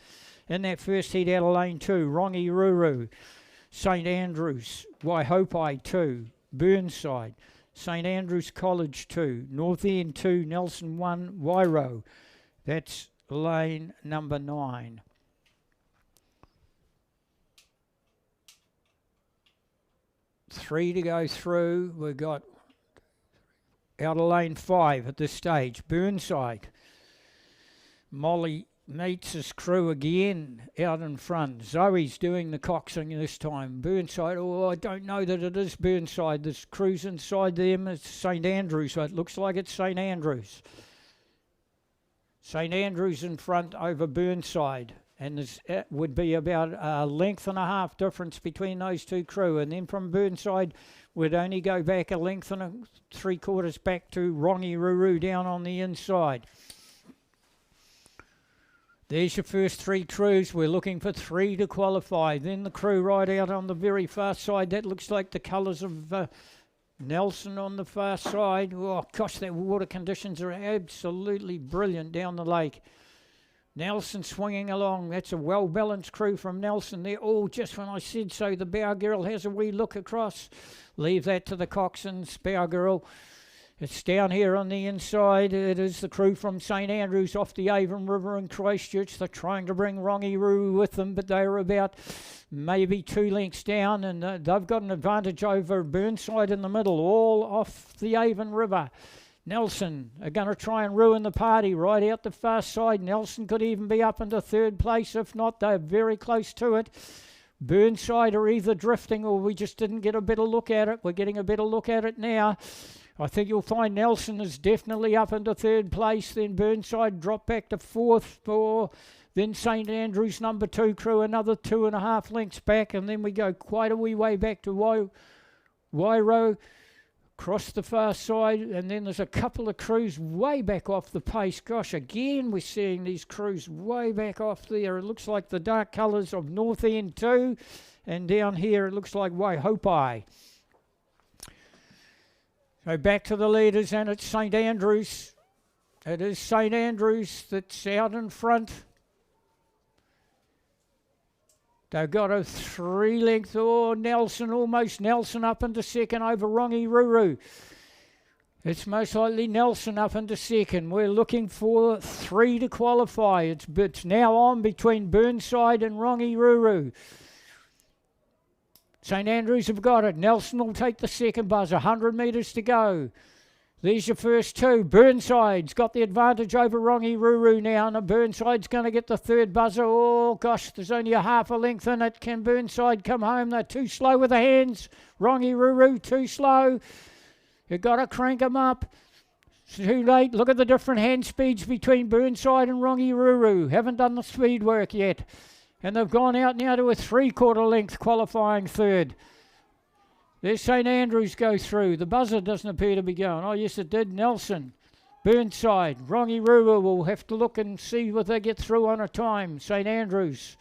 In that first heat out of lane 2, Rongi Ruru, St Andrews, Waihopai 2, Burnside, St Andrews College 2, North End 2, Nelson 1, Wairo. That's lane number 9. Three to go through. We've got out of lane 5 at this stage, Burnside. Molly meets his crew again out in front. Zoe's doing the coxing this time. Burnside, oh, I don't know that it is Burnside. There's crews inside them. It's St Andrews, so it looks like it's St Andrews. St Andrews in front over Burnside, and it would be about a length and a half difference between those 2 crew, and then from Burnside we'd only go back a length and 3/4 back to Rongi Ruru down on the inside. There's your first 3 crews. We're looking for 3 to qualify. Then the crew right out on the very far side. That looks like the colours of Nelson on the far side. Oh, gosh, the water conditions are absolutely brilliant down the lake. Nelson swinging along. That's a well-balanced crew from Nelson there. Oh, just when I said so, the bow girl has a wee look across. Leave that to the coxswains, bow girl. It's down here on the inside. It is the crew from St Andrews off the Avon River in Christchurch. They're trying to bring Rongiru with them, but they are about maybe 2 lengths down, and they've got an advantage over Burnside in the middle, all off the Avon River. Nelson are going to try and ruin the party right out the far side. Nelson could even be up into 3rd place. If not, they're very close to it. Burnside are either drifting or we just didn't get a better look at it. We're getting a better look at it now. I think you'll find Nelson is definitely up into 3rd place. Then Burnside drop back to 4th. Or then St Andrews number 2 crew another 2.5 lengths back. And then we go quite a wee way back to Wairo. Across the far side, and then there's a couple of crews way back off the pace. Gosh, again we're seeing these crews way back off there. It looks like the dark colours of North End 2, and down here it looks like Waihopai. So back to the leaders, and it's St Andrews. It is St Andrews that's out in front. They've got a 3-length, Nelson, almost Nelson up into 2nd over Rongi Ruru. It's most likely Nelson up into 2nd. We're looking for 3 to qualify. It's now on between Burnside and Rongi Ruru. St Andrews have got it. Nelson will take the 2nd buzzer. 100 metres to go. There's your first 2. Burnside's got the advantage over Rongi Ruru now. And Burnside's going to get the 3rd buzzer. Oh, gosh, there's only a half a length in it. Can Burnside come home? They're too slow with the hands. Rongi Ruru too slow. You've got to crank them up. It's too late. Look at the different hand speeds between Burnside and Rongi Ruru. Haven't done the speed work yet. And they've gone out now to a 3/4 length qualifying 3rd. There's St Andrews go through. The buzzer doesn't appear to be going. Oh, yes, it did. Nelson, Burnside, Rongi Ruru will have to look and see what they get through on a time. St Andrews.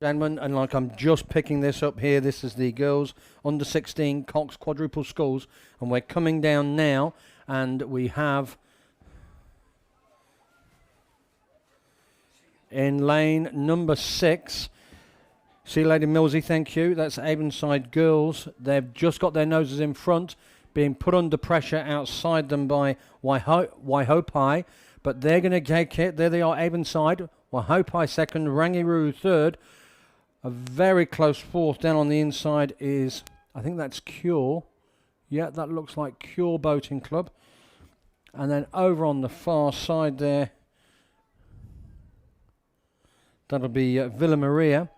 Gentlemen, and like I'm just picking this up here, this is the girls under 16 Cox Quadruple Skulls, and we're coming down now, and we have in lane number 6. See you later, Millsy, thank you. That's Avonside Girls. They've just got their noses in front, being put under pressure outside them by Waihopai, but they're going to take it. There they are, Avonside. Waihopai second, Rangiru third. A very close fourth. Down on the inside is, I think that's Cure. Yeah, that looks like Cure Boating Club. And then over on the far side there, that'll be Villa Maria.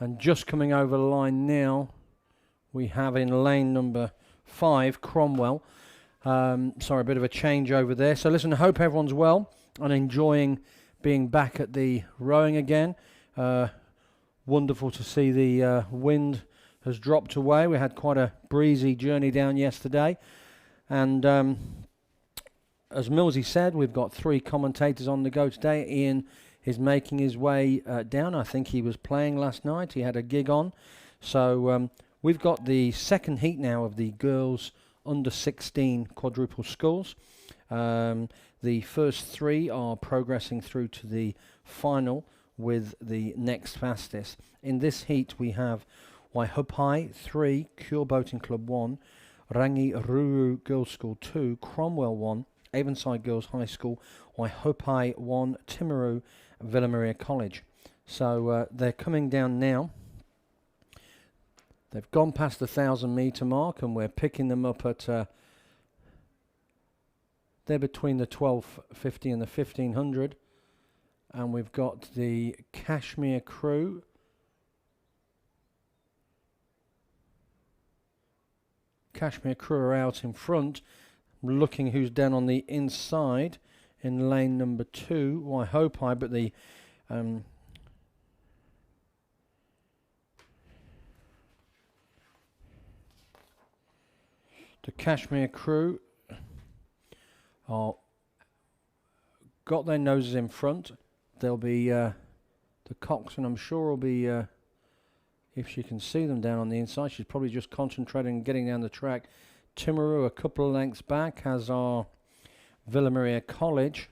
And just coming over the line now, we have in lane number 5, Cromwell. Sorry, a bit of a change over there. So listen, I hope everyone's well and enjoying being back at the rowing again. Wonderful to see the wind has dropped away. We had quite a breezy journey down yesterday. And as Millsy said, we've got 3 commentators on the go today. Ian is making his way down. I think he was playing last night. He had a gig on. So we've got the second heat now of the girls under 16 quadruple sculls. The first 3 are progressing through to the final with the next fastest. In this heat we have Waihopai 3, Cure Boating Club 1, Rangiruru Girls School 2, Cromwell 1, Avonside Girls High School, Waihopai 1, Timaru, Villa Maria College. So they're coming down now. They've gone past the 1,000 metre mark, and we're picking them up at they're between the 1250 and the 1500. And we've got the Kashmir Crew. Kashmir Crew are out in front. Looking who's down on the inside in lane number 2. Waihopai, but the Kashmir Crew are got their noses in front. There'll be the coxswain, I'm sure, will be if she can see them down on the inside. She's probably just concentrating on getting down the track. Timaru a couple of lengths back, as are Villa Maria College.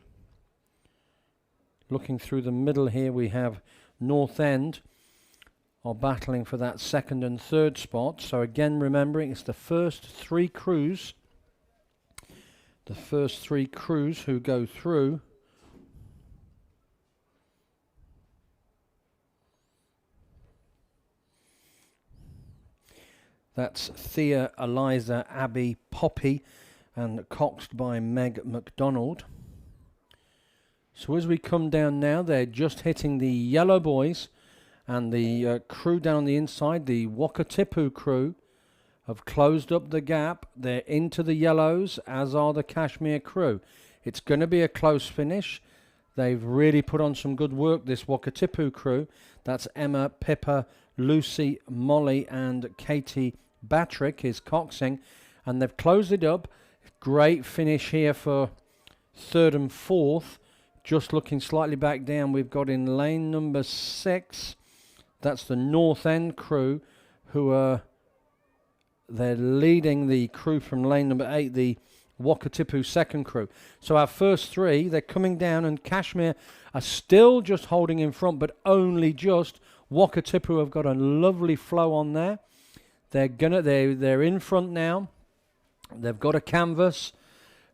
Looking through the middle here, we have North End are battling for that second and third spot. So again, remembering it's the first 3 crews. The first 3 crews who go through. That's Thea, Eliza, Abby, Poppy, and coxed by Meg McDonald. So as we come down now, they're just hitting the yellow boys, and the crew down on the inside, the Wakatipu crew, have closed up the gap. They're into the yellows, as are the Kashmir Crew. It's going to be a close finish. They've really put on some good work, this Wakatipu crew. That's Emma, Pippa, Lucy, Molly, and Katie Batrick is coxing, and they've closed it up. Great finish here for third and fourth. Just looking slightly back down, we've got in lane number 6, that's the North End crew, who are, they're leading the crew from lane number 8, the Wakatipu second crew. So our first 3, they're coming down, and Kashmir are still just holding in front, but only just. Wakatipu have got a lovely flow on there. They're in front now. They've got a canvas,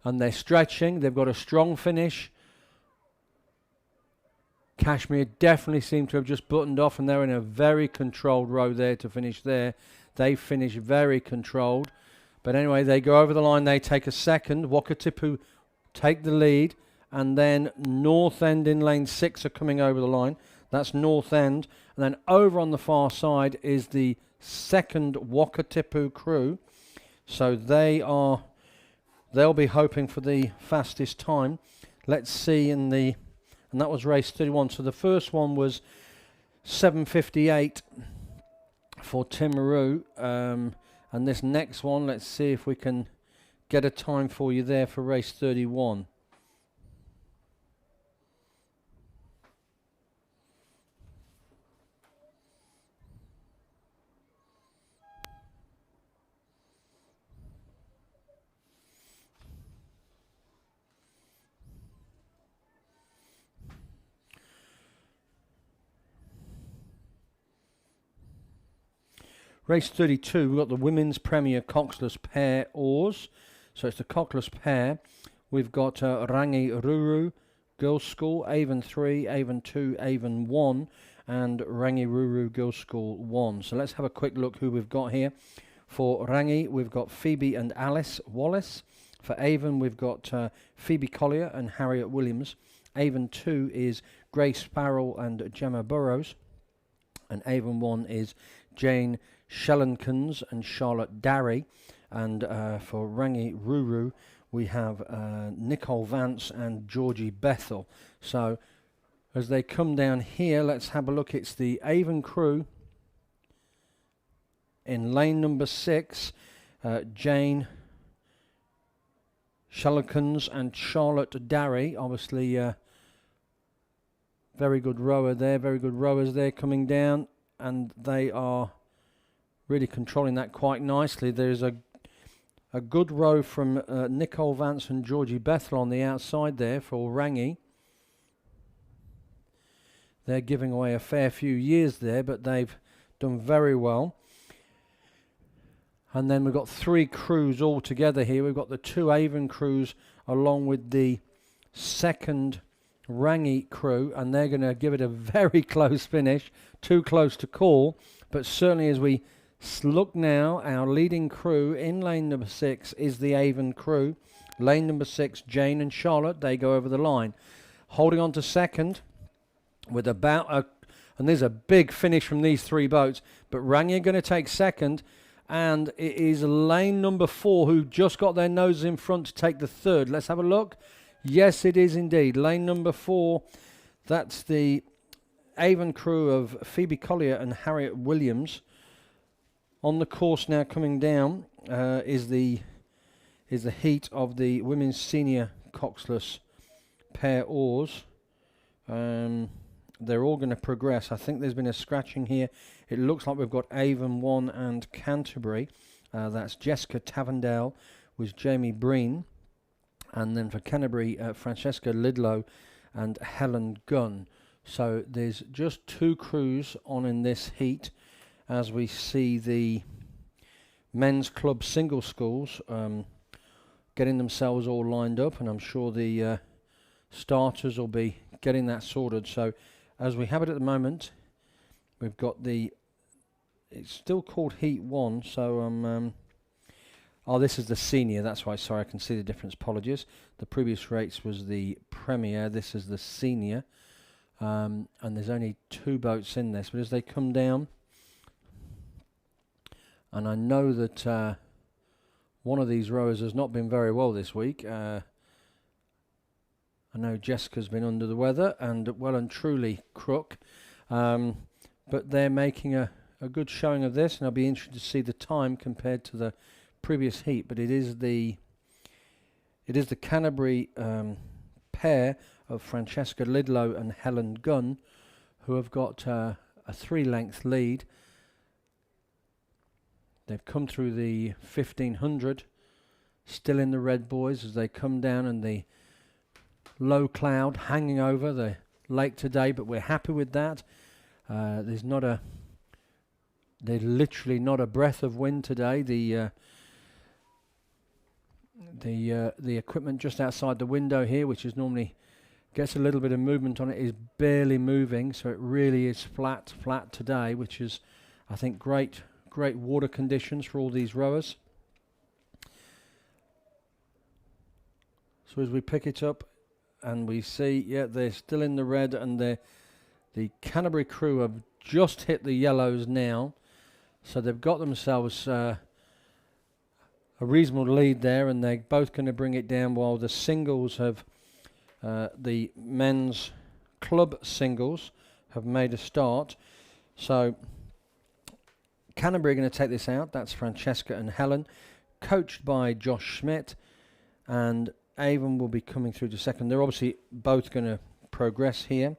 and they're stretching. They've got a strong finish. Kashmir definitely seem to have just buttoned off, and they're in a very controlled row there to finish there. They finish very controlled. But anyway, they go over the line. They take a second. Wakatipu take the lead. And then North End in lane 6 are coming over the line. That's North End. And then over on the far side is the second Wakatipu crew. So they'll be hoping for the fastest time. Let's see and that was race 31. So the first one was 7:58 for Timaru. And this next one, let's see if we can get a time for you there for race 31. Race 32, we've got the Women's Premier Coxless Pair Oars. So it's the Coxless Pair. We've got Rangi Ruru, Girls School, Avon 3, Avon 2, Avon 1, and Rangi Ruru, Girls School 1. So let's have a quick look who we've got here. For Rangi, we've got Phoebe and Alice Wallace. For Avon, we've got Phoebe Collier and Harriet Williams. Avon 2 is Grace Sparrow and Gemma Burrows. And Avon 1 is Jane Shellenkins and Charlotte Darry. And for Rangi Ruru, we have Nicole Vance and Georgie Bethel. So as they come down here, let's have a look. It's the Avon crew in lane number 6, Jane Shellenkins and Charlotte Darry. Obviously, very good rower there, very good rowers there coming down, and they are really controlling that quite nicely. There's a good row from Nicole Vance and Georgie Bethel on the outside there for Rangi. They're giving away a fair few years there, but they've done very well. And then we've got 3 crews all together here. We've got the 2 Avon crews along with the second Rangi crew, and they're going to give it a very close finish. Too close to call, but certainly as we look now, our leading crew in lane number 6 is the Avon crew. Lane number 6, Jane and Charlotte, they go over the line. Holding on to second with about and there's a big finish from these 3 boats, but Rangi are going to take second. And it is lane number 4 who just got their noses in front to take the third. Let's have a look. Yes, it is indeed. Lane number 4, that's the Avon crew of Phoebe Collier and Harriet Williams. On the course now coming down is the heat of the Women's Senior Coxless Pair Oars. They're all going to progress. I think there's been a scratching here. It looks like we've got Avon 1 and Canterbury. That's Jessica Tavendale with Jamie Breen. And then for Canterbury, Francesca Lidlow and Helen Gunn. So there's just 2 crews on in this heat as we see the men's club single schools getting themselves all lined up. And I'm sure the starters will be getting that sorted. So as we have it at the moment, we've got it's still called Heat 1, so this is the senior, that's why, sorry, I can see the difference, apologies. The previous race was the Premier, this is the senior, and there's only 2 boats in this, but as they come down, and I know that one of these rowers has not been very well this week. I know Jessica's been under the weather and well and truly crook, but they're making a good showing of this, and I'll be interested to see the time compared to the previous heat. But it is the Canterbury pair of Francesca Lidlow and Helen Gunn who have got a 3-length lead. They've come through the 1500, still in the red, boys, as they come down, and the low cloud hanging over the lake today, but we're happy with that. There's literally not a breath of wind today. The equipment just outside the window here, which is normally gets a little bit of movement on it, is barely moving, so it really is flat today, which is, I think, great water conditions for all these rowers. So as we pick it up, and we see, yeah, they're still in the red, and the Canterbury crew have just hit the yellows now. So they've got themselves a reasonable lead there, and they're both going to bring it down, while the singles have, the men's club singles have made a start. So Canterbury are going to take this out. That's Francesca and Helen, coached by Josh Schmidt, and Avon will be coming through to second. They're obviously both going to progress here.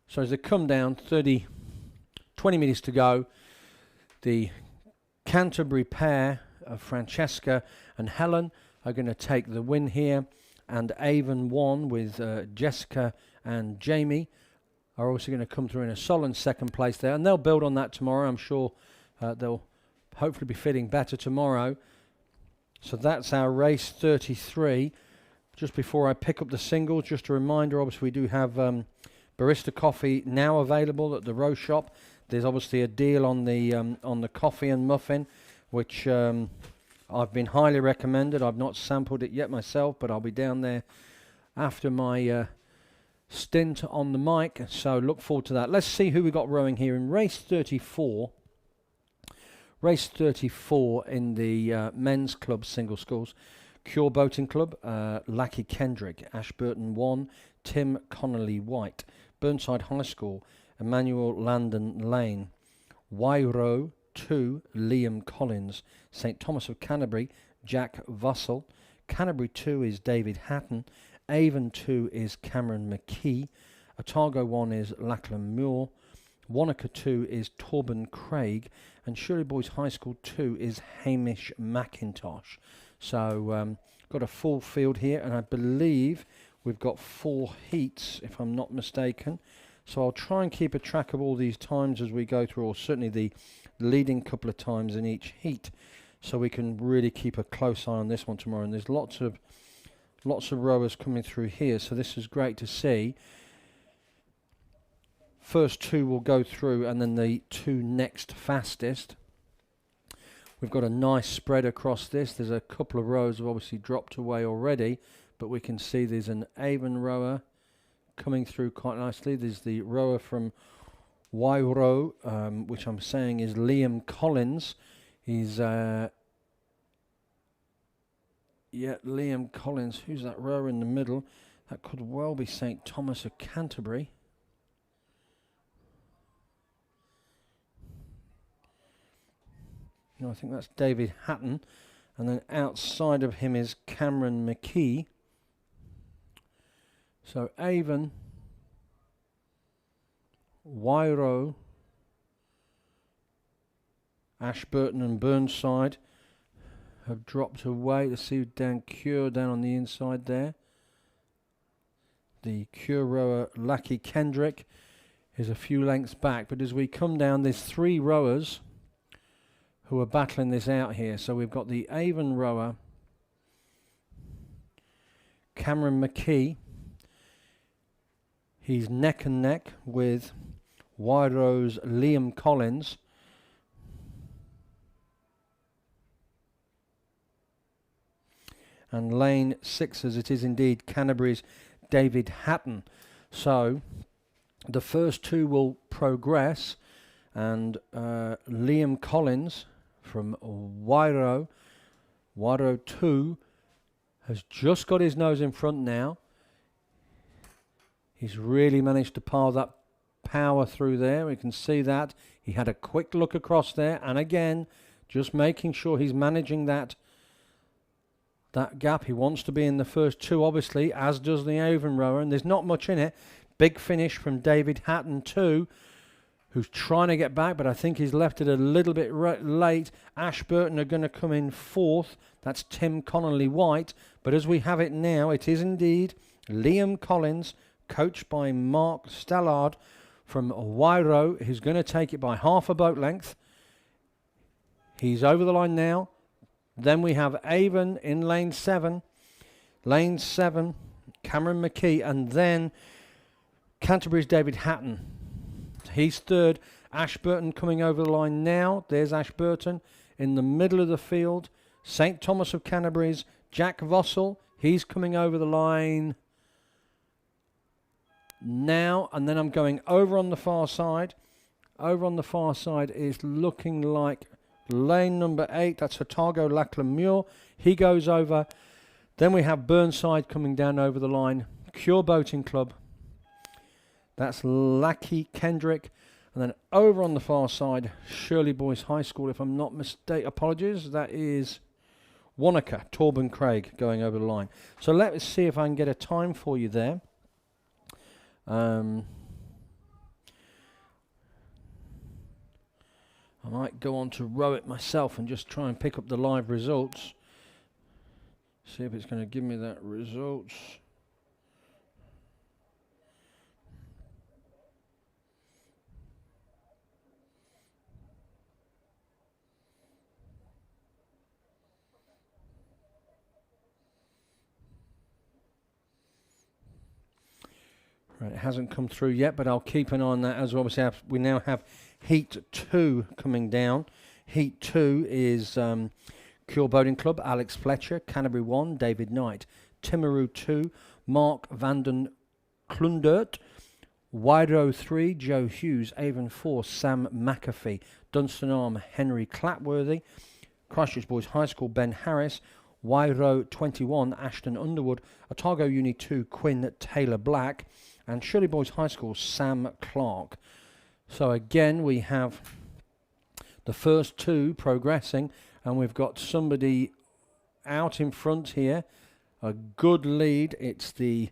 So as they come down, 20 metres to go, the Canterbury pair of Francesca and Helen are going to take the win here, and Avon 1 with Jessica and Jamie are also going to come through in a solid second place there, and they'll build on that tomorrow. I'm sure they'll hopefully be feeling better tomorrow. So that's our race 33. Just before I pick up the singles, just a reminder, obviously we do have barista coffee now available at the Row Shop. There's obviously a deal on the coffee and muffin, which I've been highly recommended. I've not sampled it yet myself, but I'll be down there after my stint on the mic, so look forward to that. Let's see who we got rowing here in race 34. Race 34 in the men's club single schools. Cure Boating Club, Lackey Kendrick, Ashburton 1, Tim Connolly White. Burnside High School, Emmanuel Landon Lane. Wairo 2, Liam Collins. St Thomas of Canterbury, Jack Vussell. Canterbury 2 is David Hatton. Avon 2 is Cameron McKee. Otago 1 is Lachlan Muir. Wanaka 2 is Torben Craig. And Shirley Boys High School 2 is Hamish McIntosh. So got a full field here, and I believe we've got 4 heats, if I'm not mistaken. So I'll try and keep a track of all these times as we go through, or certainly the leading couple of times in each heat, so we can really keep a close eye on this one tomorrow. And there's lots of rowers coming through here, so this is great to see. First 2 will go through, and then the 2 next fastest. We've got a nice spread across this. There's a couple of rowers have obviously dropped away already, but we can see there's an Avon rower coming through quite nicely. There's the rower from Wairo, which I'm saying is Liam Collins. He's Liam Collins. Who's that rower in the middle? That could well be St Thomas of Canterbury. No, I think that's David Hatton. And then outside of him is Cameron McKee. So Avon, Wairo, Ashburton and Burnside have dropped away. Let's see Dan Cure down on the inside there. The Cure rower Lackey Kendrick is a few lengths back, but as we come down, there's 3 rowers who are battling this out here. So we've got the Avon rower Cameron McKee. He's neck and neck with Wairo's Liam Collins. And lane 6, as it is indeed, Canterbury's David Hatton. So the first 2 will progress, and Liam Collins from Wairo 2 has just got his nose in front now. He's really managed to pile that power through there. We can see that. He had a quick look across there, and again, just making sure he's managing that gap. He wants to be in the first 2, obviously, as does the Avon rower, and there's not much in it. Big finish from David Hatton too, who's trying to get back, but I think he's left it a little bit late. Ashburton are going to come in 4th. That's Tim Connolly White. But as we have it now, it is indeed Liam Collins, coached by Mark Stallard from Wairo, who's going to take it by half a boat length. He's over the line now. Then we have Avon in lane 7. Lane 7, Cameron McKee, and then Canterbury's David Hatton. He's 3rd. Ashburton coming over the line now. There's Ashburton in the middle of the field. St Thomas of Canterbury's Jack Vossel. He's coming over the line now. And then I'm going over on the far side. Over on the far side is looking like lane number 8. That's Otago Lachlan Muir. He goes over. Then we have Burnside coming down over the line. Cure Boating Club. That's Lackey Kendrick. And then over on the far side, Shirley Boys High School, if I'm not mistaken. Apologies. That is Wanaka, Torben Craig going over the line. So let's see if I can get a time for you there. I might go on to row it myself and just try and pick up the live results. See if it's going to give me that results. Right, it hasn't come through yet, but I'll keep an eye on that as well. We now have Heat 2 coming down. Heat 2 is Cure Boating Club, Alex Fletcher, Canterbury 1, David Knight, Timaru 2, Mark Vanden Klundert, Wido 3, Joe Hughes, Avon 4, Sam McAfee, Dunstan Arm, Henry Clapworthy, Christchurch Boys High School, Ben Harris, Wairo 21, Ashton Underwood, Otago Uni 2, Quinn Taylor Black, and Shirley Boys High School, Sam Clark. So again, we have the first two progressing, and we've got somebody out in front here, a good lead. It's the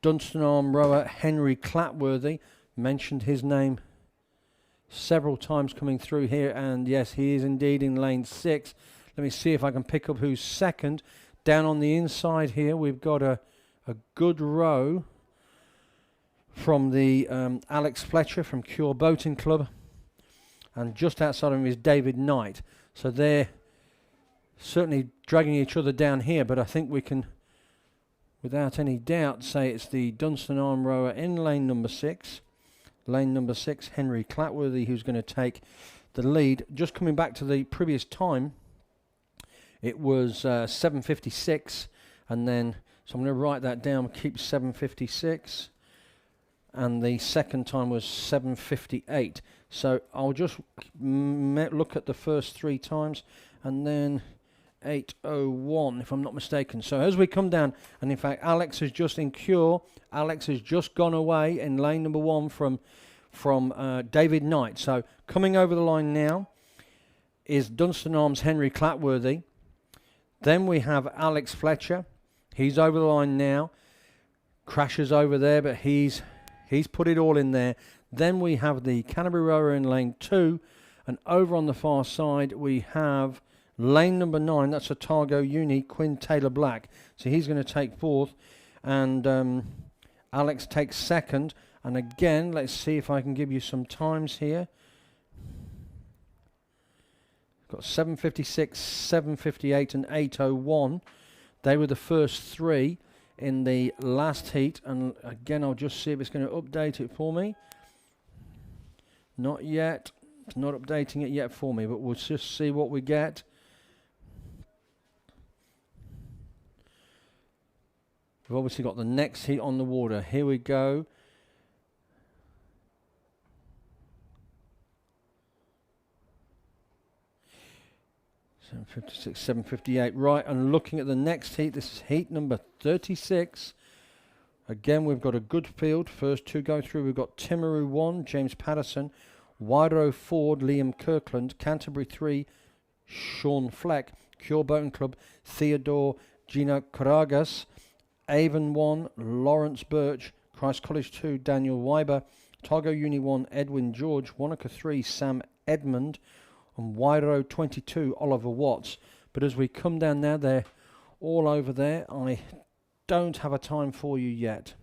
Dunstan Arm rower Henry Clapworthy. Mentioned his name several times coming through here, and yes, he is indeed in lane 6. Let me see if I can pick up who's second. Down on the inside here, we've got a good row from the Alex Fletcher from Cure Boating Club. And just outside of him is David Knight. So they're certainly dragging each other down here, but I think we can, without any doubt, say it's the Dunstan Arm rower in lane number 6. Lane number 6, Henry Clapworthy, who's going to take the lead. Just coming back to the previous time, it was 7:56, and then, so I'm going to write that down, keep 7:56, and the second time was 7:58. So I'll just look at the first 3 times, and then 8:01, if I'm not mistaken. So as we come down, and in fact, Alex is just in Cure. Alex has just gone away in lane number 1 from David Knight. So coming over the line now is Dunstan Arms Henry Clapworthy. Then we have Alex Fletcher. He's over the line now. Crashes over there, but he's put it all in there. Then we have the Canterbury rower in lane 2. And over on the far side, we have lane number 9. That's Otago Uni, Quinn Taylor Black. So he's going to take 4th. And Alex takes 2nd. And again, let's see if I can give you some times here. Got 7:56, 7:58 and 8:01. They were the first 3 in the last heat. And again, I'll just see if it's going to update it for me. Not yet. It's not updating it yet for me, but we'll just see what we get. We've obviously got the next heat on the water. Here we go. 7:56, 7:58. Right, and looking at the next heat, this is heat number 36. Again, we've got a good field. First 2 go through. We've got Timaru 1, James Patterson, Wido Ford, Liam Kirkland, Canterbury 3, Sean Fleck, Cure Boating Club, Theodore Gina Coragas, Avon 1, Lawrence Birch, Christ College 2, Daniel Weiber, Otago Uni 1, Edwin George, Wanaka 3, Sam Edmund, and Wido 22, Oliver Watts. But as we come down now, they're all over there. I don't have a time for you yet.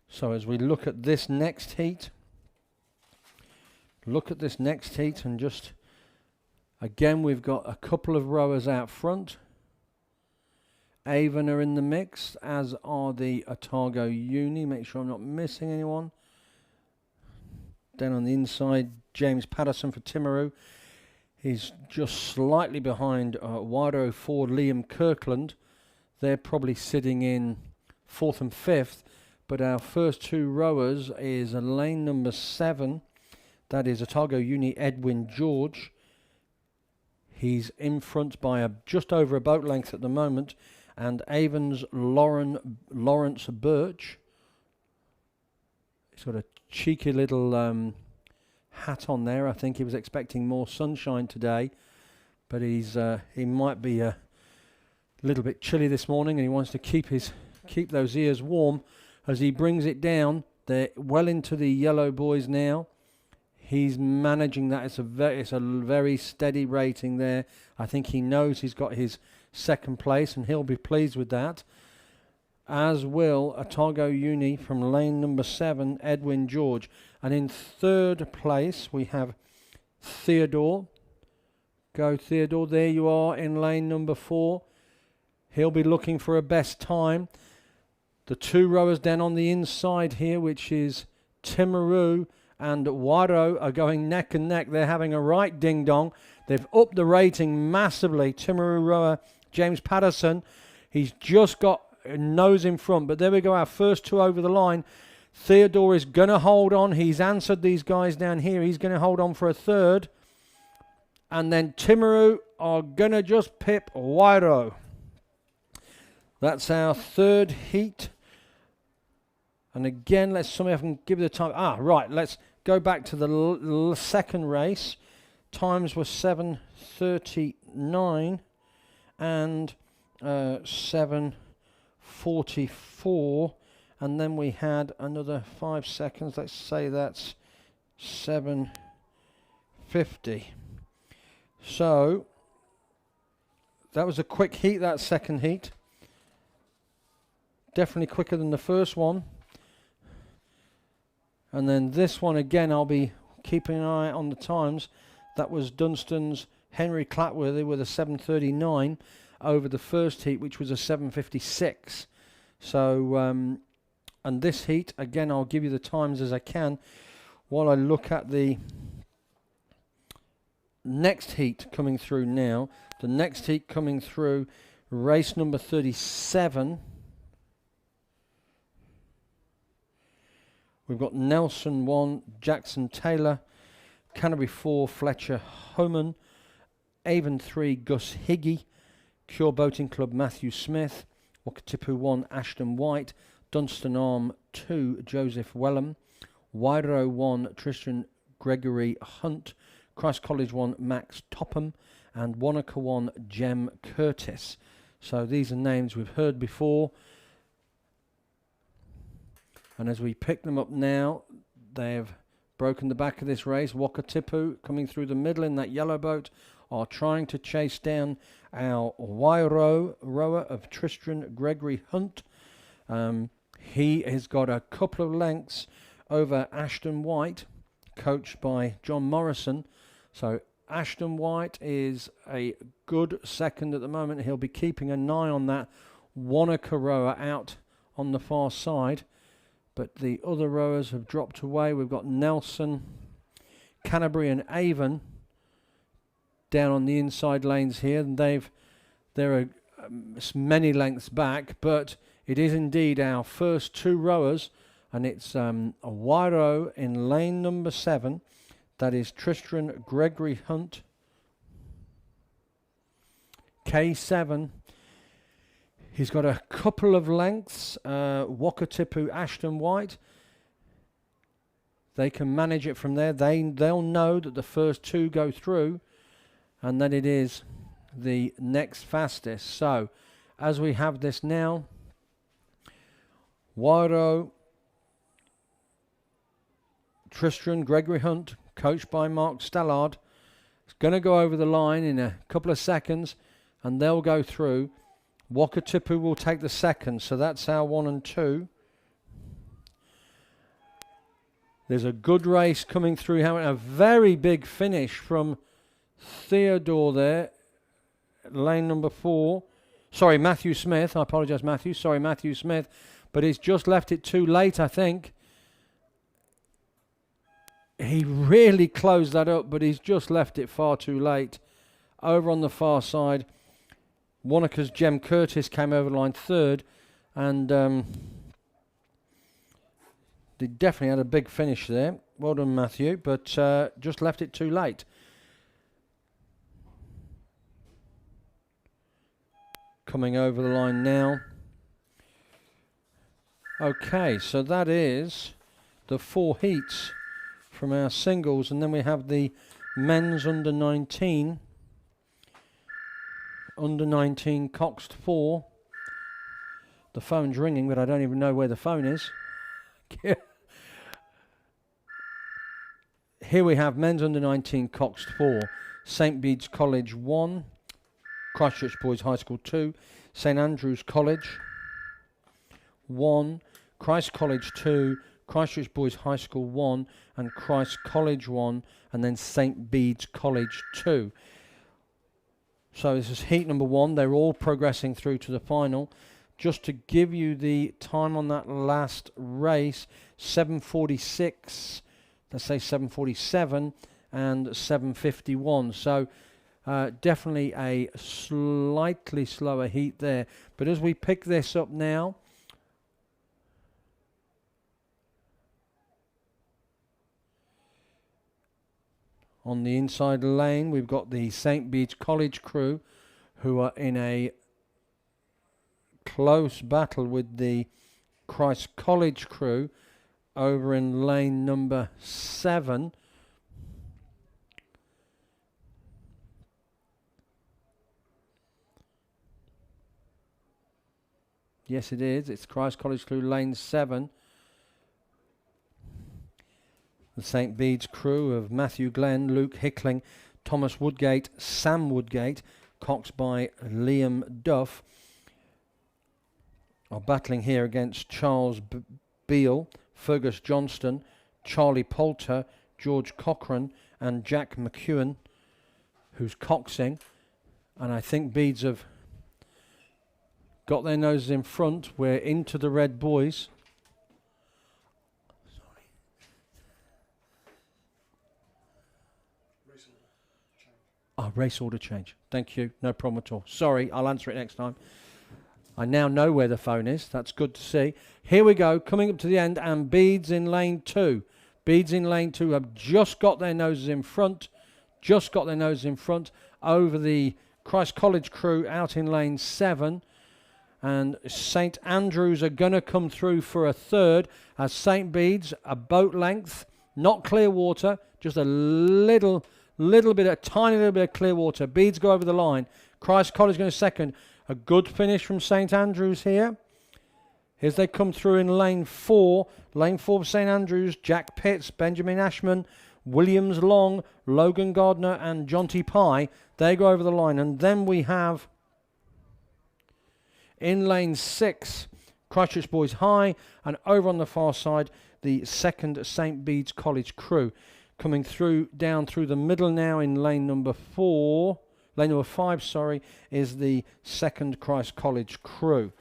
So as we look at this next heat, and just, again, we've got a couple of rowers out front. Avon are in the mix, as are the Otago Uni. Make sure I'm not missing anyone. Down on the inside, James Patterson for Timaru. He's just slightly behind Wido Ford, Liam Kirkland. They're probably sitting in 4th and 5th. But our first 2 rowers is lane number 7. That is Otago Uni, Edwin George. He's in front by just over a boat length at the moment. And Avon's Lawrence Birch. He's got a cheeky little hat on there. I think he was expecting more sunshine today, but he might be a little bit chilly this morning, and he wants to keep those ears warm as he brings it down. They're well into the yellow boys now. He's managing that. It's a very steady rating there. I think he knows he's got his second place, and he'll be pleased with that. As will Otago Uni from lane number 7, Edwin George. And in third place, we have Theodore. Go Theodore, there you are in lane number 4. He'll be looking for a best time. The two rowers down on the inside here, which is Timaru and Waro, are going neck and neck. They're having a right ding-dong. They've upped the rating massively. Timaru rower James Patterson, he's just got a nose in front. But there we go, our first two over the line. Theodore is going to hold on. He's answered these guys down here. He's going to hold on for a third. And then Timaru are going to just pip Waro. That's our third heat. And again, let's see if I can give you the time. Right, let's go back to the second race. Times were 7:39 and 7:44. And then we had another 5 seconds. Let's say that's 7:50. So that was a quick heat, that second heat. Definitely quicker than the first one. And then this one again, I'll be keeping an eye on the times. That was Dunstan's Henry Clatworthy with a 7:39 over the first heat, which was a 7:56. So, and this heat, again, I'll give you the times as I can while I look at the next heat coming through now. The next heat coming through, race number 37. We've got Nelson 1, Jackson Taylor, Canterbury 4, Fletcher Homan, Avon 3, Gus Higgy, Cure Boating Club, Matthew Smith, Wakatipu 1, Ashton White, Dunstan Arm 2, Joseph Wellham, Wairo 1, Tristan Gregory Hunt, Christ College 1, Max Topham, and Wanaka 1, Jem Curtis. So these are names we've heard before. And as we pick them up now, they've broken the back of this race. Wakatipu coming through the middle in that yellow boat are trying to chase down our Wairo rower of Tristan Gregory Hunt. He has got a couple of lengths over Ashton White, coached by John Morrison. So Ashton White is a good second at the moment. He'll be keeping an eye on that Wanaka rower out on the far side. But the other rowers have dropped away. We've got Nelson, Canterbury and Avon down on the inside lanes here. And they're many lengths back, but it is indeed our first two rowers. And it's a Wairo in lane number 7. That is Tristan Gregory Hunt, K7. He's got a couple of lengths. Wakatipu, Ashton White. They can manage it from there. They'll know that the first two go through, and then it is the next fastest. So, as we have this now, Wairo, Tristan Gregory Hunt, coached by Mark Stallard, is going to go over the line in a couple of seconds, and they'll go through. Wakatipu will take the second, so that's our 1 and 2. There's a good race coming through. A very big finish from Theodore there, lane number 4. Sorry, Matthew Smith. I apologise, Matthew. Sorry, Matthew Smith. But he's just left it too late, I think. He really closed that up, but he's just left it far too late. Over on the far side, Wanaka's Jem Curtis came over the line third, and they definitely had a big finish there. Well done, Matthew, but just left it too late. Coming over the line now. Okay, so that is the 4 heats from our singles, and then we have the men's under 19. under 19 Coxed 4. The phone's ringing, but I don't even know where the phone is. Here we have men's under 19 Coxed 4, St Bede's College 1, Christchurch Boys High School 2, St Andrews College 1, Christ College 2, Christchurch Boys High School 1, and Christ College 1, and then St Bede's College 2. So this is heat number 1. They're all progressing through to the final. Just to give you the time on that last race, 7:46, let's say 7:47, and 7:51. So definitely a slightly slower heat there. But as we pick this up now, on the inside lane, we've got the St Bede's College crew, who are in a close battle with the Christ College crew over in lane number 7. Yes, it is. It's Christ College crew, lane 7. The St Bede's crew of Matthew Glenn, Luke Hickling, Thomas Woodgate, Sam Woodgate, coxed by Liam Duff, are battling here against Charles Beale, Fergus Johnston, Charlie Poulter, George Cochran, and Jack McEwen, who's coxing. And I think Bedes have got their noses in front. We're into the red boys. Race order change. Thank you. No problem at all. Sorry, I'll answer it next time. I now know where the phone is. That's good to see. Here we go, coming up to the end, and Bedes in lane 2. Bedes in lane 2 have just got their noses in front. Just got their noses in front over the Christ College crew out in lane 7. And St Andrews are going to come through for a third as St Bede's, a boat length, not clear water, just a tiny little bit of clear water. Bedes go over the line. Christ College going to second. A good finish from St Andrews here. Here's they come through in lane 4. Lane 4 for St Andrews. Jack Pitts, Benjamin Ashman, Williams Long, Logan Gardner, and Jonty Pye. They go over the line. And then we have in lane 6, Christchurch Boys High, and over on the far side, the second St Bede's College crew. Coming through, down through the middle now in lane number 5, is the second Christ College crew.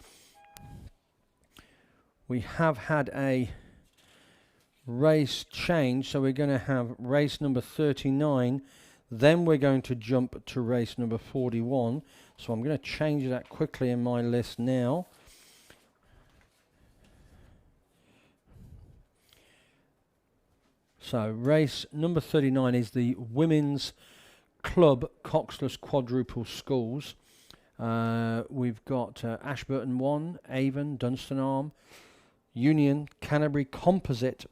We have had a race change, so we're going to have race number 39. Then we're going to jump to race number 41. So I'm going to change that quickly in my list now. So race number 39 is the Women's Club Coxless Quadruple Schools. We've got Ashburton 1, Avon, Dunstanarm, Union, Canterbury Composite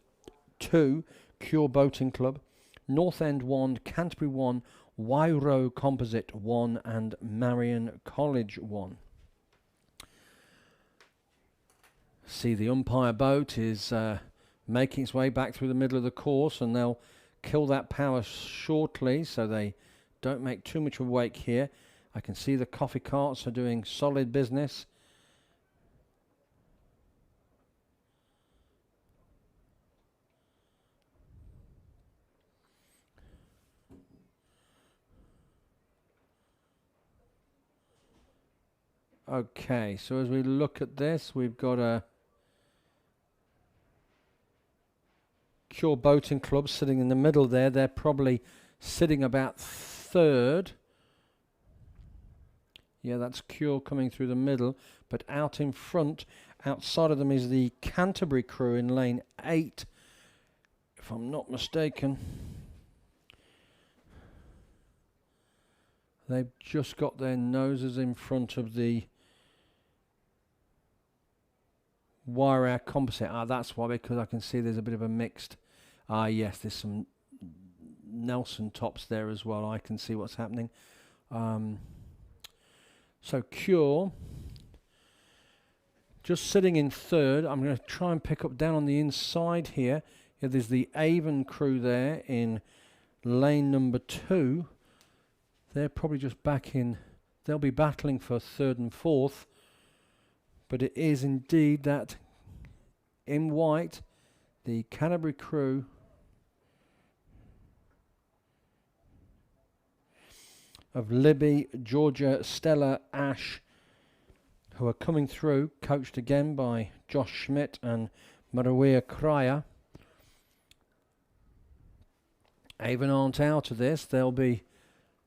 2, Cure Boating Club, North End 1, Canterbury 1, Wairo Composite 1, and Marion College 1. See, the umpire boat is making its way back through the middle of the course, and they'll kill that power shortly so they don't make too much of a wake here. I can see the coffee carts are doing solid business. Okay, so as we look at this, we've got a Cure Boating Club sitting in the middle there. They're probably sitting about third. Yeah, that's Cure coming through the middle. But out in front, outside of them, is the Canterbury crew in lane 8, if I'm not mistaken. They've just got their noses in front of the Wire Composite. That's why, because I can see there's a bit of a mixed. Yes, there's some Nelson tops there as well. I can see what's happening. So Cure just sitting in third. I'm going to try and pick up down on the inside here. Yeah, there's the Avon crew there in lane number 2. They're probably just back in. They'll be battling for third and fourth. But it is indeed that in white, the Canterbury crew of Libby, Georgia, Stella, Ash, who are coming through, coached again by Josh Schmidt and Maria Cryer. Avon aren't out of this. They'll be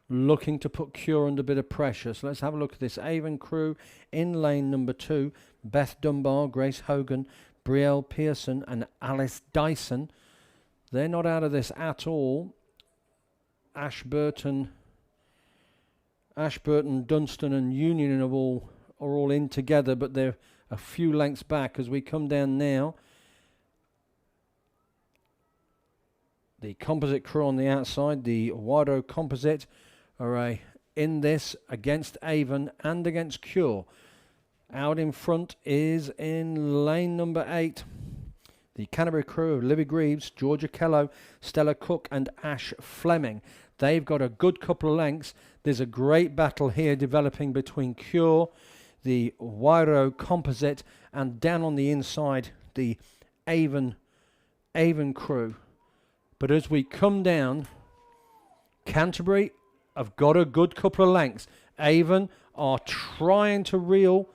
looking to put Cure under a bit of pressure. So let's have a look at this Avon crew in lane number 2. Beth Dunbar, Grace Hogan, Brielle Pearson and Alice Dyson. They're not out of this at all. Ashburton, Dunstan and Union are all in together, but they're a few lengths back as we come down now. The Composite crew on the outside, the Wado Composite, are in this against Avon and against Cure. Out in front is in lane number 8. The Canterbury crew of Libby Greaves, Georgia Kello, Stella Cook and Ash Fleming. They've got a good couple of lengths. There's a great battle here developing between Cure, the Wiro Composite, and down on the inside, the Avon crew. But as we come down, Canterbury have got a good couple of lengths. Avon are trying to reel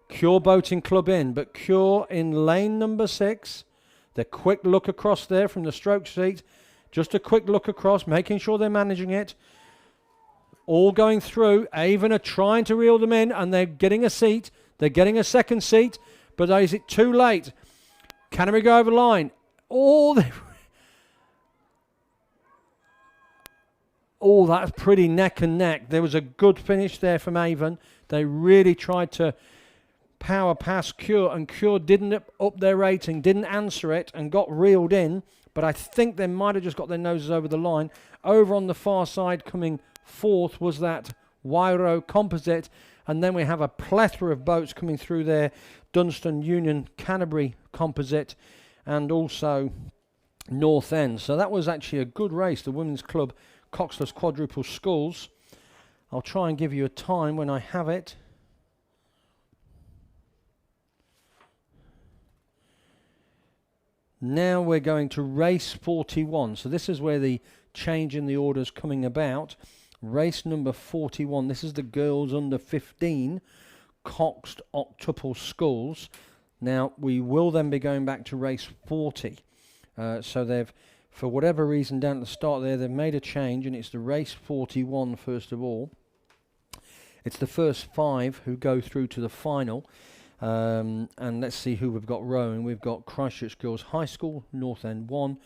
Cure Boating Club in, but Cure in lane number 6. The quick look across there from the stroke seat. Just a quick look across, making sure they're managing it. All going through. Avon are trying to reel them in, and they're getting a seat. They're getting a second seat, but is it too late? Canterbury go over the line. Oh, that's pretty neck and neck. There was a good finish there from Avon. They really tried to power past Cure, and Cure didn't up their rating, didn't answer it, and got reeled in. But I think they might have just got their noses over the line. Over on the far side, coming fourth, was that Wiro Composite. And then we have a plethora of boats coming through there. Dunstan, Union, Canterbury Composite, and also North End. So that was actually a good race, the Women's Club Coxless Quadruple Sculls. I'll try and give you a time when I have it. Now we're going to race 41. So this is where the change in the order is coming about. Race number 41. This is the girls under 15 Coxed Octuple Sculls. Now we will then be going back to race 40. So they've, for whatever reason down at the start there, they've made a change, and it's the race 41 first of all. It's the first 5 who go through to the final. And let's see who we've got rowing. We've got Christchurch Girls High School, North End 1,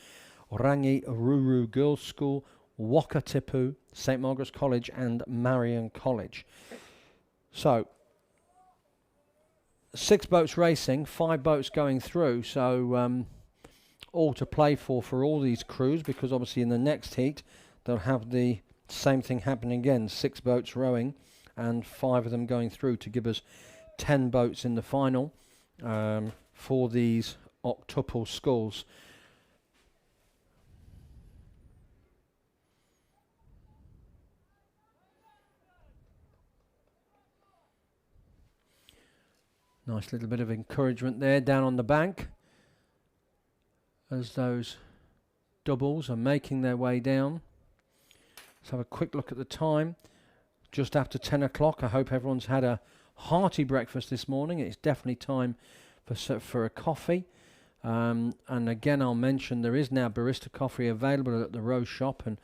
Orangi Ruru Girls School, Wakatipu, St Margaret's College and Marion College. So 6 boats racing, 5 boats going through, so all to play for all these crews, because obviously in the next heat they'll have the same thing happening again. 6 boats rowing and 5 of them going through to give us 10 boats in the final for these octuple sculls. Nice little bit of encouragement there down on the bank as those doubles are making their way down. Let's have a quick look at the time. Just after 10 o'clock. I hope everyone's had a hearty breakfast this morning. It's definitely time for a coffee. And again, I'll mention there is now barista coffee available at the Rose Shop, and